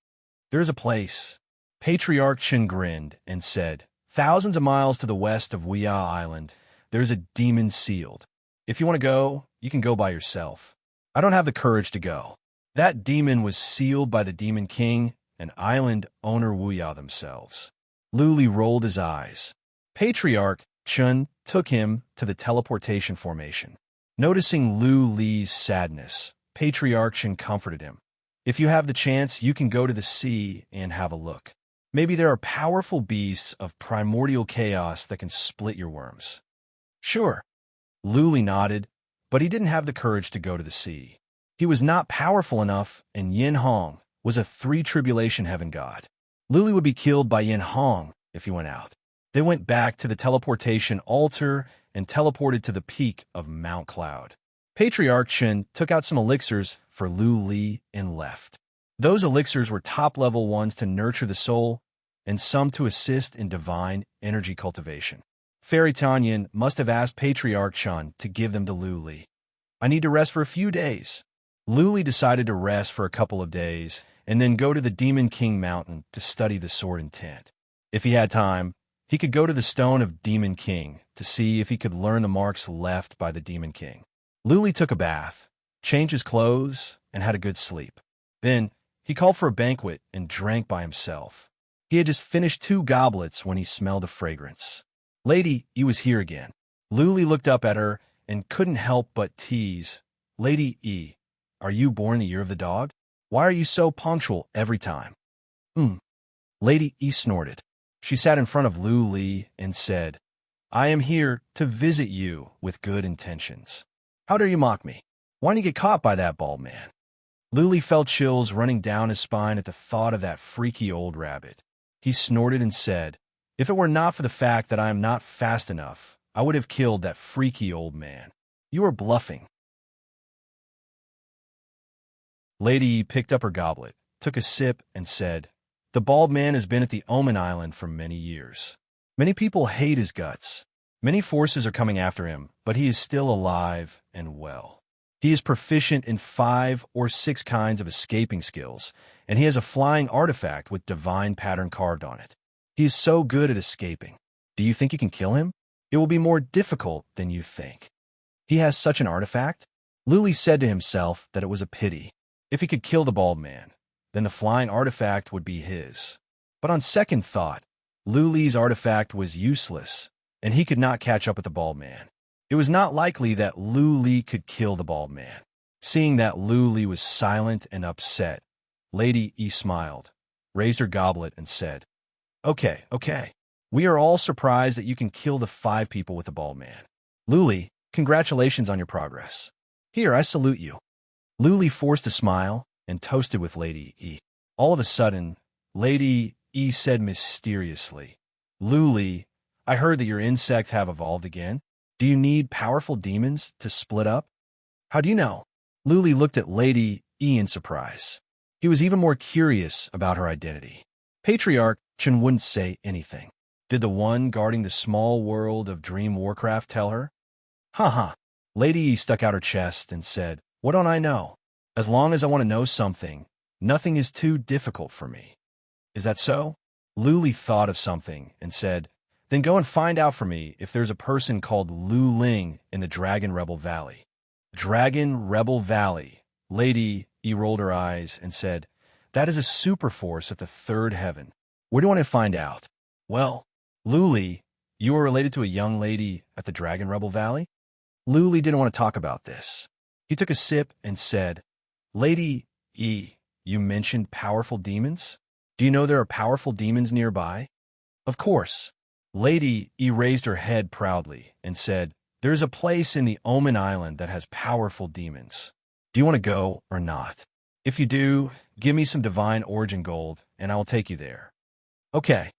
There is a place. Patriarch Chen grinned and said, "Thousands of miles to the west of Wuya Island, there's a demon sealed. If you want to go, you can go by yourself. I don't have the courage to go." That demon was sealed by the Demon King and island owner Wuya themselves. Luli rolled his eyes. Patriarch Chen took him to the teleportation formation. Noticing Lu Li's sadness, Patriarch Chen comforted him. "If you have the chance, you can go to the sea and have a look. Maybe there are powerful beasts of primordial chaos that can split your worms." "Sure." Luli nodded, but he didn't have the courage to go to the sea. He was not powerful enough, and Yin Hong was a three-tribulation heaven god. Luli would be killed by Yin Hong if he went out. They went back to the teleportation altar and teleported to the peak of Mount Cloud. Patriarch Chen took out some elixirs for Lu Li and left. Those elixirs were top-level ones to nurture the soul and some to assist in divine energy cultivation. Fairy Tanyan must have asked Patriarch Chen to give them to Lu Li. "I need to rest for a few days." Lu Li decided to rest for a couple of days and then go to the Demon King Mountain to study the sword intent. If he had time, he could go to the Stone of Demon King to see if he could learn the marks left by the Demon King. Lu Li took a bath, changed his clothes, and had a good sleep. Then, he called for a banquet and drank by himself. He had just finished 2 goblets when he smelled a fragrance. Lady E was here again. Lu Li looked up at her and couldn't help but tease. "Lady E, are you born the year of the dog? Why are you so punctual every time?" Lady E snorted. She sat in front of Lu Li and said, "I am here to visit you with good intentions. How dare you mock me? Why didn't you get caught by that bald man?" Lu Li felt chills running down his spine at the thought of that freaky old rabbit. He snorted and said, "If it were not for the fact that I am not fast enough, I would have killed that freaky old man. You are bluffing." Lady E picked up her goblet, took a sip, and said, "The bald man has been at the Omen Island for many years. Many people hate his guts. Many forces are coming after him, but he is still alive and well. He is proficient in 5 or 6 kinds of escaping skills, and he has a flying artifact with divine pattern carved on it. He is so good at escaping. Do you think you can kill him? It will be more difficult than you think." "He has such an artifact?" Lu Li said to himself that it was a pity. If he could kill the bald man, then the flying artifact would be his. But on second thought, Lu Li's artifact was useless, and he could not catch up with the bald man. It was not likely that Lu Li could kill the bald man. Seeing that Lu Li was silent and upset, Lady E smiled, raised her goblet, and said, Okay. We are all surprised that you can kill the 5 people with the bald man. Lu Li, congratulations on your progress. Here, I salute you." Lu Li forced a smile and toasted with Lady E. All of a sudden, Lady E said mysteriously, "Lu Li, I heard that your insects have evolved again. Do you need powerful demons to split up?" "How do you know?" Lu Li looked at Lady E in surprise. He was even more curious about her identity. Patriarch Chen wouldn't say anything. Did the one guarding the small world of Dream Warcraft tell her? Ha. Lady E stuck out her chest and said, "What don't I know? As long as I want to know something, nothing is too difficult for me." "Is that so?" Lu Li thought of something and said, "Then go and find out for me if there's a person called Lu Ling in the Dragon Rebel Valley." Dragon Rebel Valley. Lady E rolled her eyes and said, "That is a super force at the 3rd heaven. Where do you want to find out?" "Well, Lu Li, you are related to a young lady at the Dragon Rebel Valley?" Lu Li didn't want to talk about this. He took a sip and said, "Lady E, you mentioned powerful demons? Do you know there are powerful demons nearby?" "Of course." Lady E raised her head proudly and said, "There is a place in the Omen Island that has powerful demons. Do you want to go or not? If you do, give me some divine origin gold, and I will take you there." "Okay."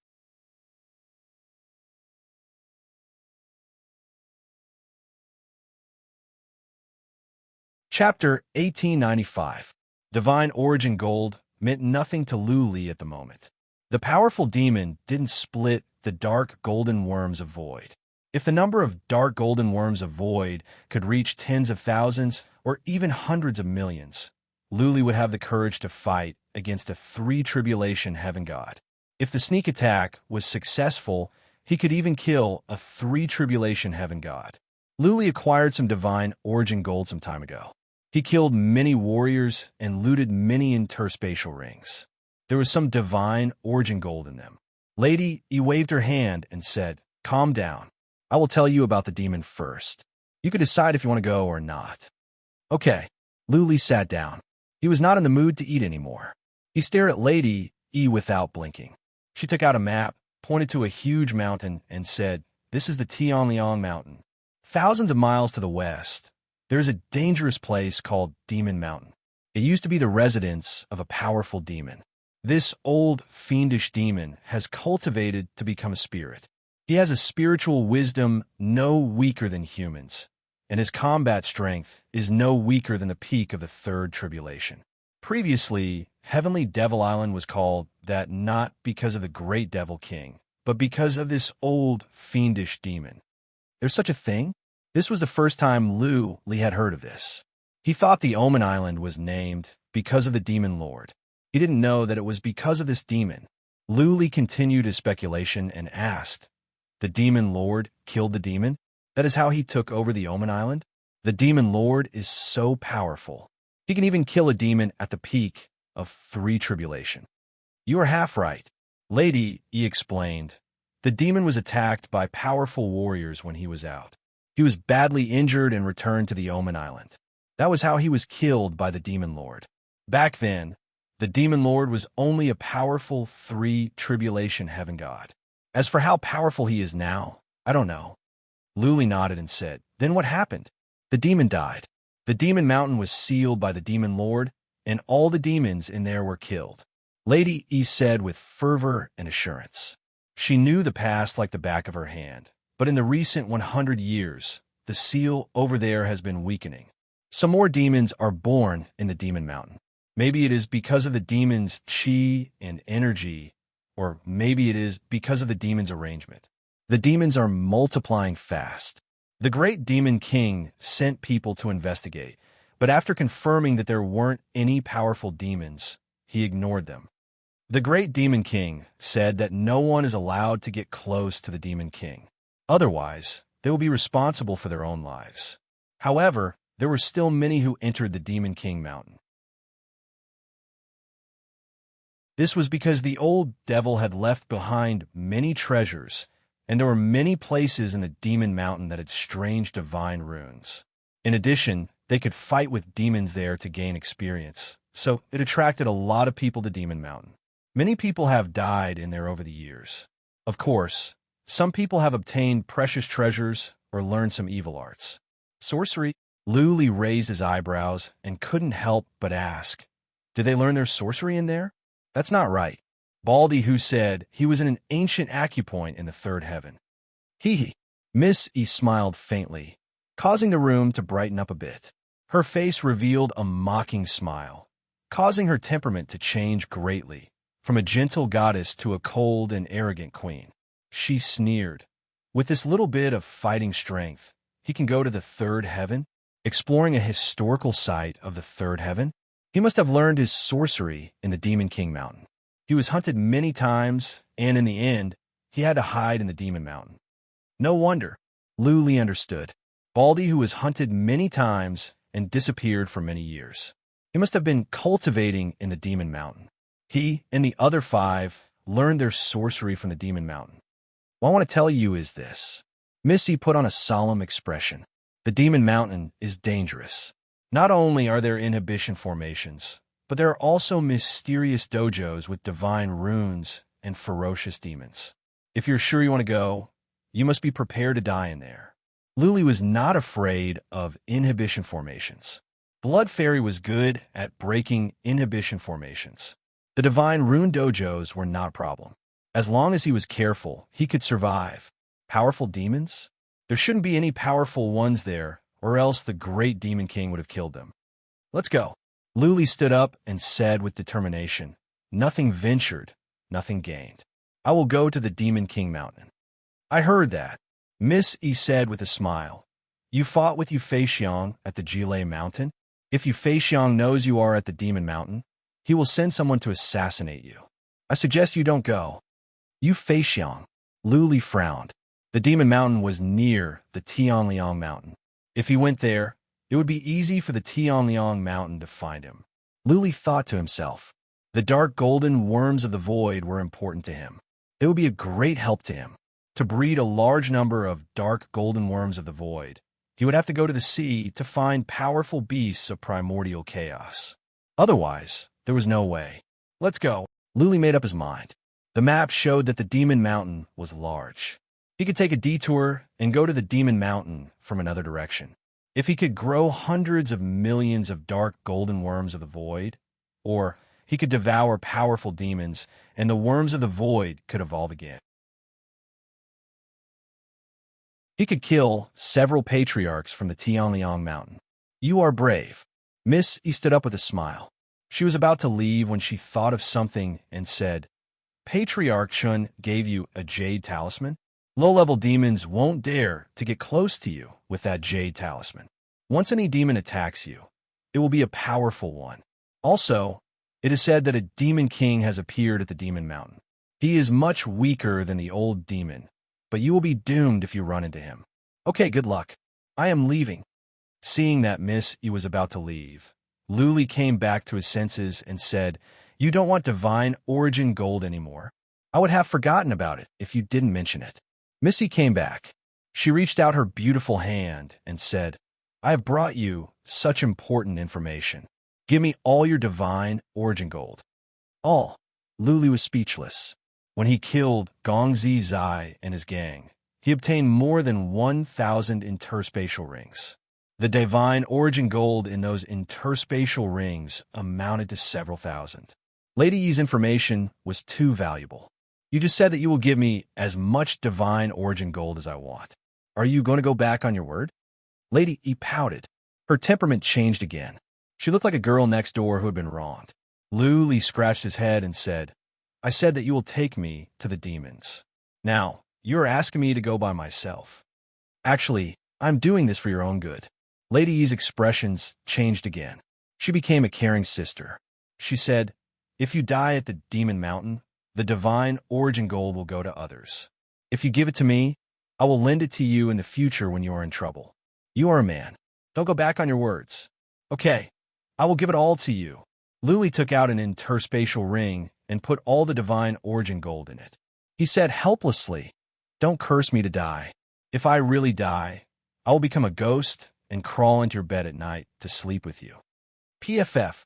Chapter 1895. Divine Origin Gold meant nothing to Lu Li at the moment. The powerful demon didn't split the dark golden worms of void. If the number of dark golden worms of void could reach tens of thousands or even hundreds of millions, Lu Li would have the courage to fight against a 3-tribulation heaven god. If the sneak attack was successful, he could even kill a 3 tribulation heaven god. Luli acquired some divine origin gold some time ago. He killed many warriors and looted many interspatial rings. There was some divine origin gold in them. Lady E waved her hand and said, "Calm down. I will tell you about the demon first. You can decide if you want to go or not." Okay. Luli sat down. He was not in the mood to eat anymore. He stared at Lady E without blinking. She took out a map, pointed to a huge mountain, and said, "This is the Tianliang Mountain. Thousands of miles to the west, there is a dangerous place called Demon Mountain. It used to be the residence of a powerful demon. This old, fiendish demon has cultivated to become a spirit. He has a spiritual wisdom no weaker than humans, and his combat strength is no weaker than the peak of the 3rd tribulation. Previously, Heavenly Devil Island was called that not because of the great Devil King, but because of this old, fiendish demon. There's such a thing? This was the first time Li had heard of this. He thought the Omen Island was named because of the Demon Lord. He didn't know that it was because of this demon. Li continued his speculation and asked, "The Demon Lord killed the demon? That is how he took over the Omen Island? The Demon Lord is so powerful. He can even kill a demon at the peak of 3 tribulation." "You are half right," Lady E explained. "The demon was attacked by powerful warriors when he was out. He was badly injured and returned to the Omen Island. That was how he was killed by the Demon Lord. Back then, the Demon Lord was only a powerful 3 tribulation heaven god. As for how powerful he is now, I don't know." Luli nodded and said, "Then what happened?" "The demon died. The Demon Mountain was sealed by the Demon Lord, and all the demons in there were killed," Lady E said with fervor and assurance. She knew the past like the back of her hand, but in the recent 100 years, the seal over there has been weakening. Some more demons are born in the Demon Mountain. Maybe it is because of the demon's chi and energy, or maybe it is because of the demon's arrangement. The demons are multiplying fast. The great Demon King sent people to investigate, but after confirming that there weren't any powerful demons, he ignored them. The great Demon King said that no one is allowed to get close to the Demon King. Otherwise, they will be responsible for their own lives. However, there were still many who entered the Demon King Mountain. This was because the old devil had left behind many treasures, and there were many places in the Demon Mountain that had strange divine runes. In addition, they could fight with demons there to gain experience, so it attracted a lot of people to Demon Mountain. Many people have died in there over the years. Of course, some people have obtained precious treasures or learned some evil arts. Sorcery? Luli raised his eyebrows and couldn't help but ask, "Did they learn their sorcery in there?" "That's not right." Baldy, who said he was in an ancient acupoint in the 3rd heaven. Hee. Miss E smiled faintly, causing the room to brighten up a bit. Her face revealed a mocking smile, causing her temperament to change greatly, from a gentle goddess to a cold and arrogant queen. She sneered. "With this little bit of fighting strength, he can go to the 3rd heaven, exploring a historical site of the 3rd heaven? He must have learned his sorcery in the Demon King Mountain. He was hunted many times, and in the end, he had to hide in the Demon Mountain." No wonder. Luli understood. Baldy, who was hunted many times and disappeared for many years. He must have been cultivating in the Demon Mountain. He and the other 5 learned their sorcery from the Demon Mountain. What I want to tell you is this. Missy put on a solemn expression. The Demon Mountain is dangerous. Not only are there inhibition formations, but there are also mysterious dojos with divine runes and ferocious demons. If you're sure you want to go, you must be prepared to die in there. Luli was not afraid of inhibition formations. Blood Fairy was good at breaking inhibition formations. The divine rune dojos were not a problem. As long as he was careful, he could survive. Powerful demons? There shouldn't be any powerful ones there, or else the great Demon King would have killed them. "Let's go." Luli stood up and said with determination, "Nothing ventured, nothing gained. I will go to the Demon King Mountain." "I heard that," Miss E said with a smile. "You fought with Xiang at the Jile Mountain? If Xiang knows you are at the Demon Mountain, he will send someone to assassinate you. I suggest you don't go. You Feixiang. Lu frowned. The demon mountain was near the Tianliang mountain. If he went there, it would be easy for the Tianliang mountain to find him. Lu thought to himself. The dark golden worms of the void were important to him. It would be a great help to him. To breed a large number of dark golden worms of the void, he would have to go to the sea to find powerful beasts of primordial chaos. Otherwise, there was no way. Let's go. Lu made up his mind. The map showed that the demon mountain was large. He could take a detour and go to the demon mountain from another direction. If he could grow hundreds of millions of dark golden worms of the void, or he could devour powerful demons, and the worms of the void could evolve again. He could kill several patriarchs from the Tianliang mountain. You are brave. Miss E stood up with a smile. She was about to leave when she thought of something and said, Patriarch Shun gave you a jade talisman? Low-level demons won't dare to get close to you with that jade talisman. Once any demon attacks you, it will be a powerful one. Also, it is said that a demon king has appeared at the demon mountain. He is much weaker than the old demon, but you will be doomed if you run into him. Okay, good luck. I am leaving. Seeing that Miss E was about to leave, Lu came back to his senses and said, You don't want divine origin gold anymore. I would have forgotten about it if you didn't mention it. Missy came back. She reached out her beautiful hand and said, I have brought you such important information. Give me all your divine origin gold. All. Lu was speechless. When he killed Gongzi Zai and his gang, he obtained more than 1,000 interspatial rings. The divine origin gold in those interspatial rings amounted to several thousand. Lady Yi's information was too valuable. You just said that you will give me as much divine origin gold as I want. Are you going to go back on your word? Lady E pouted. Her temperament changed again. She looked like a girl next door who had been wronged. Lu scratched his head and said, I said that you will take me to the demons. Now, you are asking me to go by myself. Actually, I'm doing this for your own good. Lady Yi's expressions changed again. She became a caring sister. She said, If you die at the demon mountain, the divine origin gold will go to others. If you give it to me, I will lend it to you in the future when you are in trouble. You are a man. Don't go back on your words. Okay, I will give it all to you. Lu took out an interspatial ring and put all the divine origin gold in it. He said helplessly, Don't curse me to die. If I really die, I will become a ghost and crawl into your bed at night to sleep with you. PFF.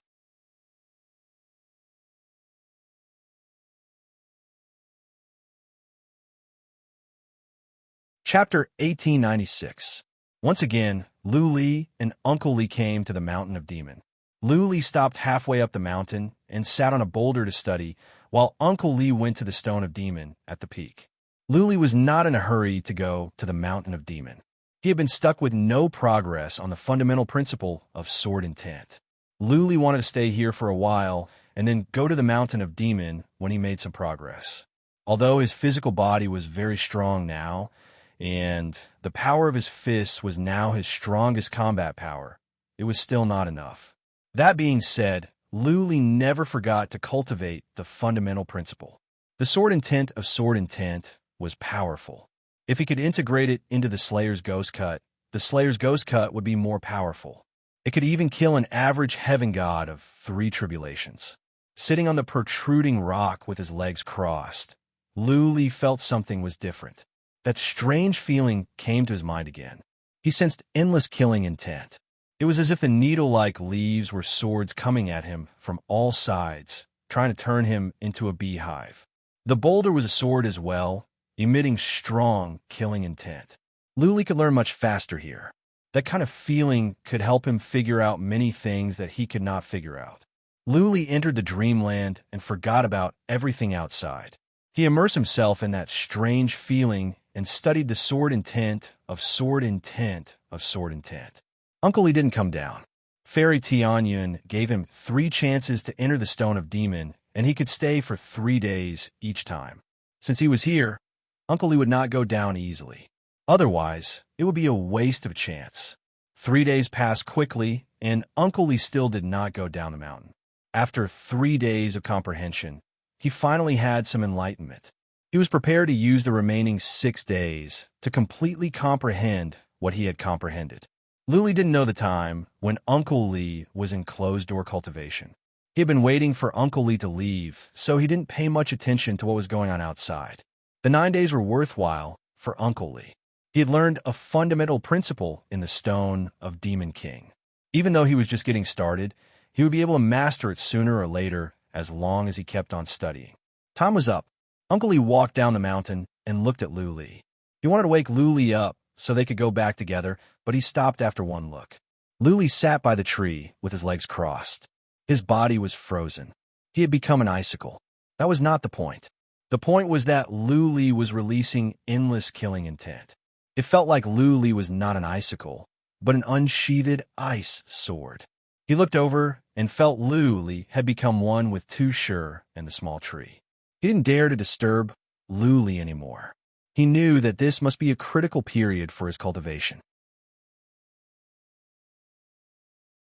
Chapter 1896. Once again, Lu and Uncle Li came to the Mountain of Demon. Lu stopped halfway up the mountain and sat on a boulder to study, while Uncle Li went to the Stone of Demon at the peak. Lu was not in a hurry to go to the Mountain of Demon. He had been stuck with no progress on the fundamental principle of sword intent. Lu wanted to stay here for a while and then go to the Mountain of Demon when he made some progress. Although his physical body was very strong now, and the power of his fists was now his strongest combat power, it was still not enough. That being said, Lu never forgot to cultivate the fundamental principle. The sword intent of sword intent was powerful. If he could integrate it into the Slayer's Ghost Cut, the Slayer's Ghost Cut would be more powerful. It could even kill an average heaven god of 3 tribulations. Sitting on the protruding rock with his legs crossed, Lu felt something was different. That strange feeling came to his mind again. He sensed endless killing intent. It was as if the needle-like leaves were swords coming at him from all sides, trying to turn him into a beehive. The boulder was a sword as well, emitting strong killing intent. Lu could learn much faster here. That kind of feeling could help him figure out many things that he could not figure out. Lu entered the dreamland and forgot about everything outside. He immersed himself in that strange feeling and studied the sword intent of sword intent of sword intent. Uncle Li didn't come down. Fairy Tianyun gave him 3 chances to enter the Stone of Demon, and he could stay for 3 days each time. Since he was here, Uncle Li would not go down easily. Otherwise, it would be a waste of a chance. 3 days passed quickly, and Uncle Li still did not go down the mountain. After 3 days of comprehension, he finally had some enlightenment. He was prepared to use the remaining 6 days to completely comprehend what he had comprehended. Luli didn't know the time when Uncle Lee was in closed-door cultivation. He had been waiting for Uncle Lee to leave, so he didn't pay much attention to what was going on outside. The 9 days were worthwhile for Uncle Lee. He had learned a fundamental principle in the Stone of Demon King. Even though he was just getting started, he would be able to master it sooner or later as long as he kept on studying. Time was up. Uncle Lee walked down the mountain and looked at Luli. He wanted to wake Luli up so they could go back together, but he stopped after one look. Luli sat by the tree with his legs crossed. His body was frozen. He had become an icicle. That was not the point. The point was that Luli was releasing endless killing intent. It felt like Luli was not an icicle, but an unsheathed ice sword. He looked over and felt Luli had become one with Too Sure and the small tree. He didn't dare to disturb Luli anymore. He knew that this must be a critical period for his cultivation.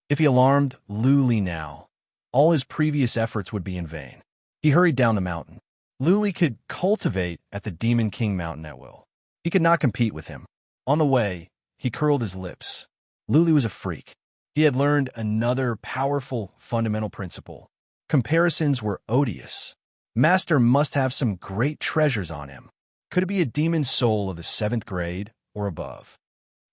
If he alarmed Luli now, all his previous efforts would be in vain. He hurried down the mountain. Luli could cultivate at the Demon King Mountain at will. He could not compete with him. On the way, he curled his lips. Luli was a freak. He had learned another powerful fundamental principle. Comparisons were odious. Master must have some great treasures on him. Could it be a demon soul of the 7th grade or above?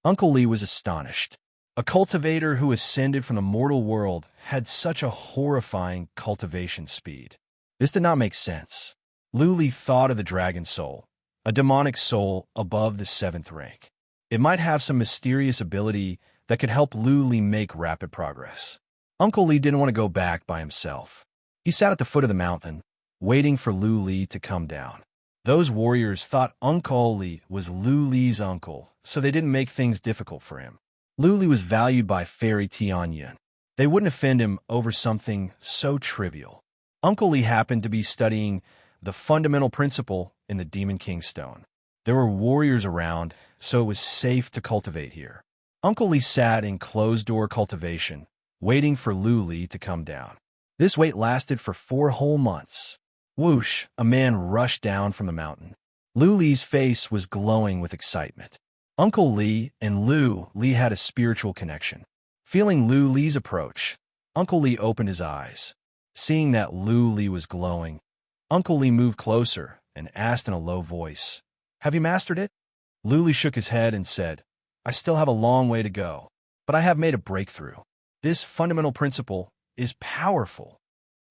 Uncle Lee was astonished. A cultivator who ascended from the mortal world had such a horrifying cultivation speed. This did not make sense. Luli thought of the dragon soul, a demonic soul above the 7th rank. It might have some mysterious ability that could help Luli make rapid progress. Uncle Lee didn't want to go back by himself. He sat at the foot of the mountain, waiting for Luli to come down. Those warriors thought Uncle Lee was Luli's uncle, so they didn't make things difficult for him. Luli was valued by Fairy Tianyan. They wouldn't offend him over something so trivial. Uncle Lee happened to be studying the fundamental principle in the Demon King Stone. There were warriors around, so it was safe to cultivate here. Uncle Lee sat in closed-door cultivation, waiting for Luli to come down. This wait lasted for 4 whole months. Whoosh, a man rushed down from the mountain. Luli's face was glowing with excitement. Uncle Lee and Lee had a spiritual connection. Feeling Li's approach, Uncle Lee opened his eyes. Seeing that Lee was glowing, Uncle Lee moved closer and asked in a low voice, "Have you mastered it?" Lee shook his head and said, "I still have a long way to go, but I have made a breakthrough. This fundamental principle is powerful.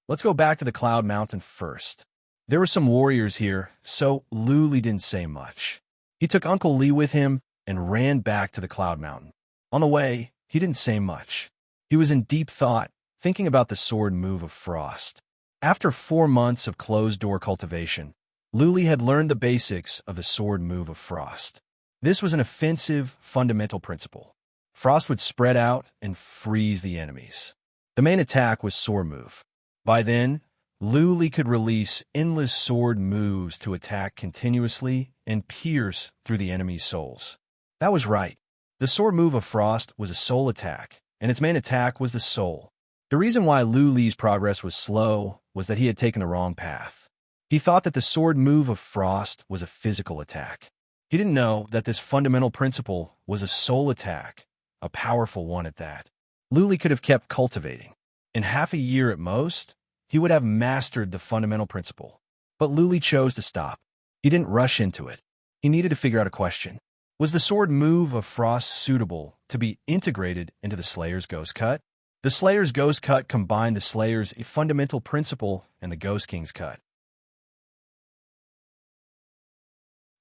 Let's go back to the Cloud Mountain first." There were some warriors here, so Lee didn't say much. He took Uncle Lee with him and ran back to the Cloud Mountain. On the way, he didn't say much. He was in deep thought, thinking about the sword move of Frost. After 4 months of closed-door cultivation, Lee had learned the basics of the sword move of Frost. This was an offensive, fundamental principle. Frost would spread out and freeze the enemies. The main attack was sword move. By then, Lee could release endless sword moves to attack continuously and pierce through the enemy's souls. That was right. The sword move of Frost was a soul attack, and its main attack was the soul. The reason why Li's progress was slow was that he had taken the wrong path. He thought that the sword move of Frost was a physical attack. He didn't know that this fundamental principle was a soul attack, a powerful one at that. Lee could have kept cultivating. In half a year at most, he would have mastered the fundamental principle. But Lee chose to stop. He didn't rush into it. He needed to figure out a question. Was the sword move of Frost suitable to be integrated into the Slayer's Ghost Cut? The Slayer's Ghost Cut combined the Slayer's fundamental principle and the Ghost King's Cut.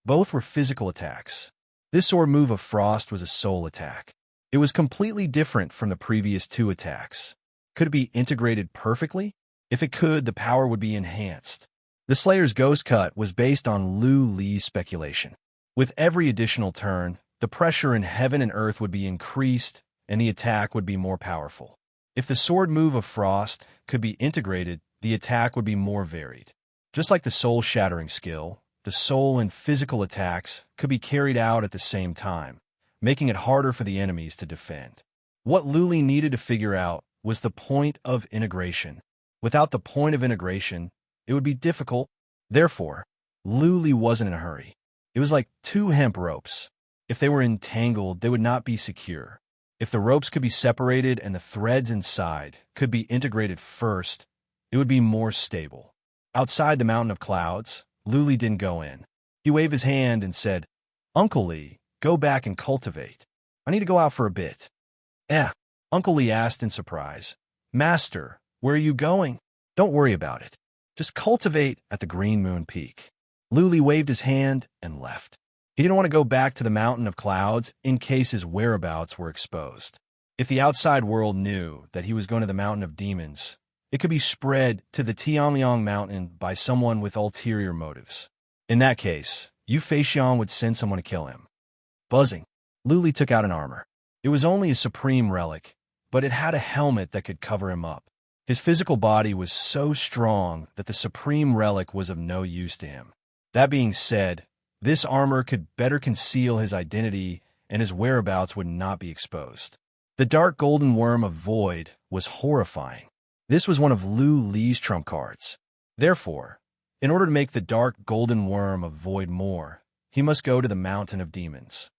Both were physical attacks. This sword move of Frost was a soul attack. It was completely different from the previous 2 attacks. Could it be integrated perfectly? If it could, the power would be enhanced. The Slayer's Ghost Cut was based on Li's speculation. With every additional turn, the pressure in heaven and earth would be increased, and the attack would be more powerful. If the sword move of Frost could be integrated, the attack would be more varied. Just like the soul-shattering skill, the soul and physical attacks could be carried out at the same time, making it harder for the enemies to defend. What Lee needed to figure out was the point of integration. Without the point of integration, it would be difficult. Therefore, Luli wasn't in a hurry. It was like two hemp ropes. If they were entangled, they would not be secure. If the ropes could be separated and the threads inside could be integrated first, it would be more stable. Outside the mountain of clouds, Luli didn't go in. He waved his hand and said, "Uncle Lee, go back and cultivate. I need to go out for a bit." "Eh?" Uncle Lee asked in surprise. "Master, where are you going?" "Don't worry about it. Just cultivate at the Green Moon Peak." Luli waved his hand and left. He didn't want to go back to the mountain of clouds in case his whereabouts were exposed. If the outside world knew that he was going to the mountain of demons, it could be spread to the Tianliang mountain by someone with ulterior motives. In that case, Yu Feixian would send someone to kill him. Buzzing. Luli took out an armor. It was only a supreme relic, but it had a helmet that could cover him up. His physical body was so strong that the supreme relic was of no use to him. That being said, this armor could better conceal his identity and his whereabouts would not be exposed. The dark golden worm of void was horrifying. This was one of Lu Li's trump cards. Therefore, in order to make the dark golden worm of void more, he must go to the mountain of demons.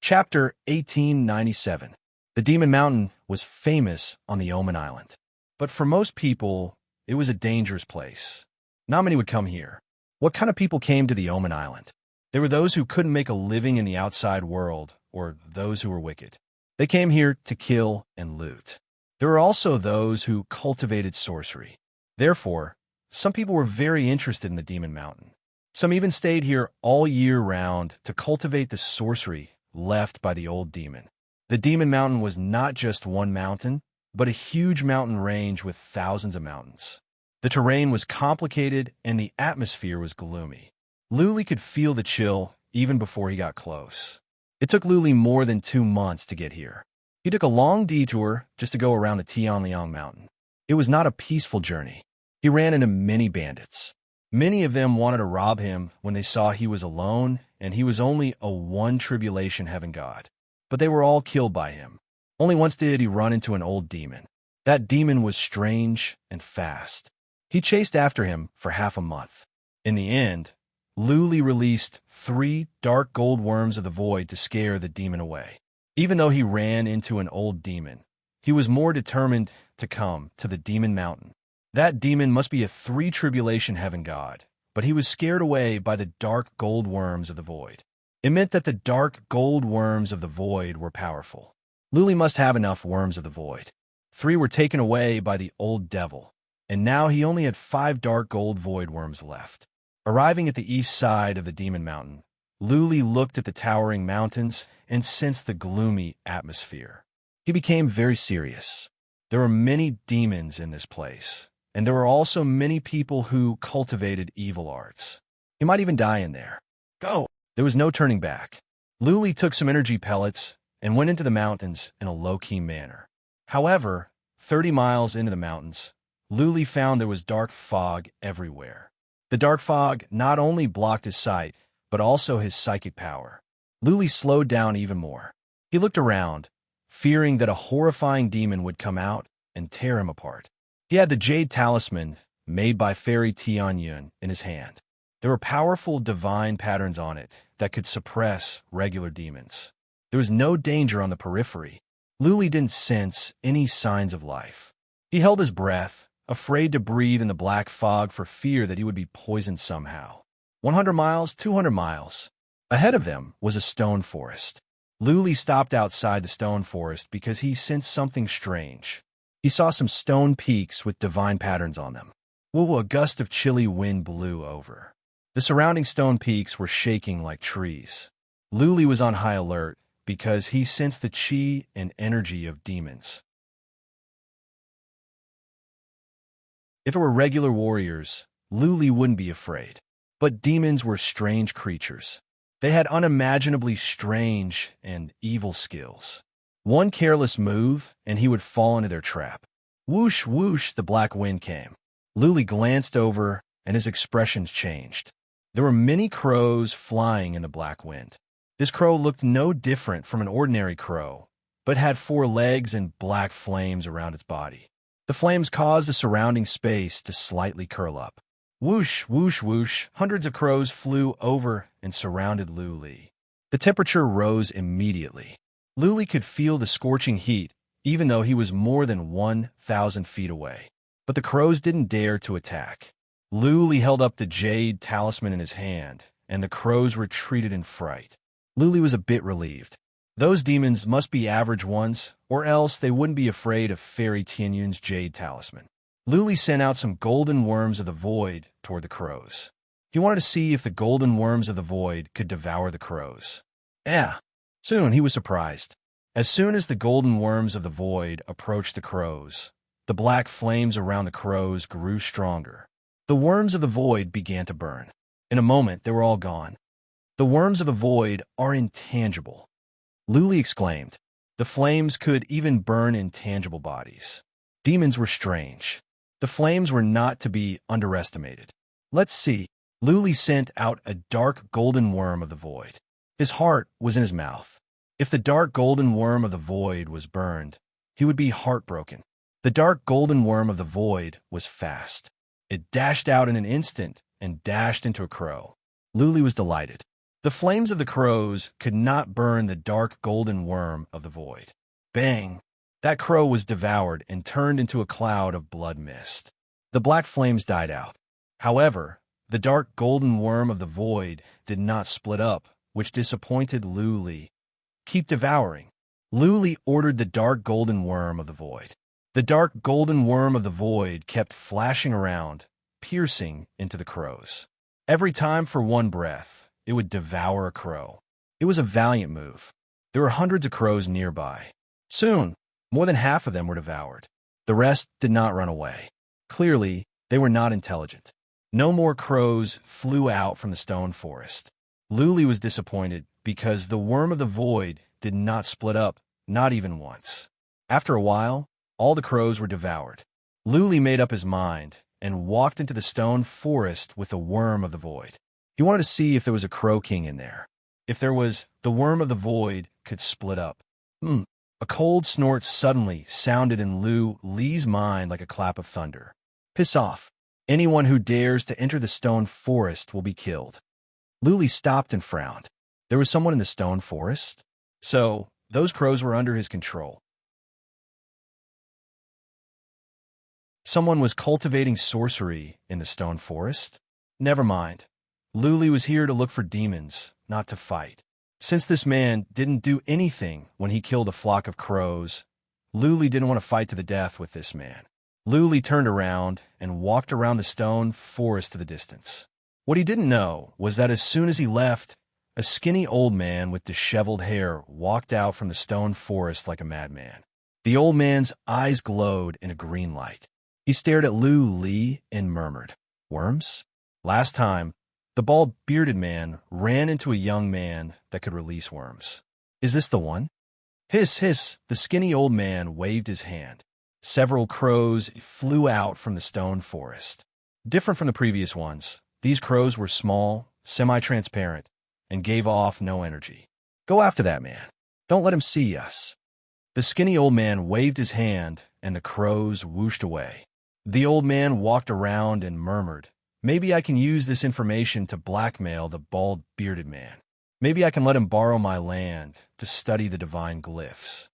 Chapter 1897. The Demon Mountain was famous on the Omen Island. But for most people, it was a dangerous place. Not many would come here. What kind of people came to the Omen Island? There were those who couldn't make a living in the outside world, or those who were wicked. They came here to kill and loot. There were also those who cultivated sorcery. Therefore, some people were very interested in the Demon Mountain. Some even stayed here all year round to cultivate the sorcery left by the old demon. The Demon Mountain was not just one mountain, but a huge mountain range with thousands of mountains. The terrain was complicated and the atmosphere was gloomy. Luli could feel the chill even before he got close. It took Luli more than 2 months to get here. He took a long detour just to go around the Tianliang mountain. It was not a peaceful journey. He ran into many bandits. Many of them wanted to rob him when they saw he was alone and he was only a one tribulation heaven god. But they were all killed by him. Only once did he run into an old demon. That demon was strange and fast. He chased after him for half a month. In the end, Luli released 3 dark gold worms of the void to scare the demon away. Even though he ran into an old demon, he was more determined to come to the Demon Mountain. That demon must be a 3 tribulation heaven god, but he was scared away by the dark gold worms of the void. It meant that the dark gold worms of the void were powerful. Luli must have enough worms of the void. 3 were taken away by the old devil, and now he only had 5 dark gold void worms left. Arriving at the east side of the Demon Mountain, Luli looked at the towering mountains and sensed the gloomy atmosphere. He became very serious. There were many demons in this place, and there were also many people who cultivated evil arts. He might even die in there. Go! There was no turning back. Luli took some energy pellets and went into the mountains in a low-key manner. However, 30 miles into the mountains, Luli found there was dark fog everywhere. The dark fog not only blocked his sight, but also his psychic power. Luli slowed down even more. He looked around, fearing that a horrifying demon would come out and tear him apart. He had the jade talisman made by Fairy Tianyun in his hand. There were powerful divine patterns on it that could suppress regular demons. There was no danger on the periphery. Luli didn't sense any signs of life. He held his breath, afraid to breathe in the black fog for fear that he would be poisoned somehow. 100 miles, 200 miles. Ahead of them was a stone forest. Luli stopped outside the stone forest because he sensed something strange. He saw some stone peaks with divine patterns on them. Whoa, a gust of chilly wind blew over. The surrounding stone peaks were shaking like trees. Luli was on high alert because he sensed the chi and energy of demons. If it were regular warriors, Luli wouldn't be afraid. But demons were strange creatures. They had unimaginably strange and evil skills. One careless move, and he would fall into their trap. Whoosh, whoosh, the black wind came. Luli glanced over, and his expressions changed. There were many crows flying in the black wind. This crow looked no different from an ordinary crow, but had 4 legs and black flames around its body. The flames caused the surrounding space to slightly curl up. Whoosh, whoosh, whoosh, hundreds of crows flew over and surrounded Luli. The temperature rose immediately. Luli could feel the scorching heat, even though he was more than 1,000 feet away. But the crows didn't dare to attack. Luli held up the jade talisman in his hand, and the crows retreated in fright. Luli was a bit relieved. Those demons must be average ones, or else they wouldn't be afraid of Fairy Tianyun's jade talisman. Luli sent out some golden worms of the void toward the crows. He wanted to see if the golden worms of the void could devour the crows. Soon he was surprised. As soon as the golden worms of the void approached the crows, the black flames around the crows grew stronger. The worms of the void began to burn. In a moment, they were all gone. The worms of the void are intangible. Luli exclaimed. The flames could even burn intangible bodies. Demons were strange. The flames were not to be underestimated. Let's see. Luli sent out a dark golden worm of the void. His heart was in his mouth. If the dark golden worm of the void was burned, he would be heartbroken. The dark golden worm of the void was fast. It dashed out in an instant and dashed into a crow. Luli was delighted. The flames of the crows could not burn the dark golden worm of the void. Bang! That crow was devoured and turned into a cloud of blood mist. The black flames died out. However, the dark golden worm of the void did not split up, which disappointed Luli. Keep devouring. Luli ordered the dark golden worm of the void. The dark golden worm of the void kept flashing around, piercing into the crows. Every time for one breath, it would devour a crow. It was a valiant move. There were hundreds of crows nearby. Soon, more than half of them were devoured. The rest did not run away. Clearly, they were not intelligent. No more crows flew out from the stone forest. Luli was disappointed because the worm of the void did not split up, not even once. After a while, all the crows were devoured. Luli made up his mind and walked into the stone forest with the worm of the void. He wanted to see if there was a crow king in there. If there was, the worm of the void could split up. A cold snort suddenly sounded in Li's mind like a clap of thunder. Piss off. Anyone who dares to enter the stone forest will be killed. Luli stopped and frowned. There was someone in the stone forest? So, those crows were under his control. Someone was cultivating sorcery in the stone forest? Never mind. Luli was here to look for demons, not to fight. Since this man didn't do anything when he killed a flock of crows, Luli didn't want to fight to the death with this man. Luli turned around and walked around the stone forest to the distance. What he didn't know was that as soon as he left, a skinny old man with disheveled hair walked out from the stone forest like a madman. The old man's eyes glowed in a green light. He stared at Li and murmured, "Worms?" Last time, the bald, bearded man ran into a young man that could release worms. Is this the one? Hiss, hiss, the skinny old man waved his hand. Several crows flew out from the stone forest. Different from the previous ones, these crows were small, semi-transparent, and gave off no energy. Go after that man. Don't let him see us. The skinny old man waved his hand, and the crows whooshed away. The old man walked around and murmured, "Maybe I can use this information to blackmail the bald, bearded man. Maybe I can let him borrow my land to study the divine glyphs."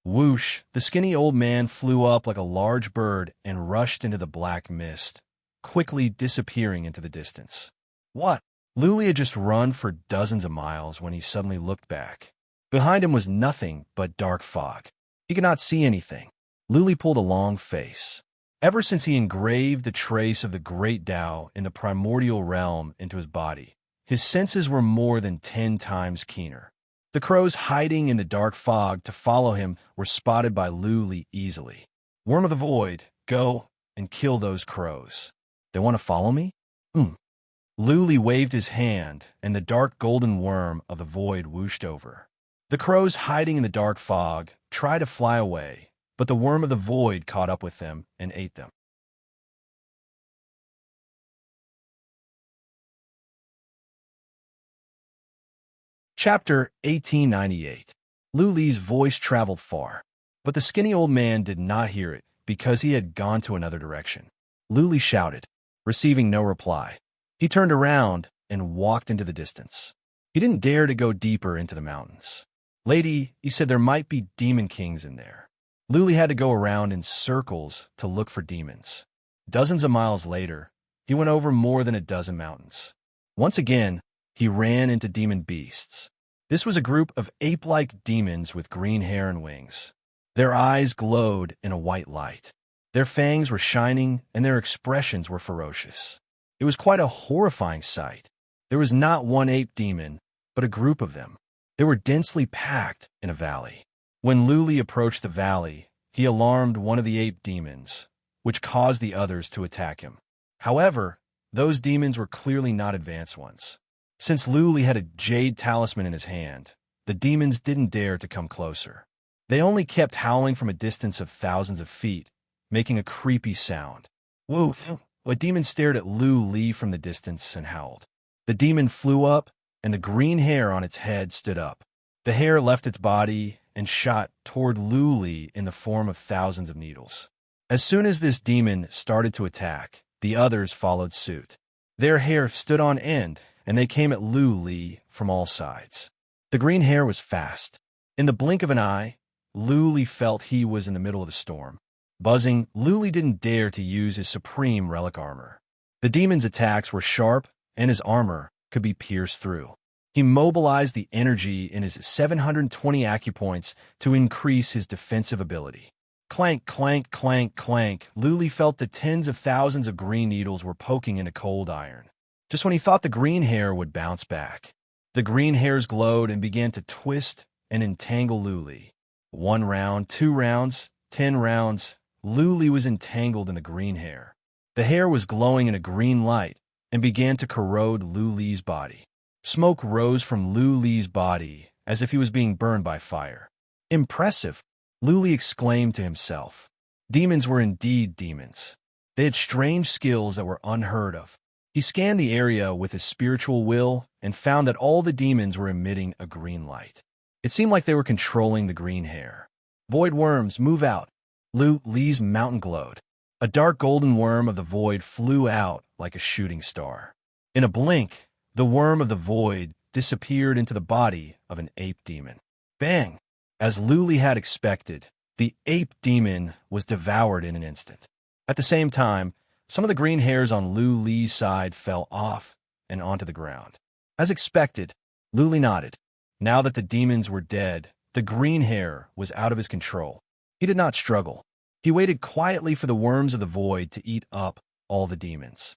Whoosh! The skinny old man flew up like a large bird and rushed into the black mist, quickly disappearing into the distance. What? Luli had just run for dozens of miles when he suddenly looked back. Behind him was nothing but dark fog. He could not see anything. Luli pulled a long face. Ever since he engraved the trace of the great Tao in the primordial realm into his body, his senses were more than 10 times keener. The crows hiding in the dark fog to follow him were spotted by Luli easily. Worm of the Void, go and kill those crows. They want to follow me? Luli waved his hand, and the dark golden worm of the void whooshed over. The crows hiding in the dark fog tried to fly away, but the worm of the void caught up with them and ate them. Chapter 1898. Luli's voice traveled far, but the skinny old man did not hear it because he had gone to another direction. Luli shouted, receiving no reply. He turned around and walked into the distance. He didn't dare to go deeper into the mountains. Lady, he said there might be demon kings in there. Luli had to go around in circles to look for demons. Dozens of miles later, he went over more than a dozen mountains. Once again, he ran into demon beasts. This was a group of ape-like demons with green hair and wings. Their eyes glowed in a white light. Their fangs were shining, and their expressions were ferocious. It was quite a horrifying sight. There was not one ape demon, but a group of them. They were densely packed in a valley. When Luli approached the valley, he alarmed one of the ape demons, which caused the others to attack him. However, those demons were clearly not advanced ones. Since Luli had a jade talisman in his hand, the demons didn't dare to come closer. They only kept howling from a distance of thousands of feet, making a creepy sound. Woo! A demon stared at Luli from the distance and howled. The demon flew up, and the green hair on its head stood up. The hair left its body and shot toward Luli in the form of thousands of needles. As soon as this demon started to attack, the others followed suit. Their hair stood on end, and they came at Luli from all sides. The green hair was fast. In the blink of an eye, Luli felt he was in the middle of a storm. Buzzing, Luli didn't dare to use his supreme relic armor. The demon's attacks were sharp, and his armor could be pierced through. He mobilized the energy in his 720 acupoints to increase his defensive ability. Clank, clank, clank, clank. Luli felt the tens of thousands of green needles were poking into cold iron. Just when he thought the green hair would bounce back, the green hairs glowed and began to twist and entangle Luli. 1 round, 2 rounds, 10 rounds. Luli was entangled in the green hair. The hair was glowing in a green light and began to corrode Luli's body. Smoke rose from Luli's body as if he was being burned by fire. Impressive, Luli exclaimed to himself. Demons were indeed demons. They had strange skills that were unheard of. He scanned the area with his spiritual will and found that all the demons were emitting a green light. It seemed like they were controlling the green hair. Void worms, move out. Luli's mountain glowed. A dark golden worm of the void flew out like a shooting star. In a blink, the worm of the void disappeared into the body of an ape demon. Bang! As Luli had expected, the ape demon was devoured in an instant. At the same time, some of the green hairs on Luli's side fell off and onto the ground. As expected, Luli nodded. Now that the demons were dead, the green hair was out of his control. He did not struggle. He waited quietly for the worms of the void to eat up all the demons.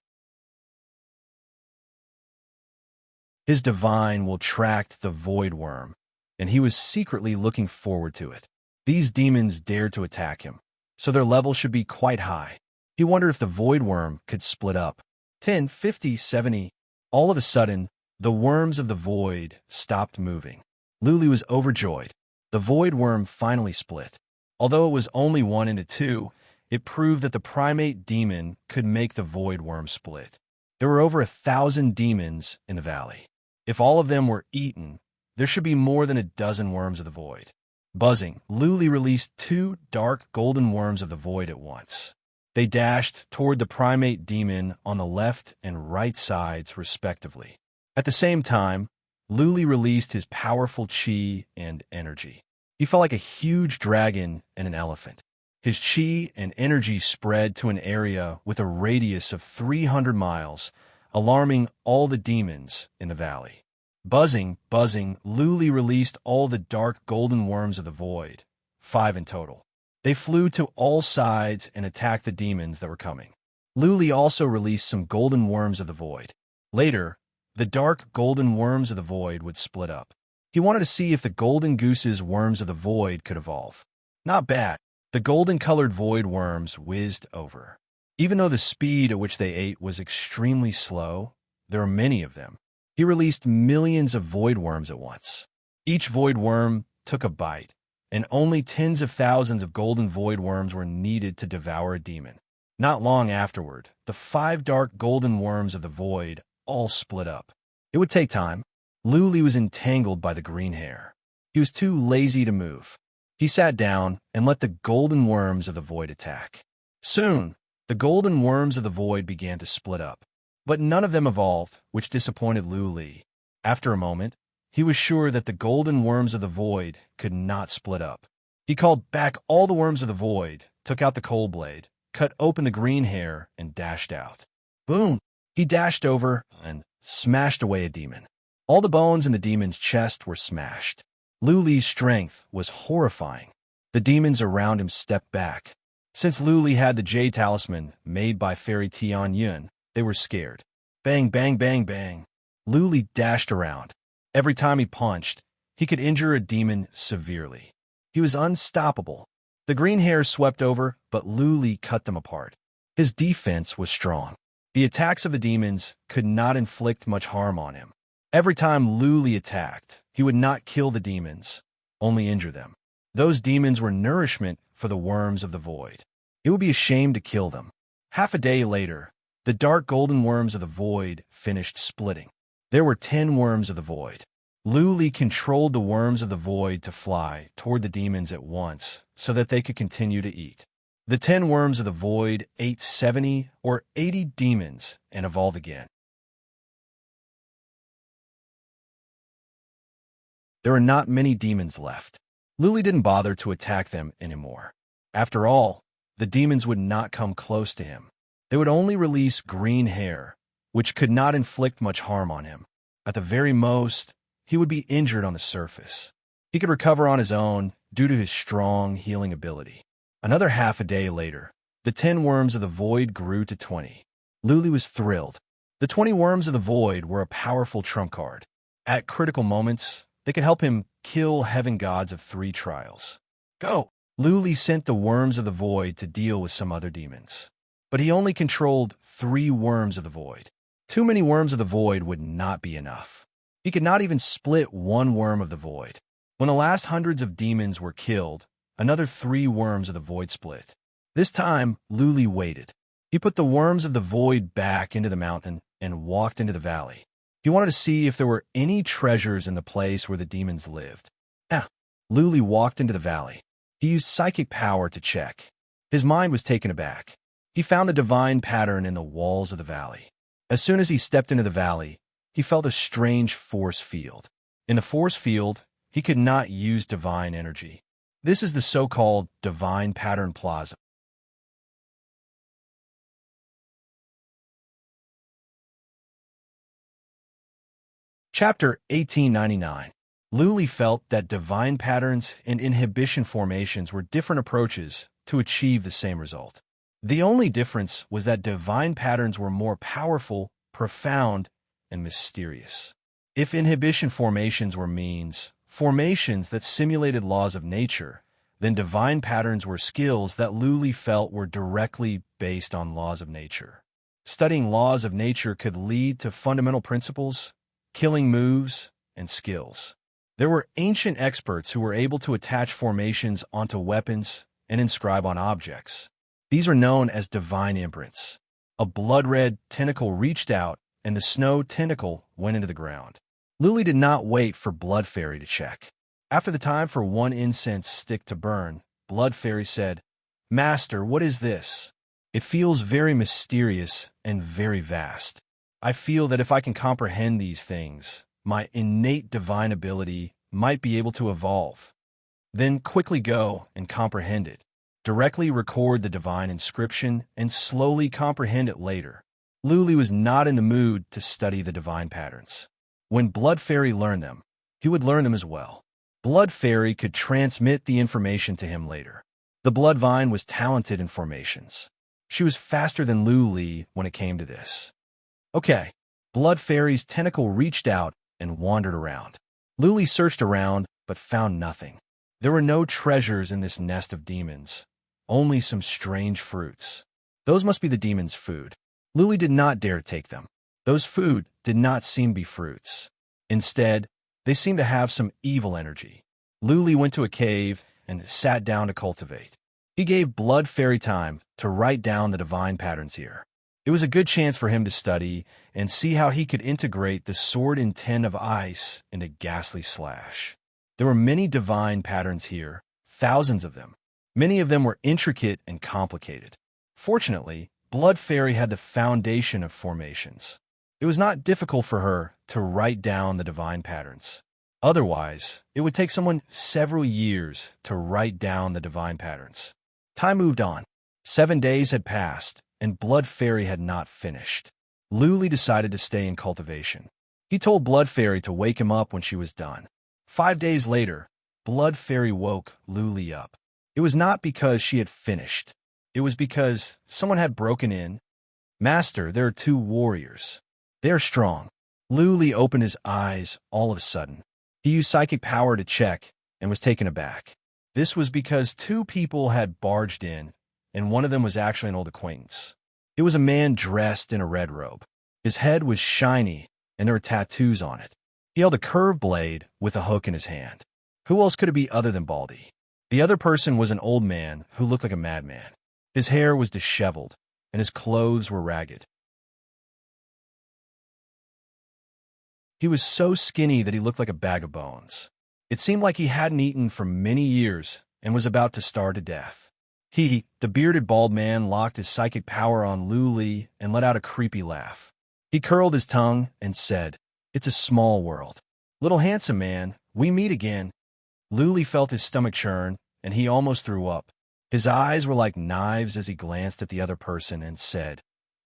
His divine will tracked the void worm, and he was secretly looking forward to it. These demons dared to attack him, so their level should be quite high. He wondered if the void worm could split up. 10, 50, 70. All of a sudden, the worms of the void stopped moving. Luli was overjoyed. The void worm finally split. Although it was only 1 into 2, it proved that the primate demon could make the void worm split. There were over 1,000 demons in the valley. If all of them were eaten, there should be more than a dozen worms of the void. Buzzing, Luli released 2 dark golden worms of the void at once. They dashed toward the primate demon on the left and right sides, respectively. At the same time, Luli released his powerful chi and energy. He felt like a huge dragon and an elephant. His chi and energy spread to an area with a radius of 300 miles, alarming all the demons in the valley. Buzzing, Luli released all the dark golden worms of the void, 5 in total. They flew to all sides and attacked the demons that were coming. Luli also released some golden worms of the void. Later, the dark golden worms of the void would split up. He wanted to see if the golden goose's worms of the void could evolve. Not bad. The golden-colored void worms whizzed over. Even though the speed at which they ate was extremely slow, there were many of them. He released millions of void worms at once. Each void worm took a bite, and only tens of thousands of golden void worms were needed to devour a demon. Not long afterward, the 5 dark golden worms of the void all split up. It would take time. Luli was entangled by the green hair. He was too lazy to move. He sat down and let the golden worms of the void attack. Soon, the golden worms of the void began to split up. But none of them evolved, which disappointed Lu Li. After a moment, he was sure that the golden worms of the void could not split up. He called back all the worms of the void, took out the cold blade, cut open the green hair, and dashed out. Boom! He dashed over and smashed away a demon. All the bones in the demon's chest were smashed. Lu Li's strength was horrifying. The demons around him stepped back. Since Lu Li had the Jade Talisman made by Fairy Tian Yun, they were scared. Bang, bang, bang, bang. Lu Li dashed around. Every time he punched, he could injure a demon severely. He was unstoppable. The green hairs swept over, but Lu Li cut them apart. His defense was strong. The attacks of the demons could not inflict much harm on him. Every time Lu Li attacked, he would not kill the demons, only injure them. Those demons were nourishment for the worms of the void. It would be a shame to kill them. Half a day later, the dark golden worms of the void finished splitting. There were 10 worms of the void. Lu Li controlled the worms of the void to fly toward the demons at once so that they could continue to eat. The 10 worms of the void ate 70 or 80 demons and evolved again. There were not many demons left. Lu Li didn't bother to attack them anymore. After all, the demons would not come close to him. They would only release green hair, which could not inflict much harm on him. At the very most, he would be injured on the surface. He could recover on his own due to his strong healing ability. Another half a day later, the 10 worms of the void grew to 20. Lu Li was thrilled. The 20 worms of the void were a powerful trump card. At critical moments, they could help him kill heaven gods of 3 trials. Go! Lu Li sent the worms of the void to deal with some other demons. But he only controlled 3 worms of the void. Too many worms of the void would not be enough. He could not even split 1 worm of the void. When the last hundreds of demons were killed, another 3 worms of the void split. This time, Lu Li waited. He put the worms of the void back into the mountain and walked into the valley. He wanted to see if there were any treasures in the place where the demons lived. Lu Li walked into the valley. He used psychic power to check. His mind was taken aback. He found a divine pattern in the walls of the valley. As soon as he stepped into the valley, he felt a strange force field. In the force field, he could not use divine energy. This is the so-called divine pattern plaza. Chapter 1899. Lu Li felt that divine patterns and inhibition formations were different approaches to achieve the same result. The only difference was that divine patterns were more powerful, profound, and mysterious. If inhibition formations were formations that simulated laws of nature, then divine patterns were skills that Lu Li felt were directly based on laws of nature. Studying laws of nature could lead to fundamental principles, killing moves, and skills. There were ancient experts who were able to attach formations onto weapons and inscribe on objects. These are known as divine imprints. A blood-red tentacle reached out, and the snow tentacle went into the ground. Lu Li did not wait for Blood Fairy to check. After the time for 1 incense stick to burn, Blood Fairy said, "Master, what is this? It feels very mysterious and very vast. I feel that if I can comprehend these things, my innate divine ability might be able to evolve. Then quickly go and comprehend it. Directly record the divine inscription and slowly comprehend it later." Lu Li was not in the mood to study the divine patterns. When Blood Fairy learned them, he would learn them as well. Blood Fairy could transmit the information to him later. The Blood Vine was talented in formations. She was faster than Lu Li when it came to this. Okay, Blood Fairy's tentacle reached out and wandered around. Lu Li searched around, but found nothing. There were no treasures in this nest of demons, only some strange fruits. Those must be the demons' food. Lu Li did not dare take them. Those food did not seem to be fruits. Instead, they seemed to have some evil energy. Lu Li went to a cave and sat down to cultivate. He gave Blood Fairy time to write down the divine patterns here. It was a good chance for him to study and see how he could integrate the sword in 10 of ice into ghastly slash. There were many divine patterns here, thousands of them. Many of them were intricate and complicated. Fortunately, Blood Fairy had the foundation of formations. It was not difficult for her to write down the divine patterns. Otherwise, it would take someone several years to write down the divine patterns. Time moved on. 7 days had passed, and Blood Fairy had not finished. Luli decided to stay in cultivation. He told Blood Fairy to wake him up when she was done. 5 days later, Blood Fairy woke Luli up. It was not because she had finished. It was because someone had broken in. Master, there are 2 warriors. They are strong. Luli opened his eyes all of a sudden. He used psychic power to check and was taken aback. This was because 2 people had barged in, and one of them was actually an old acquaintance. It was a man dressed in a red robe. His head was shiny, and there were tattoos on it. He held a curved blade with a hook in his hand. Who else could it be other than Baldy? The other person was an old man who looked like a madman. His hair was disheveled, and his clothes were ragged. He was so skinny that he looked like a bag of bones. It seemed like he hadn't eaten for many years and was about to starve to death. The bearded bald man, locked his psychic power on Luli and let out a creepy laugh. He curled his tongue and said, "It's a small world. Little handsome man, we meet again." Luli felt his stomach churn, and he almost threw up. His eyes were like knives as he glanced at the other person and said,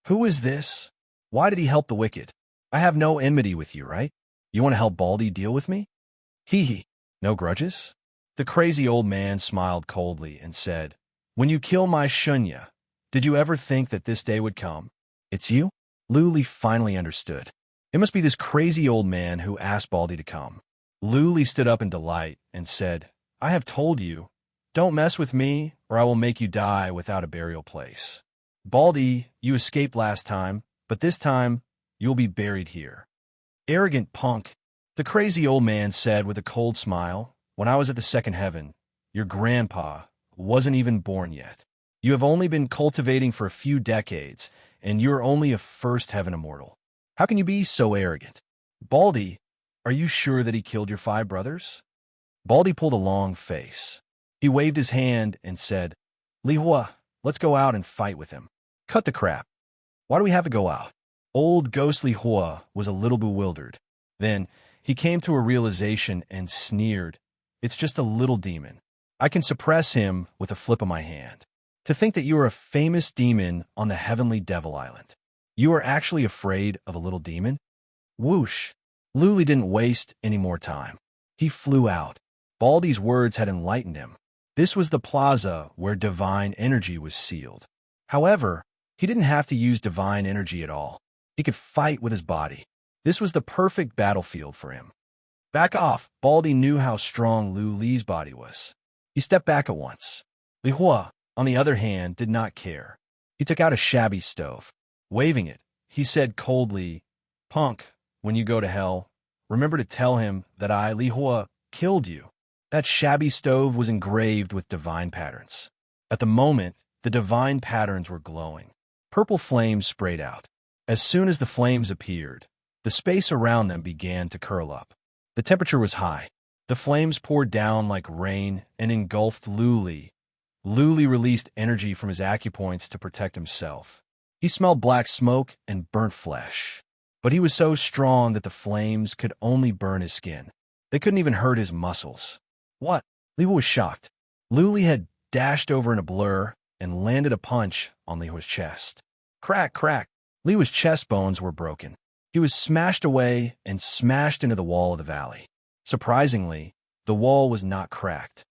"Who is this? Why did he help the wicked? I have no enmity with you, right? You want to help Baldy deal with me?" No grudges? The crazy old man smiled coldly and said, "When you kill my Shunya, did you ever think that this day would come? It's you?" Luli finally understood. It must be this crazy old man who asked Baldy to come. Luli stood up in delight and said, "I have told you, don't mess with me or I will make you die without a burial place. Baldy, you escaped last time, but this time you'll be buried here." "Arrogant punk," the crazy old man said with a cold smile, "when I was at the second heaven, your grandpa wasn't even born yet. You have only been cultivating for a few decades, and you are only a first heaven immortal. How can you be so arrogant? Baldy, are you sure that he killed your 5 brothers?" Baldy pulled a long face. He waved his hand and said, "Lihua, let's go out and fight with him." "Cut the crap. Why do we have to go out?" Old ghostly Hua was a little bewildered. Then he came to a realization and sneered, "It's just a little demon. I can suppress him with a flip of my hand. To think that you are a famous demon on the heavenly devil island. You are actually afraid of a little demon?" Whoosh! Luli didn't waste any more time. He flew out. Baldy's words had enlightened him. This was the plaza where divine energy was sealed. However, he didn't have to use divine energy at all. He could fight with his body. This was the perfect battlefield for him. "Back off!" Baldy knew how strong Luli's body was. He stepped back at once. Lihua, on the other hand, did not care. He took out a shabby stove. Waving it, he said coldly, "Punk, when you go to hell, remember to tell him that I, Lihua, killed you." That shabby stove was engraved with divine patterns. At the moment, the divine patterns were glowing. Purple flames sprayed out. As soon as the flames appeared, the space around them began to curl up. The temperature was high. The flames poured down like rain and engulfed Luli. Luli released energy from his acupoints to protect himself. He smelled black smoke and burnt flesh. But he was so strong that the flames could only burn his skin. They couldn't even hurt his muscles. "What?" Lihu was shocked. Luli had dashed over in a blur and landed a punch on Lihu's chest. Crack, crack. Lihu's chest bones were broken. He was smashed away and smashed into the wall of the valley. Surprisingly, the wall was not cracked.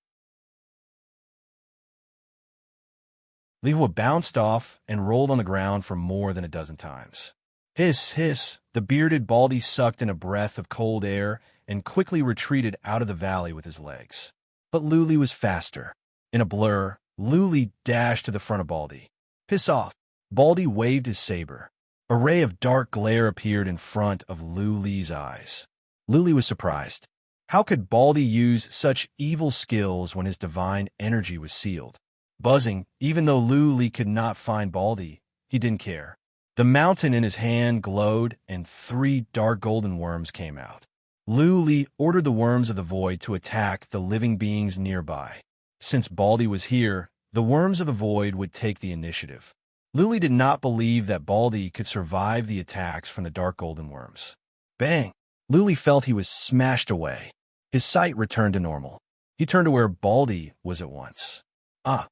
Lihu bounced off and rolled on the ground for more than a dozen times. Hiss, hiss, the bearded Baldy sucked in a breath of cold air and quickly retreated out of the valley with his legs. But Luli was faster. In a blur, Luli dashed to the front of Baldy. "Piss off!" Baldy waved his saber. A ray of dark glare appeared in front of Luli's eyes. Luli was surprised. How could Baldy use such evil skills when his divine energy was sealed? Buzzing, even though Luli could not find Baldy, he didn't care. The mountain in his hand glowed, and 3 dark golden worms came out. Lu Li ordered the worms of the void to attack the living beings nearby. Since Baldy was here, the worms of the void would take the initiative. Lu Li did not believe that Baldy could survive the attacks from the dark golden worms. Bang! Lu Li felt he was smashed away. His sight returned to normal. He turned to where Baldy was at once.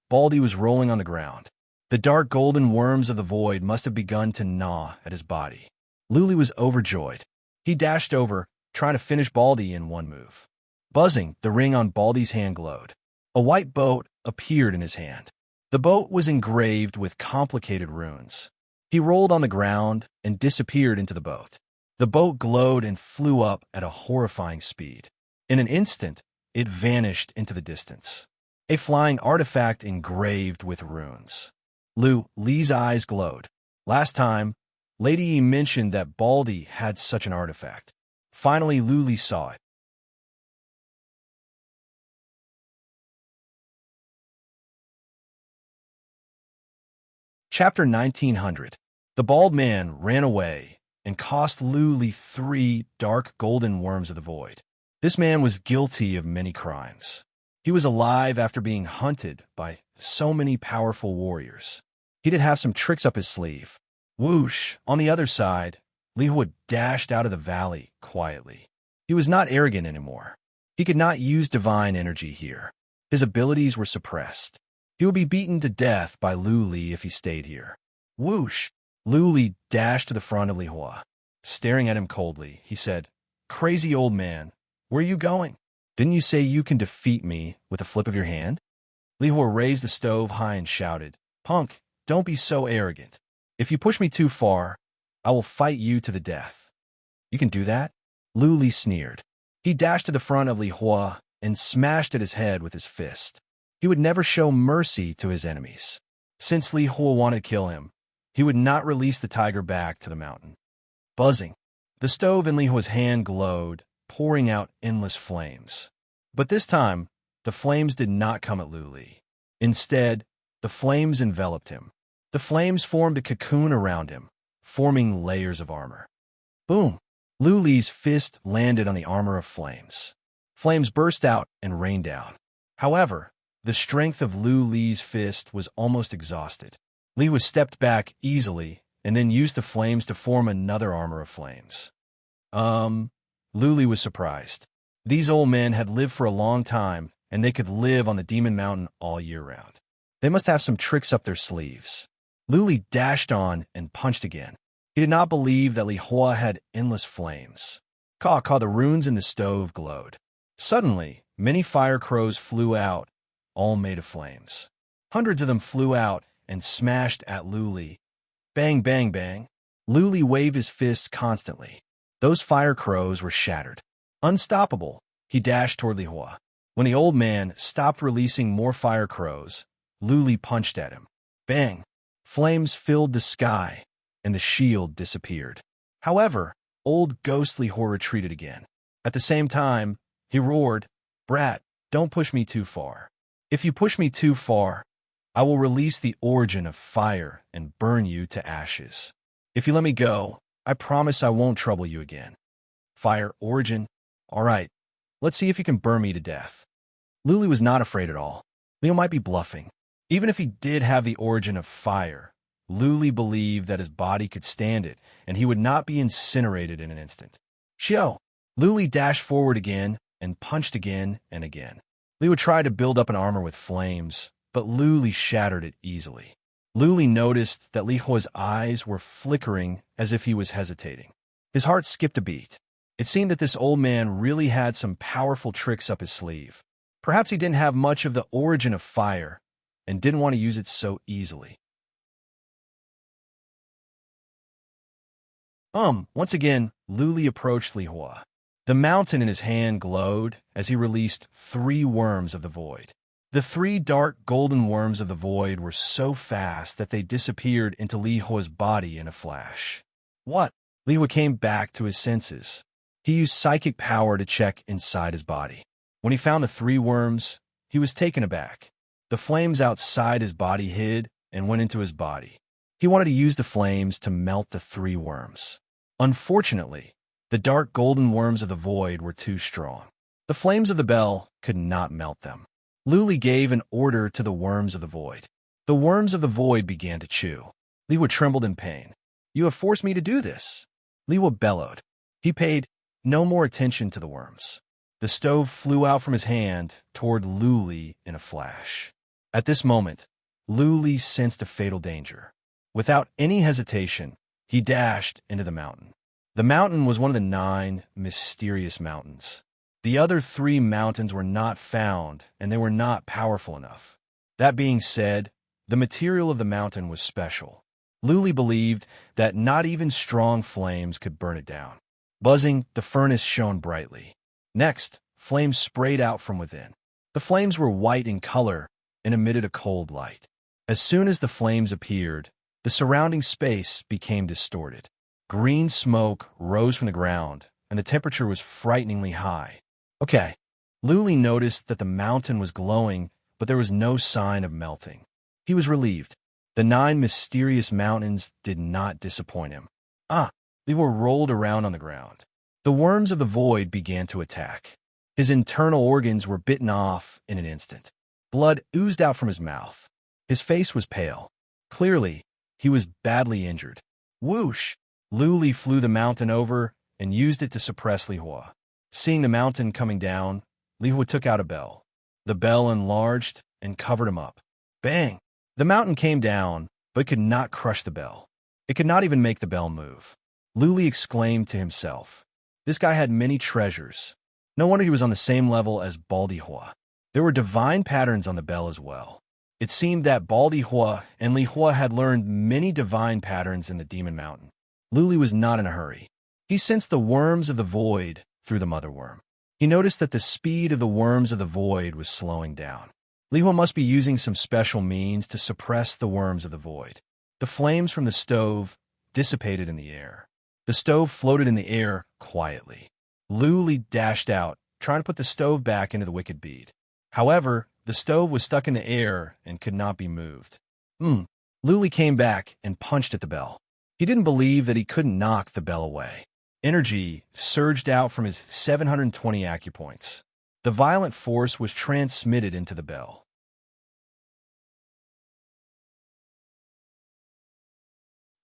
Baldy was rolling on the ground. The dark golden worms of the void must have begun to gnaw at his body. Lu Li was overjoyed. He dashed over, trying to finish Baldy in one move. Buzzing, the ring on Baldy's hand glowed. A white boat appeared in his hand. The boat was engraved with complicated runes. He rolled on the ground and disappeared into the boat. The boat glowed and flew up at a horrifying speed. In an instant, it vanished into the distance. A flying artifact engraved with runes. Lu Li's eyes glowed. Last time, Lady Yi mentioned that Baldy had such an artifact. Finally, Lu Li saw it. Chapter 1900. The bald man ran away and cost Lu Li 3 dark golden worms of the void. This man was guilty of many crimes. He was alive after being hunted by so many powerful warriors. He did have some tricks up his sleeve. Whoosh! On the other side, Li Hua dashed out of the valley quietly. He was not arrogant anymore. He could not use divine energy here. His abilities were suppressed. He would be beaten to death by Lu Li if he stayed here. Whoosh! Lu Li dashed to the front of Li Hua. Staring at him coldly, he said, "Crazy old man, where are you going? Didn't you say you can defeat me with a flip of your hand?" Li Hua raised the stove high and shouted, "Punk, don't be so arrogant. If you push me too far, I will fight you to the death." "You can do that?" Lu Li sneered. He dashed to the front of Li Hua and smashed at his head with his fist. He would never show mercy to his enemies. Since Li Hua wanted to kill him, he would not release the tiger back to the mountain. Buzzing. The stove in Li Hua's hand glowed, pouring out endless flames. But this time, the flames did not come at Lu Li. Instead, the flames enveloped him. The flames formed a cocoon around him, forming layers of armor. Boom! Lu Li's fist landed on the armor of flames. Flames burst out and rained down. However, the strength of Lu Li's fist was almost exhausted. Li Hua stepped back easily and then used the flames to form another armor of flames. Lu Li was surprised. These old men had lived for a long time, and they could live on the Demon Mountain all year round. They must have some tricks up their sleeves. Lu Li dashed on and punched again. He did not believe that Li Hua had endless flames. Caw, the runes in the stove glowed. Suddenly, many fire crows flew out, all made of flames. Hundreds of them flew out and smashed at Lu Li. Bang, bang, bang. Lu Li waved his fists constantly. Those fire crows were shattered. Unstoppable, he dashed toward Li Hua. When the old man stopped releasing more fire crows, Lu Li punched at him. Bang! Flames filled the sky, and the shield disappeared. However, old ghostly Li Hua retreated again. At the same time, he roared, "Brat, don't push me too far. If you push me too far, I will release the origin of fire and burn you to ashes. If you let me go, I promise I won't trouble you again." Fire origin? All right, let's see if you can burn me to death. Lu Li was not afraid at all. Leo might be bluffing. Even if he did have the origin of fire, Lu Li believed that his body could stand it, and he would not be incinerated in an instant. Xiao! Lu Li dashed forward again and punched again and again. Li would try to build up an armor with flames, but Lu Li shattered it easily. Lu Li noticed that Li Hua's eyes were flickering as if he was hesitating. His heart skipped a beat. It seemed that this old man really had some powerful tricks up his sleeve. Perhaps he didn't have much of the origin of fire and didn't want to use it so easily. Once again, Lu Li approached Li Hua. The mountain in his hand glowed as he released 3 worms of the void. The 3 dark golden worms of the void were so fast that they disappeared into Li Hua's body in a flash. What? Li Hua came back to his senses. He used psychic power to check inside his body. When he found the 3 worms, he was taken aback. The flames outside his body hid and went into his body. He wanted to use the flames to melt the 3 worms. Unfortunately, The dark golden worms of the void were too strong. The flames of the bell could not melt them. Luli gave an order to the worms of the void. The worms of the void began to chew. Liwa trembled in pain. "You have forced me to do this." Liwa bellowed. He paid no more attention to the worms. The stove flew out from his hand toward Luli in a flash. At this moment, Luli sensed a fatal danger. Without any hesitation, he dashed into the mountain. The mountain was one of the 9 mysterious mountains. The other 3 mountains were not found, and they were not powerful enough. That being said, the material of the mountain was special. Luli believed that not even strong flames could burn it down. Buzzing, the furnace shone brightly. Next, flames sprayed out from within. The flames were white in color and emitted a cold light. As soon as the flames appeared, the surrounding space became distorted. Green smoke rose from the ground, and the temperature was frighteningly high. Okay, Luli noticed that the mountain was glowing, but there was no sign of melting. He was relieved. The 9 mysterious mountains did not disappoint him. They were rolled around on the ground. The worms of the void began to attack. His internal organs were bitten off in an instant. Blood oozed out from his mouth. His face was pale. Clearly, he was badly injured. Whoosh! Luli flew the mountain over and used it to suppress Lihua. Seeing the mountain coming down, Lihua took out a bell. The bell enlarged and covered him up. Bang! The mountain came down, but could not crush the bell. It could not even make the bell move. Luli exclaimed to himself. This guy had many treasures. No wonder he was on the same level as Baldihua. There were divine patterns on the bell as well. It seemed that Baldihua and Lihua had learned many divine patterns in the Demon Mountain. Luli was not in a hurry. He sensed the worms of the void through the mother worm. He noticed that the speed of the worms of the void was slowing down. Lihua must be using some special means to suppress the worms of the void. The flames from the stove dissipated in the air. The stove floated in the air quietly. Luli dashed out, trying to put the stove back into the wicked bead. However, the stove was stuck in the air and could not be moved. Luli came back and punched at the bell. He didn't believe that he couldn't knock the bell away. Energy surged out from his 720 acupoints. The violent force was transmitted into the bell.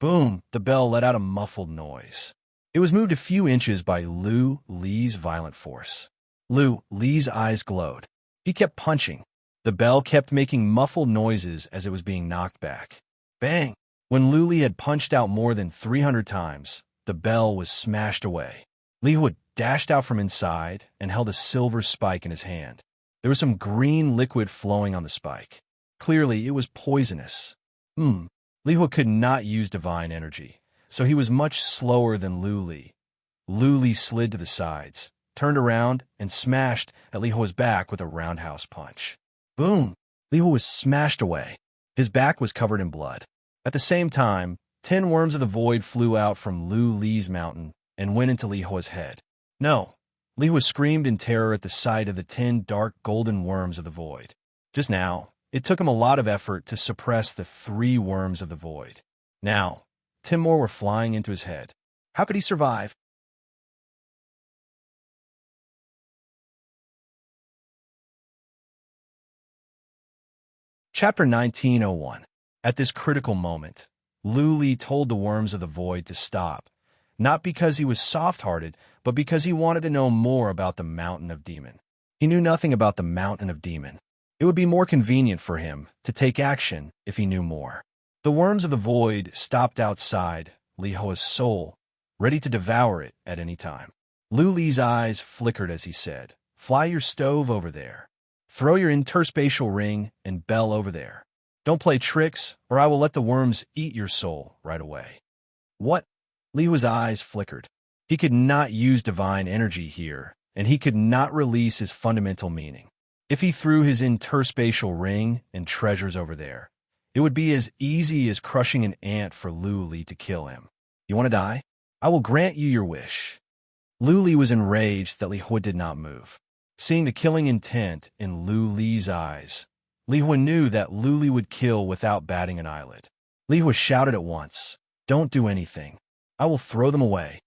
Boom! The bell let out a muffled noise. It was moved a few inches by Li's violent force. Li's eyes glowed. He kept punching. The bell kept making muffled noises as it was being knocked back. Bang! When Li had punched out more than 300 times, the bell was smashed away. Li dashed out from inside and held a silver spike in his hand. There was some green liquid flowing on the spike. Clearly, it was poisonous. Li could not use divine energy, so he was much slower than Li. Li slid to the sides, turned around, and smashed at Lihua's back with a roundhouse punch. Boom! Lihua was smashed away. His back was covered in blood. At the same time, 10 worms of the void flew out from Li's mountain and went into Lihua's head. No! Lihua screamed in terror at the sight of the 10 dark golden worms of the void. Just now, it took him a lot of effort to suppress the 3 worms of the void. Now, 10 more were flying into his head. How could he survive? Chapter 1901. At this critical moment, Li told the worms of the void to stop, not because he was soft-hearted, but because he wanted to know more about the Mountain of Demon. He knew nothing about the Mountain of Demon. It would be more convenient for him to take action if he knew more. The worms of the void stopped outside Lihua's soul, ready to devour it at any time. Li's eyes flickered as he said, "Fly your stove over there. Throw your interspatial ring and bell over there. Don't play tricks, or I will let the worms eat your soul right away." What? Lihua's eyes flickered. He could not use divine energy here, and he could not release his fundamental meaning. If he threw his interspatial ring and treasures over there, it would be as easy as crushing an ant for Li to kill him. You want to die? I will grant you your wish. Li was enraged that Lihua did not move. Seeing the killing intent in Li's eyes, Lihua knew that Li would kill without batting an eyelid. Lihua shouted at once, "Don't do anything. I will throw them away."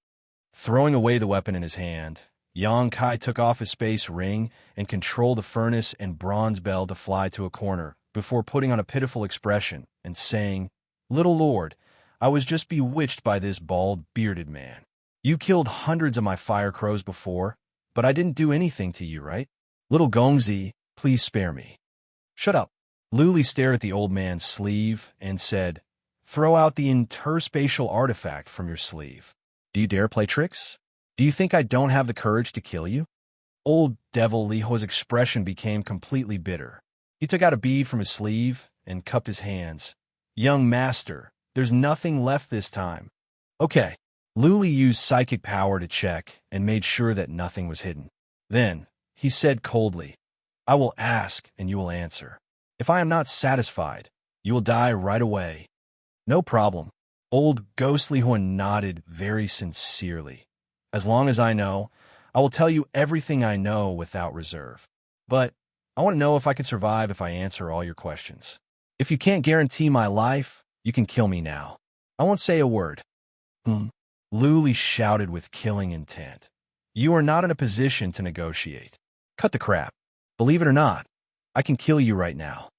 Throwing away the weapon in his hand, Yang Kai took off his space ring and controlled the furnace and bronze bell to fly to a corner before putting on a pitiful expression and saying, "Little Lord, I was just bewitched by this bald, bearded man. You killed hundreds of my fire crows before, but I didn't do anything to you, right? Little Gongzi, please spare me." "Shut up." Luli stared at the old man's sleeve and said, "Throw out the interspatial artifact from your sleeve. Do you dare play tricks? Do you think I don't have the courage to kill you?" Old Devil Lihuo's expression became completely bitter. He took out a bead from his sleeve and cupped his hands. "Young master, there's nothing left this time." "Okay." Luli used psychic power to check and made sure that nothing was hidden. Then, he said coldly, "I will ask and you will answer. If I am not satisfied, you will die right away." "No problem." Old Ghost Lihua nodded very sincerely. "As long as I know, I will tell you everything I know without reserve. But I want to know if I can survive if I answer all your questions. If you can't guarantee my life, you can kill me now. I won't say a word." Luli shouted with killing intent. "You are not in a position to negotiate. Cut the crap. Believe it or not, I can kill you right now."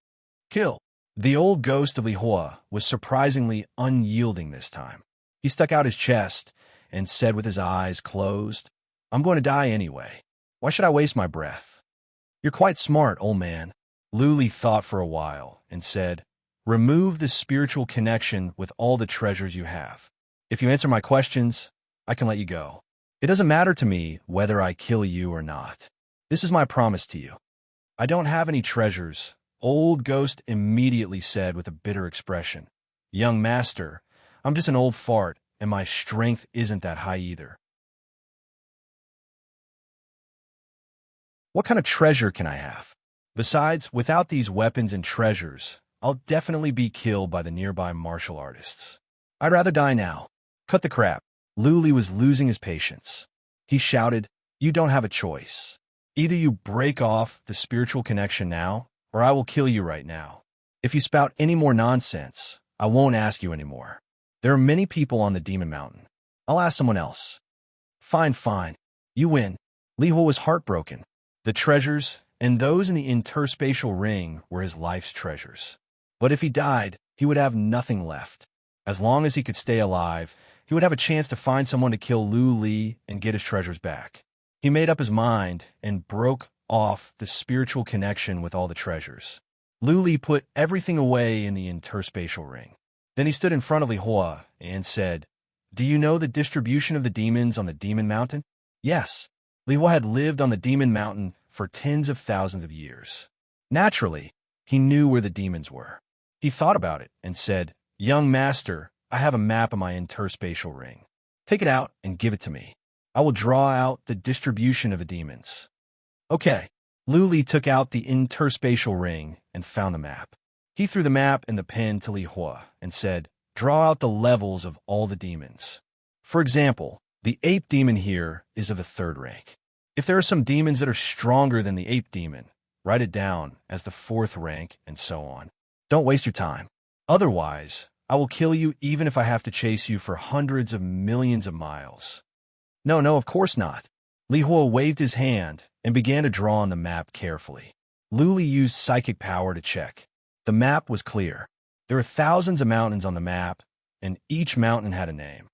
"Kill." The old ghost of Lihua was surprisingly unyielding this time. He stuck out his chest and said with his eyes closed, "I'm going to die anyway. Why should I waste my breath?" "You're quite smart, old man." Luli thought for a while and said, "Remove the spiritual connection with all the treasures you have. If you answer my questions, I can let you go. It doesn't matter to me whether I kill you or not. This is my promise to you." "I don't have any treasures," Old Ghost immediately said with a bitter expression. "Young master, I'm just an old fart, and my strength isn't that high either." "What kind of treasure can I have? Besides, without these weapons and treasures, I'll definitely be killed by the nearby martial artists. I'd rather die now." "Cut the crap." Luli was losing his patience. He shouted, "You don't have a choice. Either you break off the spiritual connection now, or I will kill you right now. If you spout any more nonsense, I won't ask you anymore. There are many people on the Demon Mountain. I'll ask someone else." Fine. You win." Lihua was heartbroken. The treasures, and those in the interspatial ring, were his life's treasures. But if he died, he would have nothing left. As long as he could stay alive, he would have a chance to find someone to kill Lu Li and get his treasures back. He made up his mind and broke off the spiritual connection with all the treasures. Lu Li put everything away in the interspatial ring. Then he stood in front of Lihua and said, "Do you know the distribution of the demons on the Demon Mountain?" Yes. Lihua had lived on the Demon Mountain for tens of thousands of years. Naturally, he knew where the demons were. He thought about it and said, "Young master, I have a map of my interspatial ring. Take it out and give it to me. I will draw out the distribution of the demons." "Okay." Lu Li took out the interspatial ring and found the map. He threw the map and the pen to Lihua and said, "Draw out the levels of all the demons. For example, the ape demon here is of the 3rd rank. If there are some demons that are stronger than the ape demon, write it down as the 4th rank and so on. Don't waste your time. Otherwise, I will kill you even if I have to chase you for hundreds of millions of miles." No, of course not." Lihua waved his hand and began to draw on the map carefully. Lu Li used psychic power to check. The map was clear. There were thousands of mountains on the map, and each mountain had a name.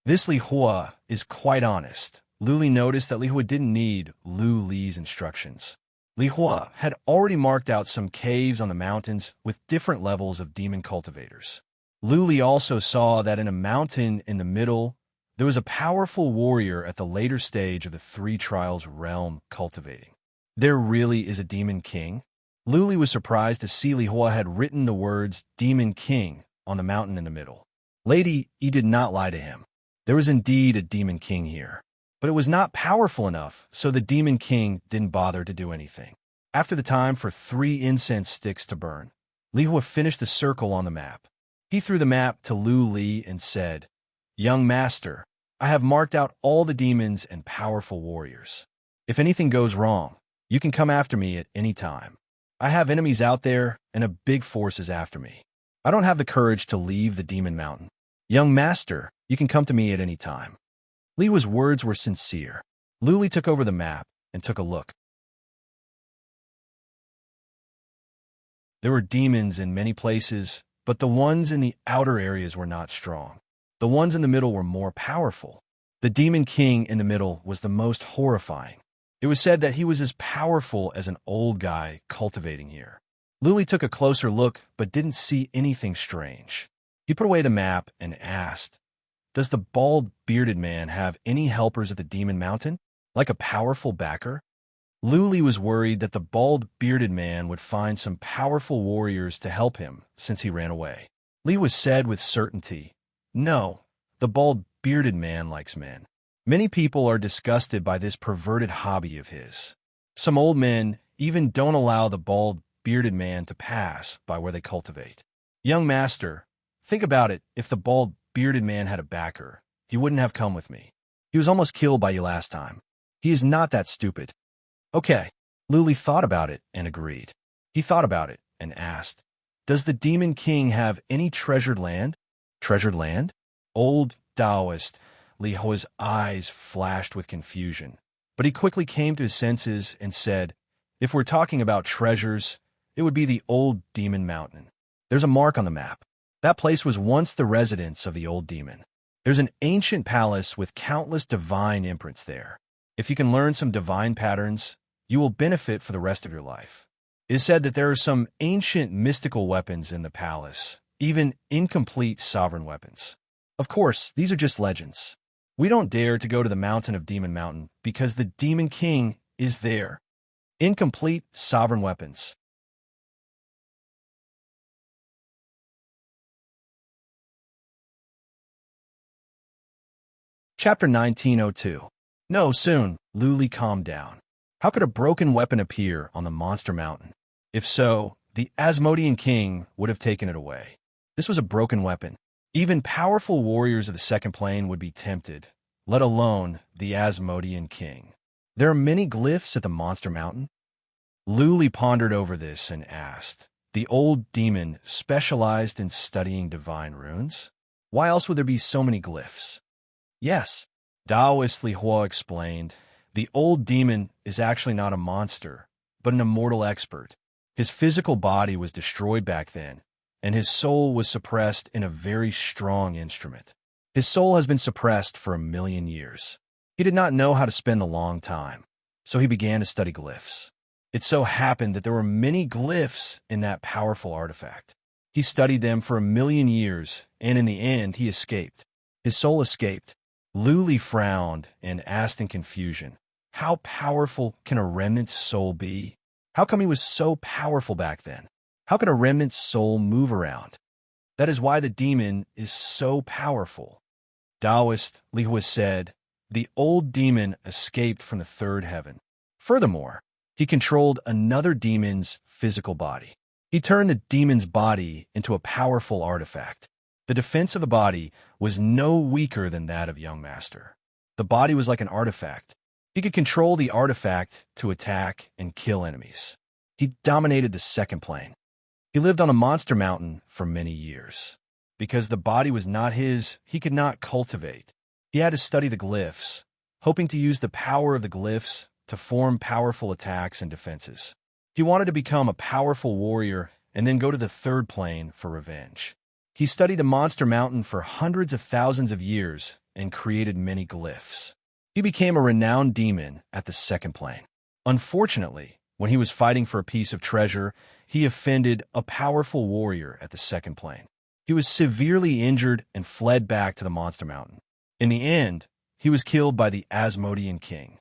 This Lihua is quite honest. Lu Li noticed that Lihua didn't need Lu Li's instructions. Lihua had already marked out some caves on the mountains with different levels of demon cultivators. Lu Li also saw that in a mountain in the middle, there was a powerful warrior at the later stage of the 3 trials realm cultivating. There really is a demon king? Lu Li was surprised to see Lihua had written the words Demon King on the mountain in the middle. Lady Yi did not lie to him. There was indeed a demon king here, but it was not powerful enough, so the demon king didn't bother to do anything. After the time for 3 incense sticks to burn, Lihua finished the circle on the map. He threw the map to Lu Li and said, "Young master, I have marked out all the demons and powerful warriors. If anything goes wrong, you can come after me at any time. I have enemies out there, and a big force is after me. I don't have the courage to leave the Demon Mountain. Young master, you can come to me at any time." Lihua's words were sincere. Luli took over the map and took a look. There were demons in many places, but the ones in the outer areas were not strong. The ones in the middle were more powerful. The demon king in the middle was the most horrifying. It was said that he was as powerful as an old guy cultivating here. Luli took a closer look but didn't see anything strange. He put away the map and asked, "Does the bald, bearded man have any helpers at the Demon Mountain? Like a powerful backer?" Luli was worried that the bald, bearded man would find some powerful warriors to help him since he ran away. Lihua said with certainty, "No, the bald, bearded man likes men. Many people are disgusted by this perverted hobby of his. Some old men even don't allow the bald, bearded man to pass by where they cultivate. Young master, think about it. If the bald, bearded man had a backer, he wouldn't have come with me. He was almost killed by you last time. He is not that stupid." Okay. Luli thought about it and agreed. He thought about it and asked, "Does the Demon King have any treasured land?" Treasured land? Old Taoist Lihua's eyes flashed with confusion, but he quickly came to his senses and said, "If we're talking about treasures, it would be the old Demon Mountain. There's a mark on the map. That place was once the residence of the old demon. There's an ancient palace with countless divine imprints there. If you can learn some divine patterns, you will benefit for the rest of your life. It is said that there are some ancient mystical weapons in the palace, even incomplete sovereign weapons. Of course, these are just legends. We don't dare to go to the mountain of Demon Mountain because the Demon King is there. Incomplete sovereign weapons." Chapter 1902. No, soon. Luli calmed down. How could a broken weapon appear on the Monster Mountain? If so, the Asmodean King would have taken it away. This was a broken weapon. Even powerful warriors of the second plane would be tempted, let alone the Asmodean King. There are many glyphs at the Monster Mountain? Luli pondered over this and asked, "The old demon specialized in studying divine runes? Why else would there be so many glyphs?" "Yes," Taoist Lihua explained, "the old demon is actually not a monster, but an immortal expert. His physical body was destroyed back then, and his soul was suppressed in a very strong instrument. His soul has been suppressed for 1,000,000 years. He did not know how to spend the long time, so he began to study glyphs. It so happened that there were many glyphs in that powerful artifact. He studied them for 1,000,000 years, and in the end, he escaped. His soul escaped." Luli frowned and asked in confusion, "How powerful can a remnant's soul be? How come he was so powerful back then? How can a remnant's soul move around?" "That is why the demon is so powerful." Taoist Lihua said, "The old demon escaped from the third heaven. Furthermore, he controlled another demon's physical body. He turned the demon's body into a powerful artifact. The defense of the body was no weaker than that of young master. The body was like an artifact. He could control the artifact to attack and kill enemies. He dominated the second plane. He lived on a monster mountain for many years. Because the body was not his, he could not cultivate. He had to study the glyphs, hoping to use the power of the glyphs to form powerful attacks and defenses. He wanted to become a powerful warrior and then go to the third plane for revenge. He studied the Monster Mountain for hundreds of thousands of years and created many glyphs. He became a renowned demon at the second plane. Unfortunately, when he was fighting for a piece of treasure, he offended a powerful warrior at the second plane. He was severely injured and fled back to the Monster Mountain. In the end, he was killed by the Asmodean King.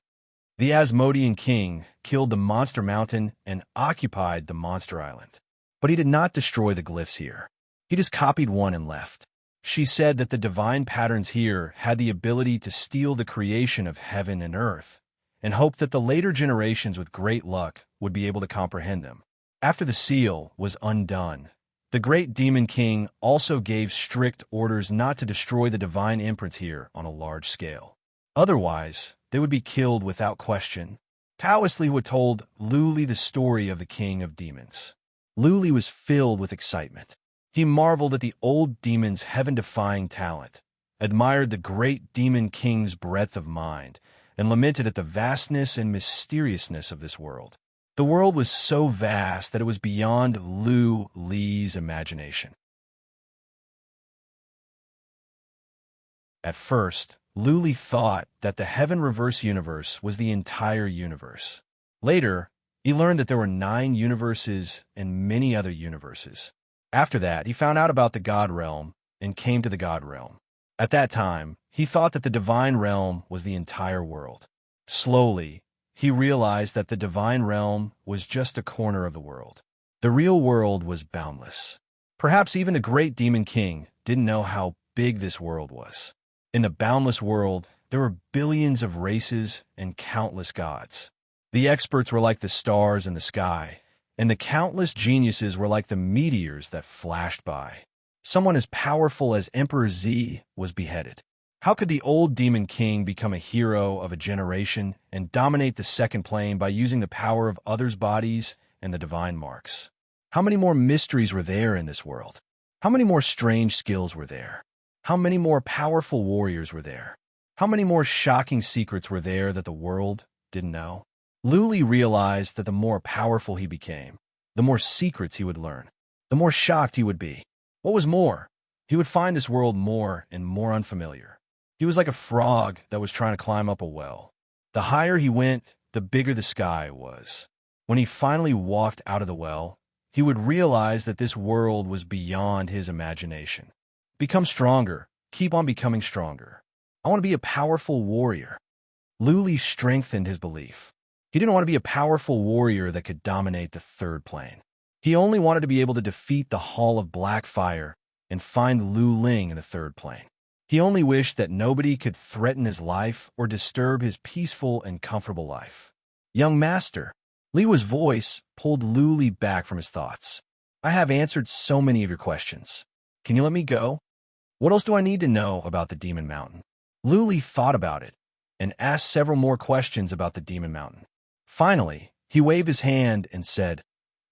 The Asmodean King killed the Monster Mountain and occupied the Monster Island. But he did not destroy the glyphs here. He just copied one and left. She said that the divine patterns here had the ability to steal the creation of heaven and earth, and hoped that the later generations with great luck would be able to comprehend them. After the seal was undone, the great Demon King also gave strict orders not to destroy the divine imprints here on a large scale. Otherwise, they would be killed without question. Taoist Lihua told Luli the story of the King of Demons. Luli was filled with excitement. He marveled at the old demon's heaven-defying talent, admired the great demon king's breadth of mind, and lamented at the vastness and mysteriousness of this world. The world was so vast that it was beyond Li's imagination. At first, Li thought that the Heaven Reverse universe was the entire universe. Later, he learned that there were 9 universes and many other universes. After that, he found out about the God Realm and came to the God Realm. At that time, he thought that the Divine Realm was the entire world. Slowly, he realized that the Divine Realm was just a corner of the world. The real world was boundless. Perhaps even the great Demon King didn't know how big this world was. In the boundless world, there were billions of races and countless gods. The experts were like the stars in the sky, and the countless geniuses were like the meteors that flashed by. Someone as powerful as Emperor Z was beheaded. How could the old Demon King become a hero of a generation and dominate the second plane by using the power of others' bodies and the divine marks? How many more mysteries were there in this world? How many more strange skills were there? How many more powerful warriors were there? How many more shocking secrets were there that the world didn't know? Li realized that the more powerful he became, the more secrets he would learn, the more shocked he would be. What was more, he would find this world more and more unfamiliar. He was like a frog that was trying to climb up a well. The higher he went, the bigger the sky was. When he finally walked out of the well, he would realize that this world was beyond his imagination. Become stronger. Keep on becoming stronger. I want to be a powerful warrior. Li strengthened his belief. He didn't want to be a powerful warrior that could dominate the third plane. He only wanted to be able to defeat the Hall of Black Fire and find Lu Ling in the third plane. He only wished that nobody could threaten his life or disturb his peaceful and comfortable life. Young master, Li's voice pulled Li back from his thoughts. I have answered so many of your questions. Can you let me go? What else do I need to know about the Demon Mountain? Li thought about it and asked several more questions about the Demon Mountain. Finally, he waved his hand and said,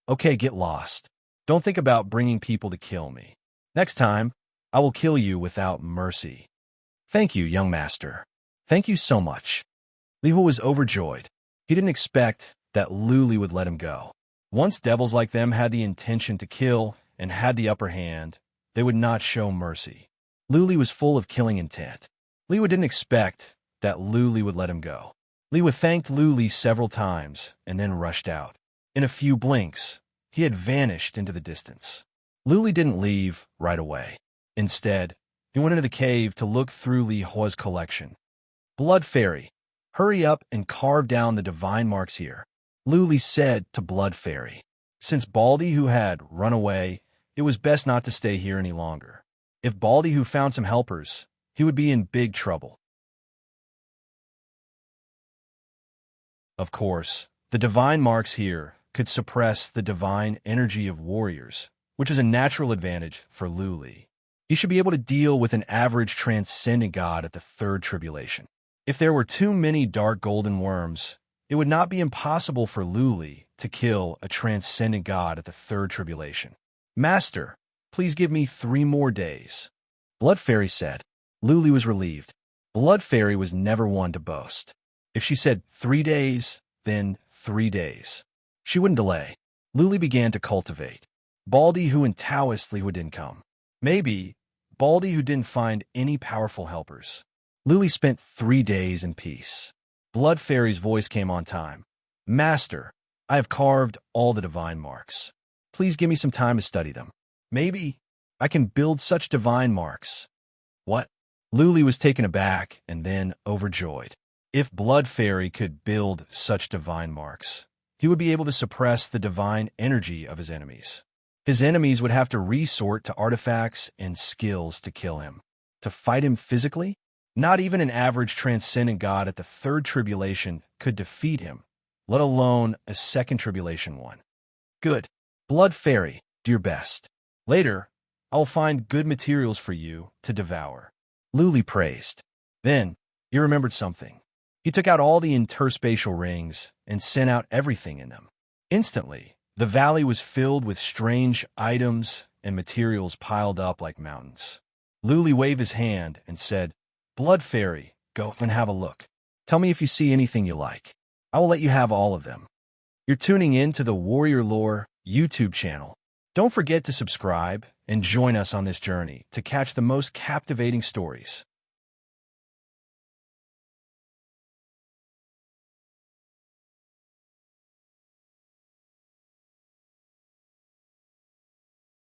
Okay, get lost. Don't think about bringing people to kill me. Next time, I will kill you without mercy. Thank you, young master. Thank you so much. Li was overjoyed. He didn't expect that Li would let him go. Once devils like them had the intention to kill and had the upper hand, they would not show mercy. Li was full of killing intent. Li didn't expect that Li would let him go. Li thanked Li several times and then rushed out. In a few blinks, he had vanished into the distance. Li didn't leave right away. Instead, he went into the cave to look through Li Hua's collection. Blood Fairy, hurry up and carve down the divine marks here, Li said to Blood Fairy. Since Baldy Who had run away, it was best not to stay here any longer. If Baldy Who found some helpers, he would be in big trouble. Of course, the divine marks here could suppress the divine energy of warriors, which is a natural advantage for Li. He should be able to deal with an average transcendent god at the third tribulation. If there were too many dark golden worms, it would not be impossible for Li to kill a transcendent god at the third tribulation. Master, please give me 3 more days. Blood Fairy said. Li was relieved. Blood Fairy was never one to boast. If she said 3 days, then 3 days. She wouldn't delay. Li began to cultivate. Baldy Who and Taoist Li didn't come. Maybe Baldy Who didn't find any powerful helpers. Li spent 3 days in peace. Blood Fairy's voice came on time. Master, I have carved all the divine marks. Please give me some time to study them. Maybe I can build such divine marks. What? Li was taken aback and then overjoyed. If Blood Fairy could build such divine marks, he would be able to suppress the divine energy of his enemies. His enemies would have to resort to artifacts and skills to kill him. To fight him physically? Not even an average transcendent god at the third tribulation could defeat him, let alone a second tribulation one. Good. Blood Fairy, do your best. Later, I will find good materials for you to devour. Li praised. Then, he remembered something. He took out all the interspatial rings and sent out everything in them. Instantly, the valley was filled with strange items and materials piled up like mountains. Luli waved his hand and said, "Blood Fairy, go and have a look. Tell me if you see anything you like. I will let you have all of them." You're tuning in to the Warrior Lore YouTube channel. Don't forget to subscribe and join us on this journey to catch the most captivating stories.